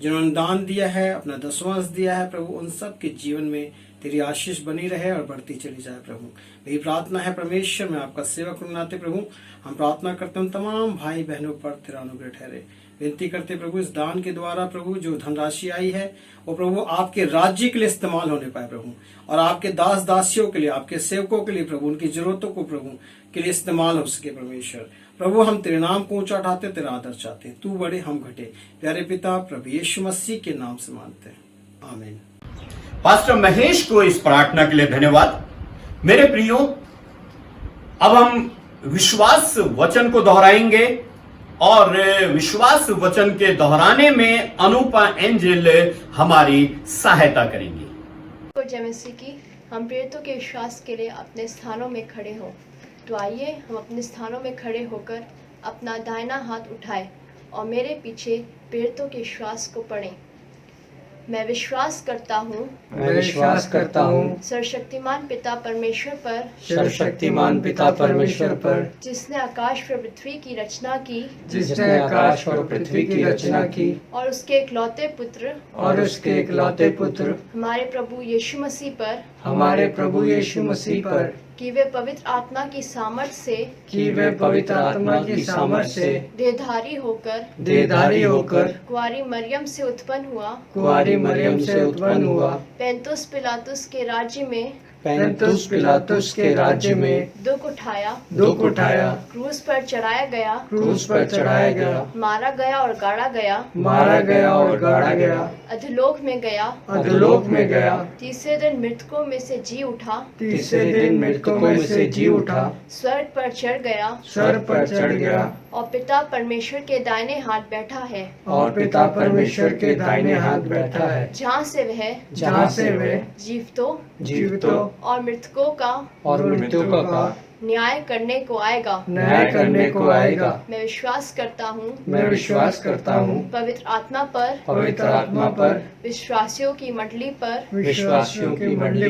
J: जिन्होंने दान दिया है, अपना दसवांश दिया है प्रभु, उन सब के जीवन में तेरी आशीष बनी रहे और बढ़ती चली जाए प्रभु। मेरी प्रार्थना है परमेश्वर, मैं आपका सेवक बनाते प्रभु, हम प्रार्थना करते हैं तमाम भाई बहनों पर तेरा अनुग्रह ठहरे। विनती करते प्रभु इस दान के द्वारा प्रभु जो धनराशि आई है वो प्रभु आपके राज्य के लिए इस्तेमाल होने पाए प्रभु, और आपके दास दासियों के लिए, आपके सेवकों के लिए प्रभु, उनकी जरूरतों को प्रभु के लिए इस्तेमाल हो सके परमेश्वर। प्रभु हम तेरे नाम को ऊंचा उठाते, तेरा आदर चाहते, तू बड़े हम घटे। प्यारे पिता प्रभु यीशु मसीह के नाम से मांगते हैं, आमीन।
A: पास्टर महेश को इस प्रार्थना के लिए धन्यवाद। मेरे प्रियो, अब हम विश्वास वचन को दोहराएंगे और विश्वास वचन के दोहराने में अनुपा एंजल हमारी सहायता करेंगी।
K: को जय मसीह की। हम प्रेरितों के विश्वास के लिए अपने स्थानों में खड़े हों। तो आइए हम अपने स्थानों में खड़े होकर अपना दाहिना हाथ उठाएं और मेरे पीछे प्रेरितों के विश्वास को पढ़ें। मैं विश्वास करता हूँ सर्वशक्तिमान पिता परमेश्वर पर, जिसने आकाश और पृथ्वी की रचना की, और उसके इकलौते पुत्र हमारे प्रभु यीशु मसीह पर, कि वे पवित्र आत्मा की सामर्थ से देहधारी होकर कुंवारी मरियम से उत्पन्न हुआ, पेंतुस पिलातुस के राज्य में दुख उठाया, क्रूस पर चढ़ाया गया, मारा गया और गाड़ा गया, अधोलोक में गया, तीसरे दिन मृतकों में से जी उठा, स्वर्ग पर चढ़ गया, और पिता परमेश्वर के दाहिने हाथ बैठा है, जहाँ से वह जीवितों और मृतकों का न्याय करने को आएगा। मैं विश्वास करता हूँ पवित्र आत्मा पर, विश्वासियों की मंडली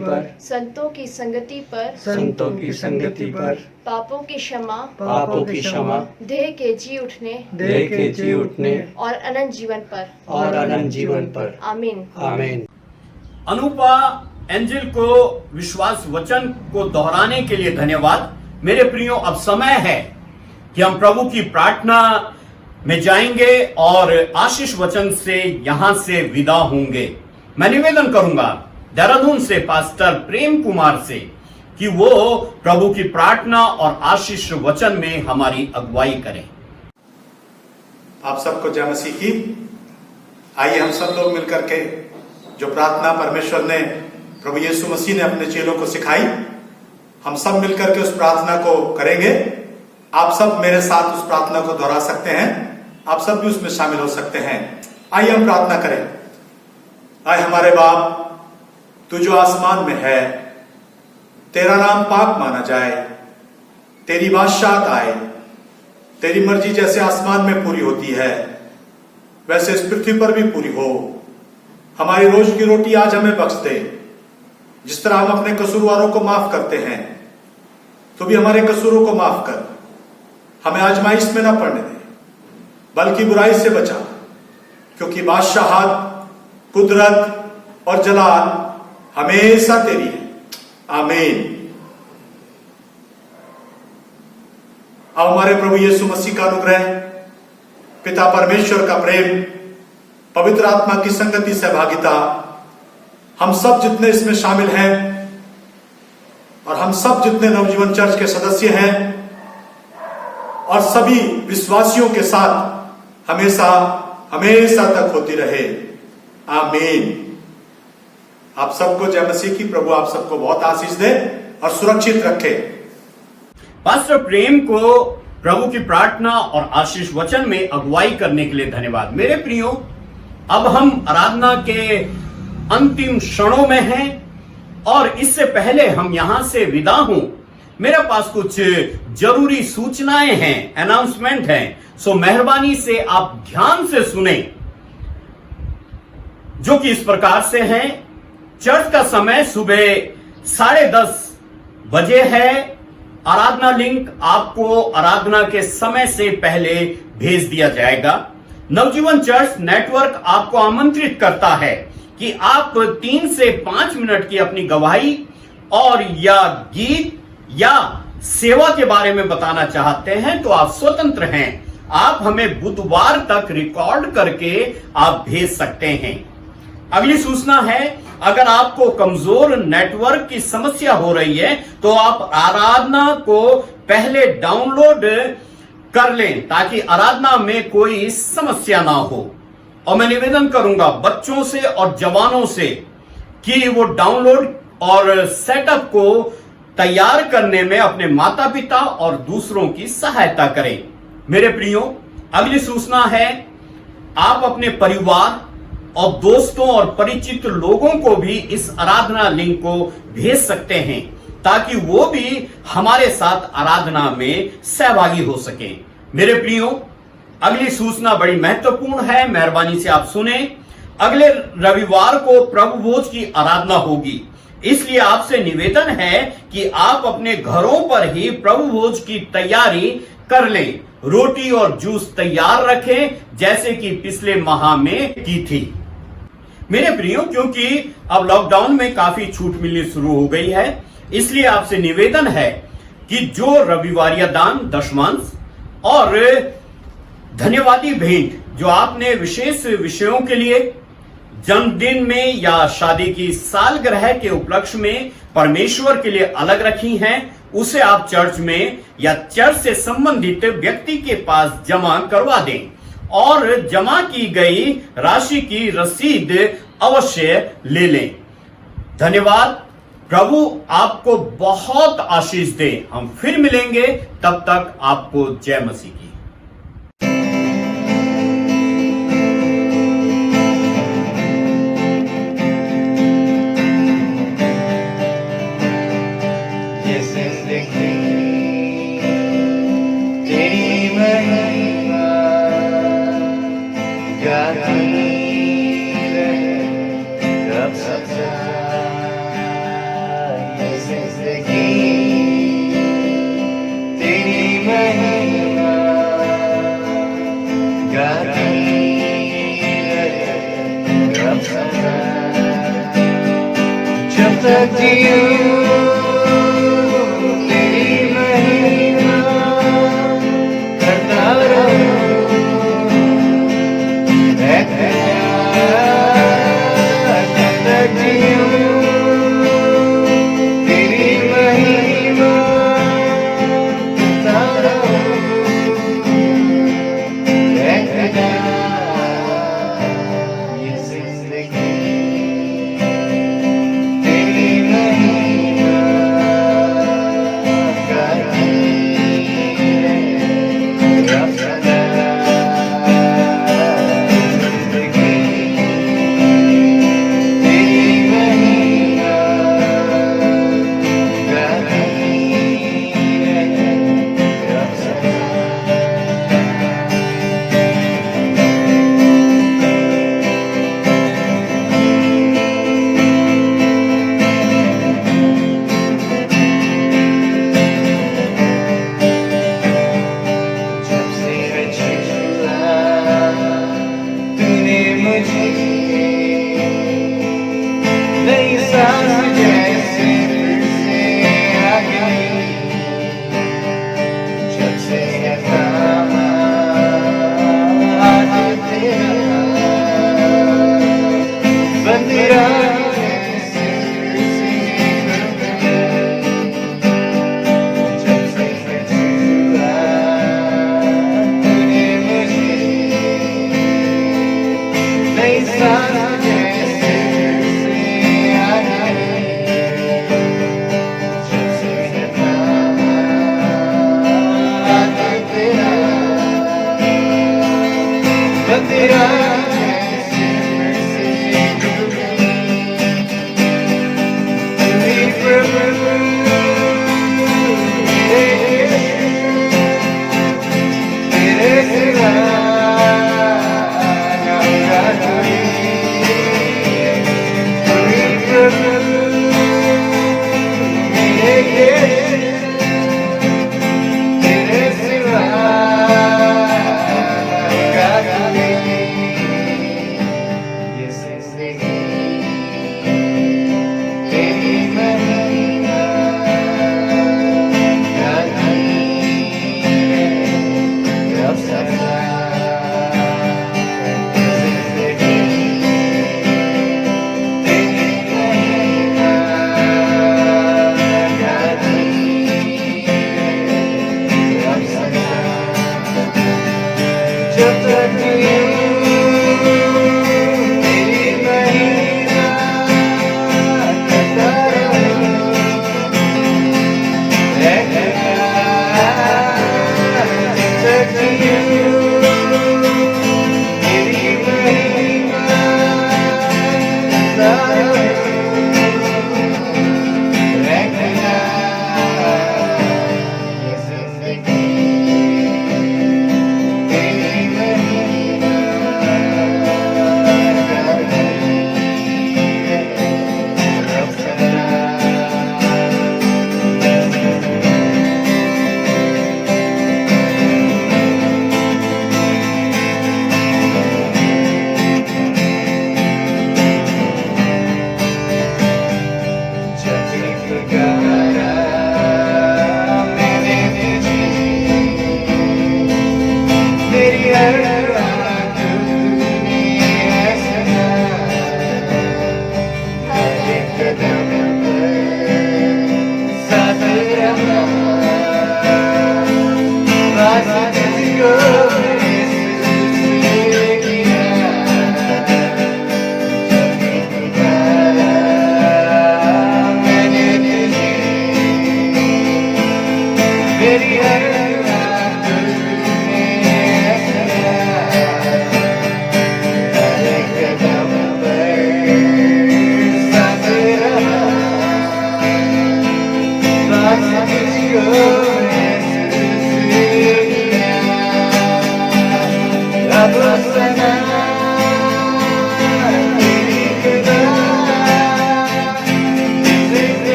K: पर, संतों की संगति पर, पापों की क्षमा, देह के जी उठने और अनंत जीवन पर। आमीन।
A: अनुपा एंजल को विश्वास वचन को दोहराने के लिए धन्यवाद। मेरे प्रियो, अब समय है कि हम प्रभु की प्रार्थना में जाएंगे और आशीष वचन से यहां से विदा होंगे। मैं निवेदन करूंगा देहरादून से पास्टर प्रेम कुमार से कि वो प्रभु की प्रार्थना और आशीष वचन में हमारी अगुवाई करें।
L: आप सबको जय मसीह की। आइए हम सब लोग मिलकर के जो प्रार्थना परमेश्वर ने, प्रभु यीशु मसीह ने अपने चेलों को सिखाई, हम सब मिलकर के उस प्रार्थना को करेंगे। आप सब मेरे साथ उस प्रार्थना को दोहरा सकते हैं, आप सब भी उसमें शामिल हो सकते हैं। आइए हम प्रार्थना करें। आए हमारे बाप, तू जो आसमान में है, तेरा नाम पाक माना जाए, तेरी बादशाहत आए, तेरी मर्जी जैसे आसमान में पूरी होती है वैसे इस पृथ्वी पर भी पूरी हो। हमारी रोज की रोटी आज हमें बख्श दे। जिस तरह हम अपने कसूरवारों को माफ करते हैं, तो भी हमारे कसूरों को माफ कर। हमें आजमाइश में ना पड़ने दे, बल्कि बुराई से बचा, क्योंकि बादशाहत, कुदरत और जलाल हमेशा तेरी है। आमीन। अब हमारे प्रभु यीशु मसीह का अनुग्रह, पिता परमेश्वर का प्रेम, पवित्र आत्मा की संगति सहभागिता, हम सब जितने इसमें शामिल हैं और हम सब जितने नवजीवन चर्च के सदस्य हैं और सभी विश्वासियों के साथ हमेशा हमेशा तक होती रहे। आमीन। आप सबको जय मसीह की। प्रभु आप सबको बहुत आशीष दे और सुरक्षित रखे।
A: पास्टर प्रेम को प्रभु की प्रार्थना और आशीष वचन में अगुवाई करने के लिए धन्यवाद। मेरे प्रियो, अब हम आराधना के अंतिम क्षणों में हैं और इससे पहले हम यहां से विदा हों, मेरे पास कुछ जरूरी सूचनाएं हैं, अनाउंसमेंट हैं। सो मेहरबानी से आप ध्यान से सुने, जो कि इस प्रकार से हैं। चर्च का समय सुबह 10:30 बजे है। आराधना लिंक आपको आराधना के समय से पहले भेज दिया जाएगा। नवजीवन चर्च नेटवर्क आपको आमंत्रित करता है कि आप 3 से 5 मिनट की अपनी गवाही और या गीत या सेवा के बारे में बताना चाहते हैं तो आप स्वतंत्र हैं। आप हमें बुधवार तक रिकॉर्ड करके आप भेज सकते हैं। अगली सूचना है, अगर आपको कमजोर नेटवर्क की समस्या हो रही है तो आप आराधना को पहले डाउनलोड कर लें ताकि आराधना में कोई समस्या ना हो। और मैं निवेदन करूंगा बच्चों से और जवानों से कि वो डाउनलोड और सेटअप को तैयार करने में अपने माता पिता और दूसरों की सहायता करें। मेरे प्रियो, अगली सूचना है, आप अपने परिवार और दोस्तों और परिचित लोगों को भी इस आराधना लिंक को भेज सकते हैं ताकि वो भी हमारे साथ आराधना में सहभागी हो सके। मेरे प्रियो, अगली सूचना बड़ी महत्वपूर्ण है, मेहरबानी से आप सुने। अगले रविवार को प्रभु भोज की आराधना होगी, इसलिए आपसे निवेदन है कि आप अपने घरों पर ही प्रभु भोज की तैयारी कर लें। रोटी और जूस तैयार रखें जैसे कि पिछले माह में की थी। मेरे प्रियो, क्योंकि अब लॉकडाउन में काफी छूट मिलनी शुरू हो गई है, इसलिए आपसे निवेदन है कि जो रविवारिया दान, दशमांश और धन्यवादी भेंट जो आपने विशेष विषयों के लिए, जन्मदिन में या शादी की सालगिरह के उपलक्ष्य में परमेश्वर के लिए अलग रखी हैं, उसे आप चर्च में या चर्च से संबंधित व्यक्ति के पास जमा करवा दें और जमा की गई राशि की रसीद अवश्य ले लें। धन्यवाद। प्रभु आपको बहुत आशीष दे। हम फिर मिलेंगे, तब तक आपको जय मसीह की।
H: जब तक जियूं तेरी महिमा करता रहूं, जब तक जियूं तेरी महिमा करता रहूं, ये जिंदगी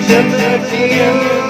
H: जब तक जियूं